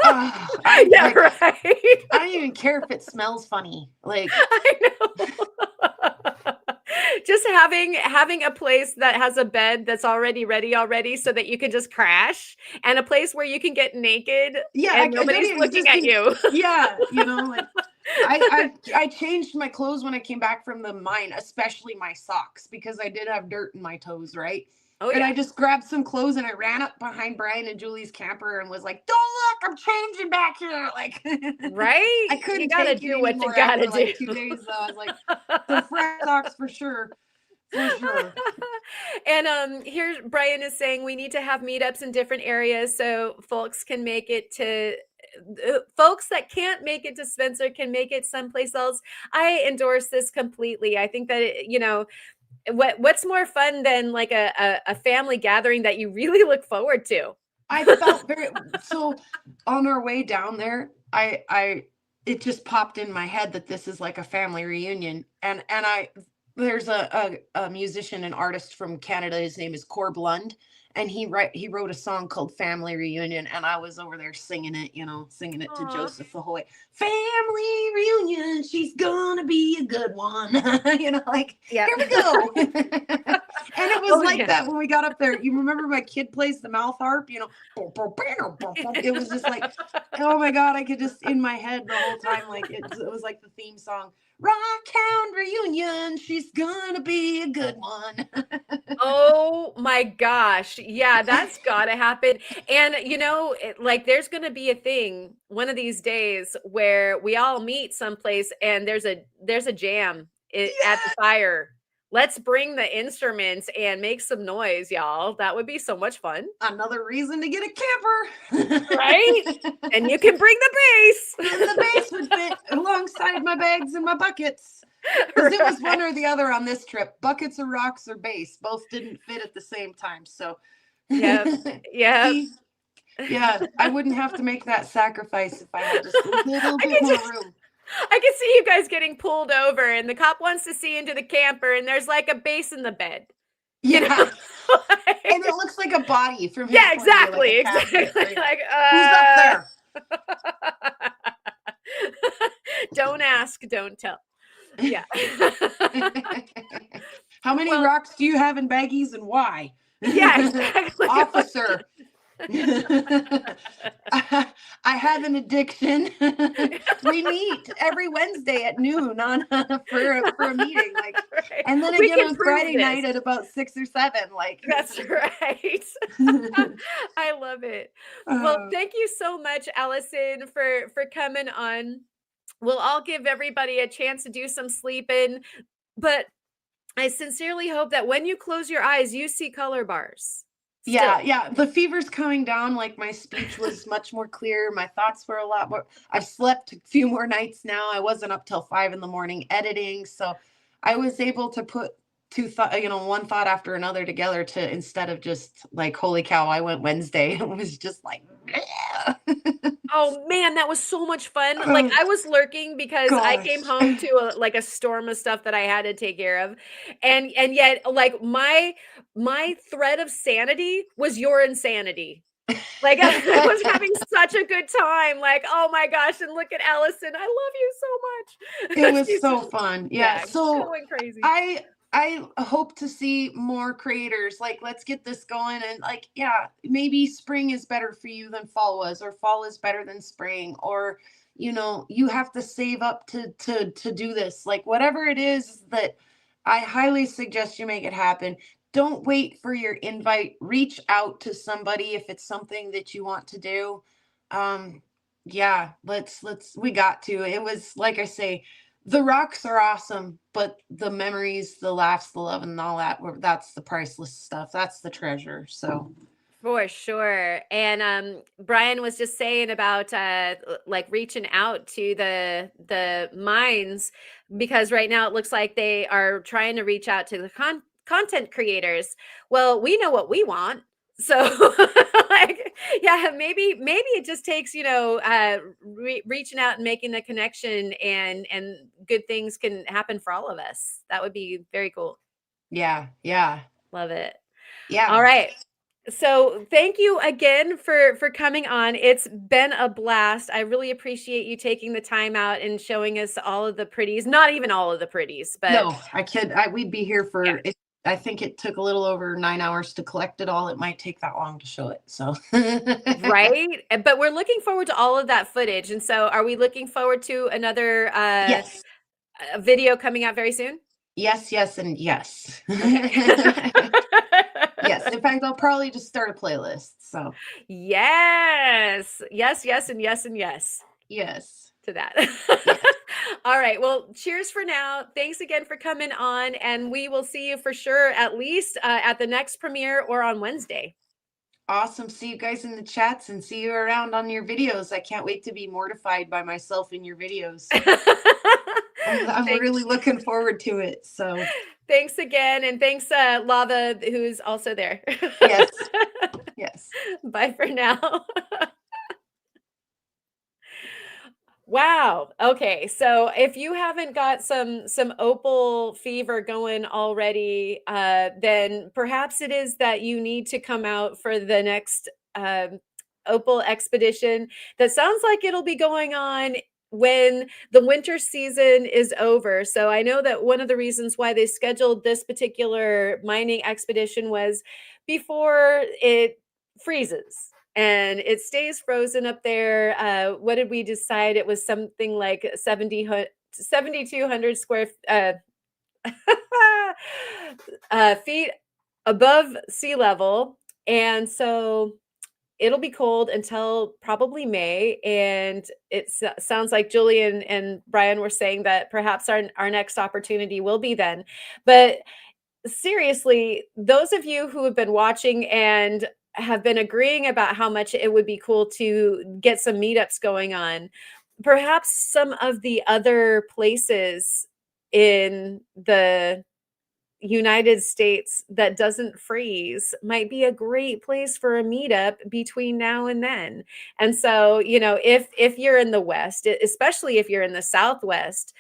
Right. I don't even care if it smells funny. Like, I know. Just having a place that has a bed that's already ready so that you can just crash, and a place where you can get naked and nobody's looking at you. Yeah, like I changed my clothes when I came back from the mine, especially my socks, because I did have dirt in my toes, right? Oh, and yeah. I just grabbed some clothes and I ran up behind Brian and Julie's camper and was like, "Don't look, I'm changing back here." Like, right? I couldn't You gotta take do it what anymore you gotta after like do. 2 days. Though I was like, "The fresh socks for sure." For sure. And here Brian is saying we need to have meetups in different areas so folks can make it to folks that can't make it to Spencer can make it someplace else. I endorse this completely. I think that what's more fun than like a family gathering that you really look forward to. I felt so on our way down there, it just popped in my head that this is like a family reunion. And there's a musician and artist from Canada. His name is Corb Lund, and he wrote a song called Family Reunion, and I was over there singing it, to Aww. Joseph the whole way. Family reunion, she's gonna be a good one. Like, yep. Here we go. And it was that when we got up there. You remember my kid plays the mouth harp, it was just like, oh my God, I could just in my head the whole time, like it was like the theme song. Rockhound reunion, she's gonna be a good one. Oh my gosh. Yeah, that's gotta happen. And there's gonna be a thing one of these days where we all meet someplace and there's a jam at the fire. Let's bring the instruments and make some noise, y'all. That would be so much fun. Another reason to get a camper. Right? And you can bring the bass. And the bass would fit alongside my bags and my buckets. Because it was one or the other on this trip. Buckets or rocks or bass. Both didn't fit at the same time. So yeah. I wouldn't have to make that sacrifice if I had just a little bit more room. I can see you guys getting pulled over, and the cop wants to see into the camper, and there's like a base in the bed. You know? Yeah. And it looks like a body from his Yeah, point of view, like exactly. a casket. Exactly. Like, Who's up there? Don't ask, don't tell. Yeah. How many Well, rocks do you have in baggies and why? yeah, exactly. Officer. I have an addiction. We meet every Wednesday at noon on for a meeting, like, Right. and then We again can on prove Friday this. night at about 6 or 7. Like, That's right. I love it. Well, thank you so much, Allison, for coming on. We'll all give everybody a chance to do some sleeping, but I sincerely hope that when you close your eyes, you see color bars. Still. yeah, the fever's coming down. Like, my speech was much more clear. My thoughts were a lot more. I've slept a few more nights now. I wasn't up till 5 in the morning editing, so I was able to put one thought after another together, to, instead of just like, holy cow, I went Wednesday. It was just like, Oh man, that was so much fun. Like, I was lurking because I came gosh. home to a storm of stuff that I had to take care of. And yet, like, my thread of sanity was your insanity. Like, I was having such a good time. Like, oh my gosh, and look at Allison. I love you so It much. was She's so just, fun. Yeah. yeah, So going crazy. I hope to see more creators. Like, let's get this going. And, like, yeah, maybe spring is better for you than fall was, or fall is better than spring, or, you have to save up to do this. Like, whatever it is, that I highly suggest you make it happen. Don't wait for your invite. Reach out to somebody if it's something that you want to do. Yeah, we got to. It was, like I say, the rocks are awesome, but the memories, the laughs, the love, and all that's the priceless stuff. That's the treasure. So, For sure. And Brian was just saying about like reaching out to the mines, because right now it looks like they are trying to reach out to the content creators. Well, we know what we want. So like, yeah, maybe it just takes, reaching out and making the connection, and good things can happen for all of us. That would be very cool. yeah. Love it. Yeah. All right. So thank you again for coming on. It's been a blast. I really appreciate you taking the time out and showing us all of the pretties. Not even all of the pretties, but No, we'd be here for it. I think it took a little over 9 hours to collect it all. It might take that long to show it. So, right. But we're looking forward to all of that footage. And so, are we looking forward to another yes, video coming out very soon? yes, and yes. Okay. Yes. In fact, I'll probably just start a playlist. So, yes, and yes, and yes. yes. To that. Yes. All right. Well, cheers for now. Thanks again for coming on, and we will see you for sure, at least at the next premiere or on Wednesday. Awesome. See you guys in the chats, and see you around on your videos. I can't wait to be mortified by myself in your videos. I'm really looking forward to it. So thanks again. And thanks, Lava, who's also there. yes. Yes. Bye for now. Wow. Okay. So if you haven't got some opal fever going already, then perhaps it is that you need to come out for the next opal expedition. That sounds like it'll be going on when the winter season is over. So I know that one of the reasons why they scheduled this particular mining expedition was before it freezes and it stays frozen up there. What did we decide? It was something like 7,200 square feet above sea level. And so it'll be cold until probably May. And it sounds like Julian and Brian were saying that perhaps our next opportunity will be then. But seriously, those of you who have been watching and have been agreeing about how much it would be cool to get some meetups going on, perhaps some of the other places in the United States that doesn't freeze might be a great place for a meetup between now and then. And so, if you're in the West, especially if you're in the Southwest,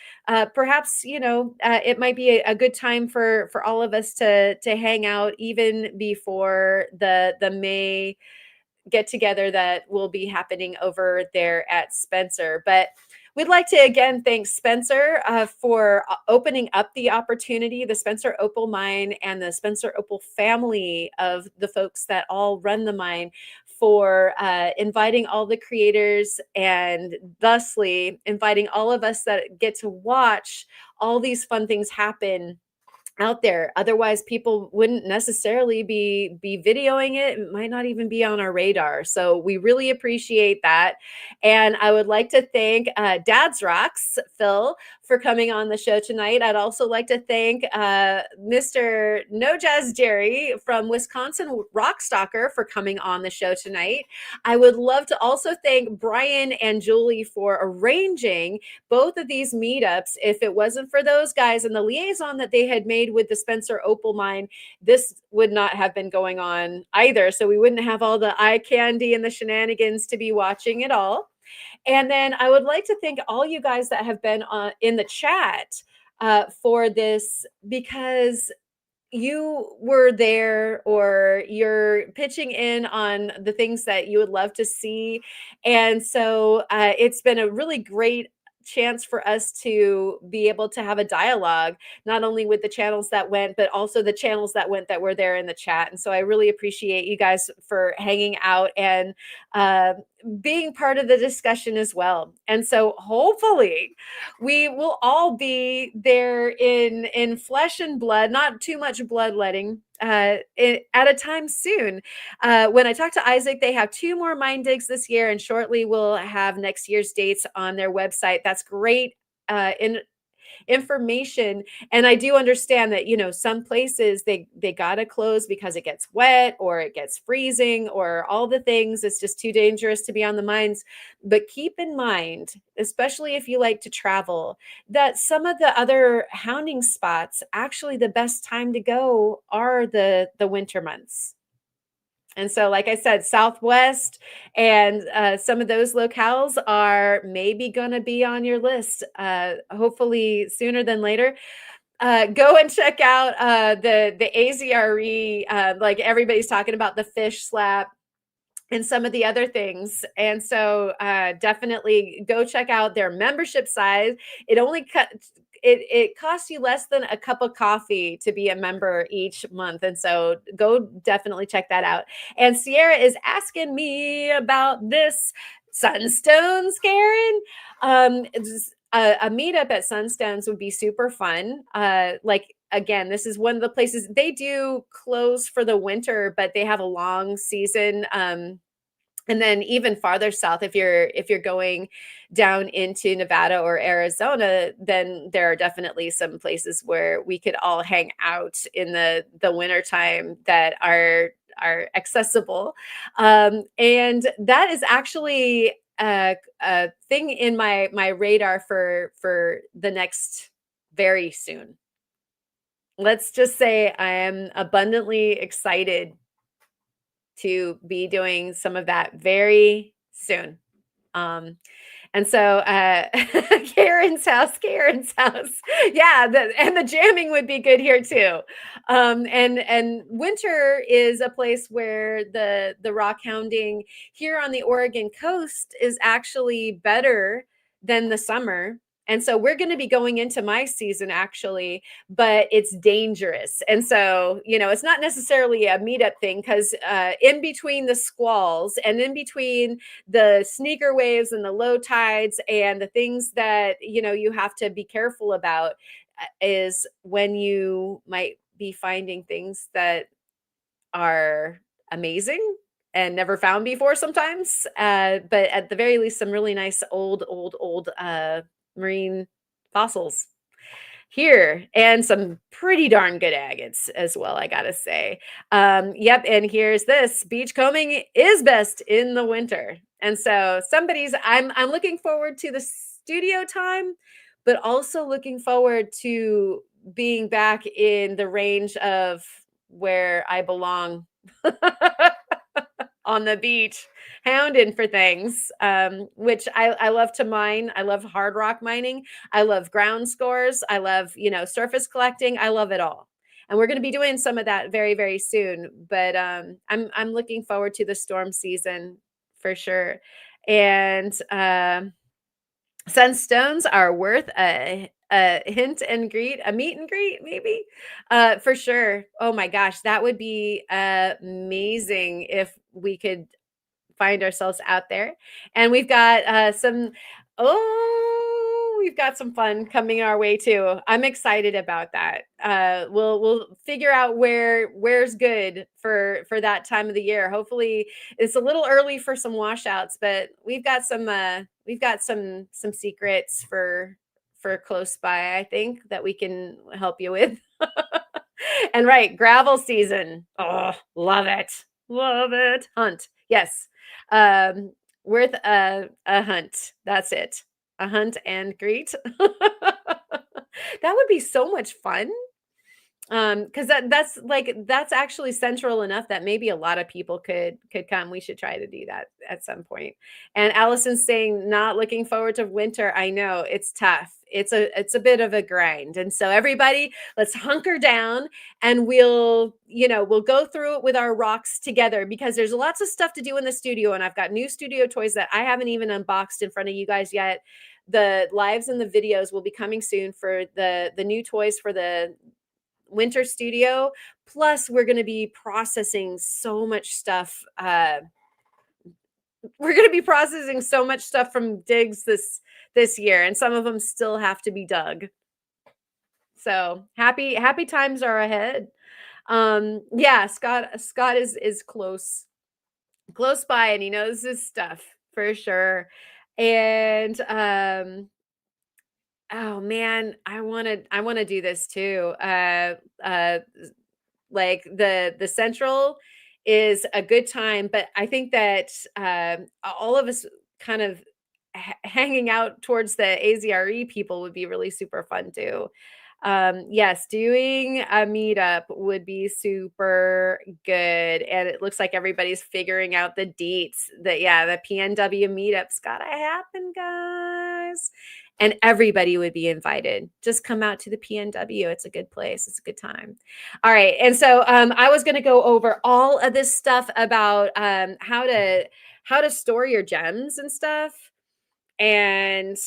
perhaps it might be a good time for all of us to hang out even before the May get together that will be happening over there at Spencer. But we'd like to again thank Spencer for opening up the opportunity, the Spencer Opal Mine and the Spencer Opal family of the folks that all run the mine, for inviting all the creators and thusly inviting all of us that get to watch all these fun things happen out there. Otherwise, people wouldn't necessarily be videoing it. It might not even be on our radar. So we really appreciate that. And I would like to thank Dad's Rocks, Phil, for coming on the show tonight. I'd also like to thank Mr. No Jazz Jerry from Wisconsin Rockstalker for coming on the show tonight. I would love to also thank Brian and Julie for arranging both of these meetups. If it wasn't for those guys and the liaison that they had made with the Spencer Opal Mine, this would not have been going on either. So we wouldn't have all the eye candy and the shenanigans to be watching at all. And then I would like to thank all you guys that have been in the chat for this, because you were there or you're pitching in on the things that you would love to see. And so it's been a really great chance for us to be able to have a dialogue, not only with the channels that went, but also the channels that went that were there in the chat. And so I really appreciate you guys for hanging out and being part of the discussion as well. And so hopefully we will all be there in flesh and blood, not too much bloodletting, at a time soon. When I talked to Isaac, they have 2 more mine digs this year, and shortly we'll have next year's dates on their website. That's great information. And I do understand that, some places they got to close because it gets wet or it gets freezing or all the things. It's just too dangerous to be on the mines. But keep in mind, especially if you like to travel, that some of the other hounding spots, actually the best time to go are the winter months. And so, like I said, Southwest and some of those locales are maybe going to be on your list, hopefully sooner than later. Go and check out the AZRE, like everybody's talking about the fish slap and some of the other things. And so definitely go check out their membership size. It costs you less than a cup of coffee to be a member each month. And so go definitely check that out. And Sierra is asking me about this Sunstones, Karen. A meetup at Sunstones would be super fun. Again, this is one of the places they do close for the winter, but they have a long season. And then even farther south, if you're going down into Nevada or Arizona, then there are definitely some places where we could all hang out in the wintertime that are accessible. And that is actually a thing in my radar for the next very soon. Let's just say I am abundantly excited to be doing some of that very soon. And so Karen's house. Yeah, and the jamming would be good here too. And winter is a place where the rock hounding here on the Oregon coast is actually better than the summer. And so we're going to be going into my season actually, but it's dangerous. And so, it's not necessarily a meetup thing, because in between the squalls and in between the sneaker waves and the low tides and the things that, you have to be careful about is when you might be finding things that are amazing and never found before sometimes. But at the very least, some really nice old marine fossils here, and some pretty darn good agates as well, I gotta say. Yep, and here's this: beachcombing is best in the winter. And so I'm looking forward to the studio time, but also looking forward to being back in the range of where I belong on the beach, hounding for things, which I love to mine. I love hard rock mining. I love ground scores. I love, surface collecting. I love it all. And we're going to be doing some of that very, very soon. But I'm looking forward to the storm season for sure. And sunstones are worth a hint and greet, a meet and greet, maybe, for sure. Oh my gosh, that would be amazing if we could find ourselves out there. And we've got we've got some fun coming our way too. I'm excited about that. We'll figure out where's good for that time of the year. Hopefully it's a little early for some washouts, but we've got some secrets for close by, I think, that we can help you with. And right, gravel season. Oh, love it. Love it. Hunt. Yes. Worth a hunt. That's it. A hunt and greet. That would be so much fun. Because that's actually central enough that maybe a lot of people could come. We should try to do that at some point. And Allison's saying not looking forward to winter. I know it's tough. It's a bit of a grind. And so everybody, let's hunker down and we'll go through it with our rocks together, because there's lots of stuff to do in the studio. And I've got new studio toys that I haven't even unboxed in front of you guys yet. The lives and the videos will be coming soon for the new toys for the winter studio. Plus we're going to be processing so much stuff. We're going to be processing so much stuff from digs this year, and some of them still have to be dug. So happy times are ahead. Yeah, Scott is close by, and he knows his stuff for sure. And oh man, I want to do this too. Like the central is a good time, but I think that all of us kind of hanging out towards the AZRE people would be really super fun too. Yes, doing a meetup would be super good. And it looks like everybody's figuring out the deets. The PNW meetup's gotta happen, guys. And everybody would be invited. Just come out to the PNW. It's a good place. It's a good time. All right. And so I was going to go over all of this stuff about how to store your gems and stuff. And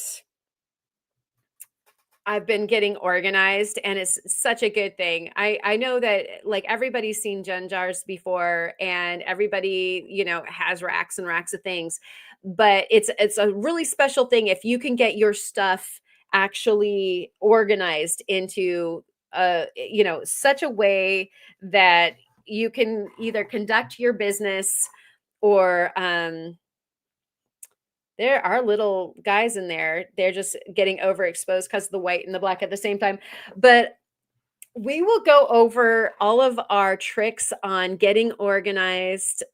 I've been getting organized, and it's such a good thing. I know that like everybody's seen gem jars before, and everybody, has racks and racks of things, but it's a really special thing if you can get your stuff actually organized into such a way that you can either conduct your business or there are little guys in there. They're just getting overexposed because of the white and the black at the same time. But we will go over all of our tricks on getting organized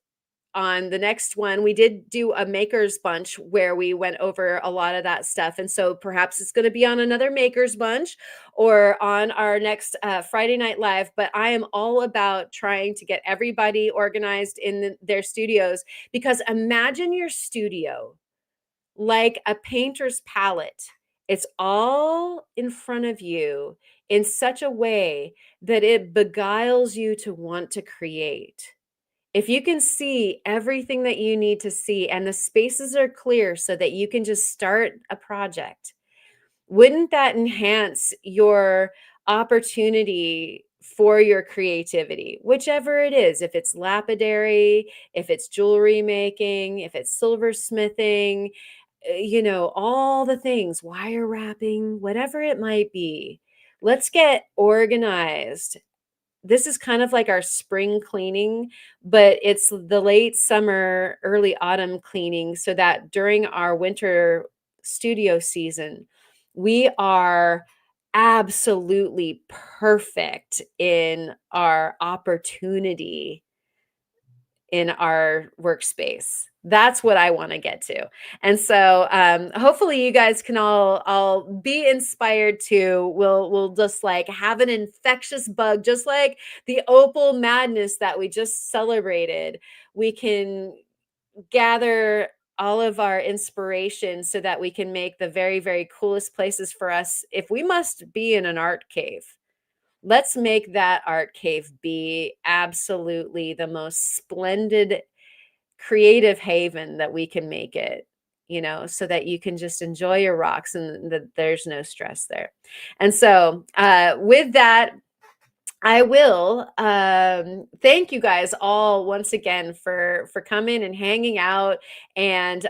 on the next one. We did do a maker's bunch where we went over a lot of that stuff. And so perhaps it's going to be on another maker's bunch or on our next Friday Night Live. But I am all about trying to get everybody organized in their studios, because imagine your studio like a painter's palette. It's all in front of you in such a way that it beguiles you to want to create. If you can see everything that you need to see and the spaces are clear so that you can just start a project, wouldn't that enhance your opportunity for your creativity, whichever it is? If it's lapidary, if it's jewelry making, if it's silversmithing, all the things, wire wrapping, whatever it might be. Let's get organized. This is kind of like our spring cleaning, but it's the late summer, early autumn cleaning, so that during our winter studio season, we are absolutely perfect in our opportunity in our workspace. That's what I want to get to. And so hopefully you guys can all be inspired to. We'll just like have an infectious bug, just like the Opal Madness that we just celebrated. We can gather all of our inspiration so that we can make the very, very coolest places for us. If we must be in an art cave, let's make that art cave be absolutely the most splendid creative haven that we can make it, so that you can just enjoy your rocks and that there's no stress there. And so with that, I will thank you guys all once again for coming and hanging out and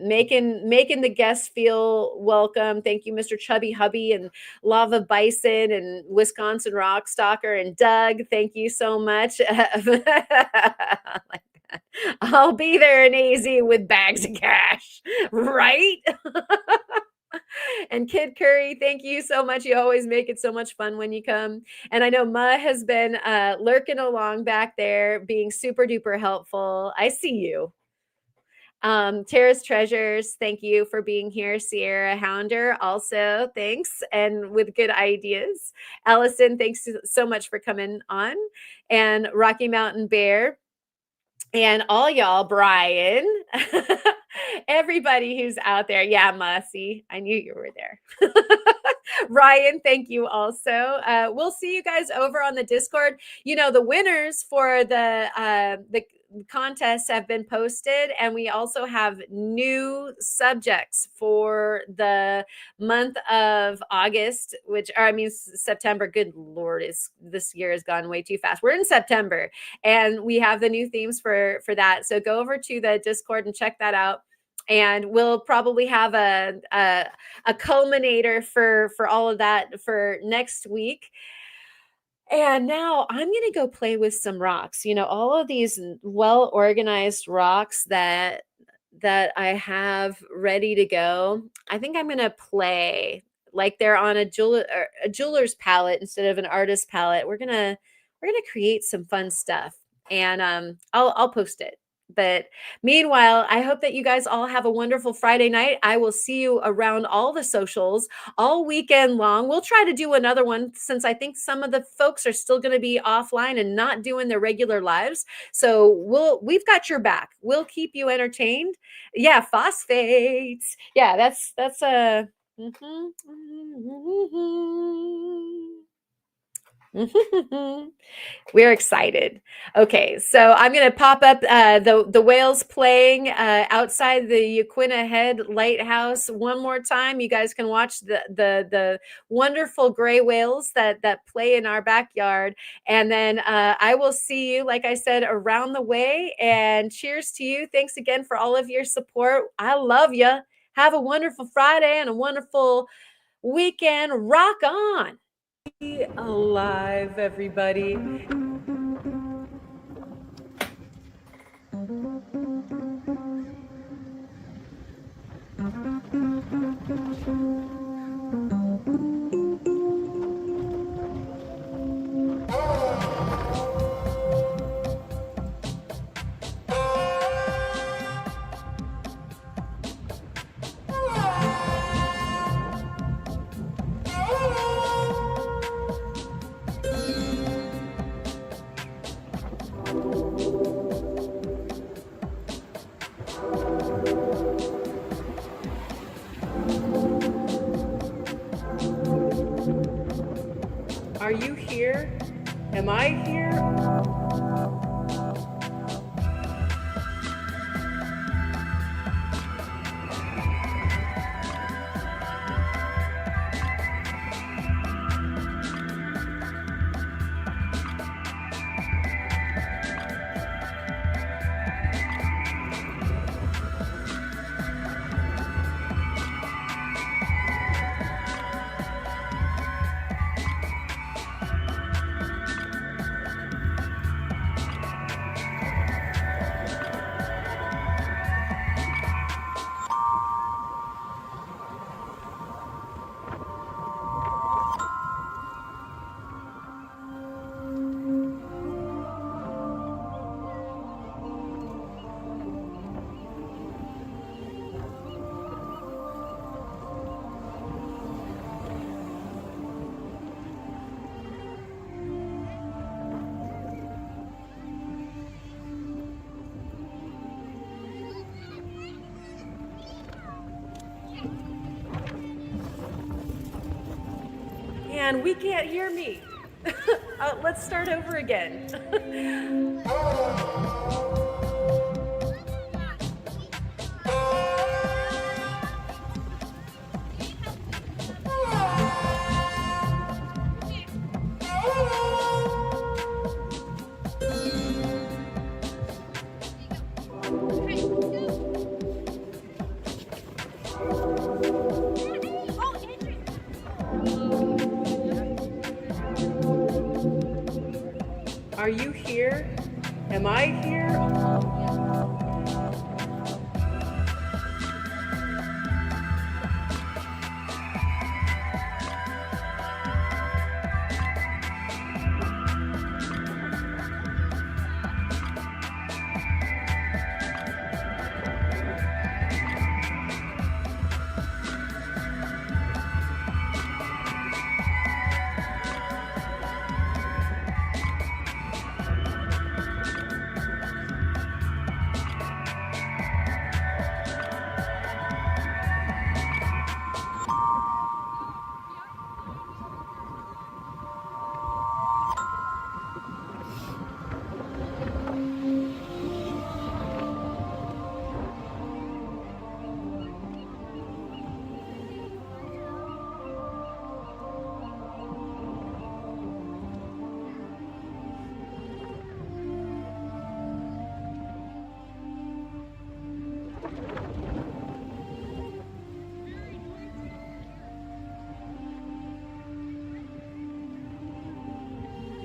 making the guests feel welcome. Thank you, Mr. Chubby Hubby and Lava Bison and Wisconsin Rock Stalker and Doug. Thank you so much. I'll be there in AZ with bags of cash, right? And Kid Curry, thank you so much. You always make it so much fun when you come. And I know Ma has been lurking along back there, being super duper helpful. I see you. Tara's Treasures, thank you for being here. Sierra Hounder, also thanks, and with good ideas. Allison, thanks so much for coming on. And Rocky Mountain Bear, and all y'all, Brian, everybody who's out there. Yeah, Mussy, I knew you were there. Ryan, thank you also. We'll see you guys over on the Discord. The winners for the contests have been posted, and we also have new subjects for the month of August, September. Good Lord, this year has gone way too fast. We're in September, and we have the new themes for that. So go over to the Discord and check that out. And we'll probably have a culminator for all of that for next week. And now I'm going to go play with some rocks. All of these well-organized rocks that I have ready to go. I think I'm going to play like they're on a jeweler's palette instead of an artist's palette. We're going to create some fun stuff, and I'll post it. But meanwhile, I hope that you guys all have a wonderful Friday night. I will see you around all the socials all weekend long. We'll try to do another one since I think some of the folks are still going to be offline and not doing their regular lives. So we've got your back. We'll keep you entertained. Yeah, phosphates. Yeah, that's we're excited. Okay, so I'm going to pop up the whales playing outside the Yaquina Head Lighthouse one more time. You guys can watch the wonderful gray whales that play in our backyard. And then I will see you, like I said, around the way. And cheers to you. Thanks again for all of your support. I love you. Have a wonderful Friday and a wonderful weekend. Rock on. Be alive, everybody. Are you here? Am I here? And we can't hear me. Let's start over again. Are you here? Am I here?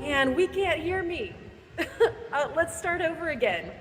And we can't hear me. Let's start over again.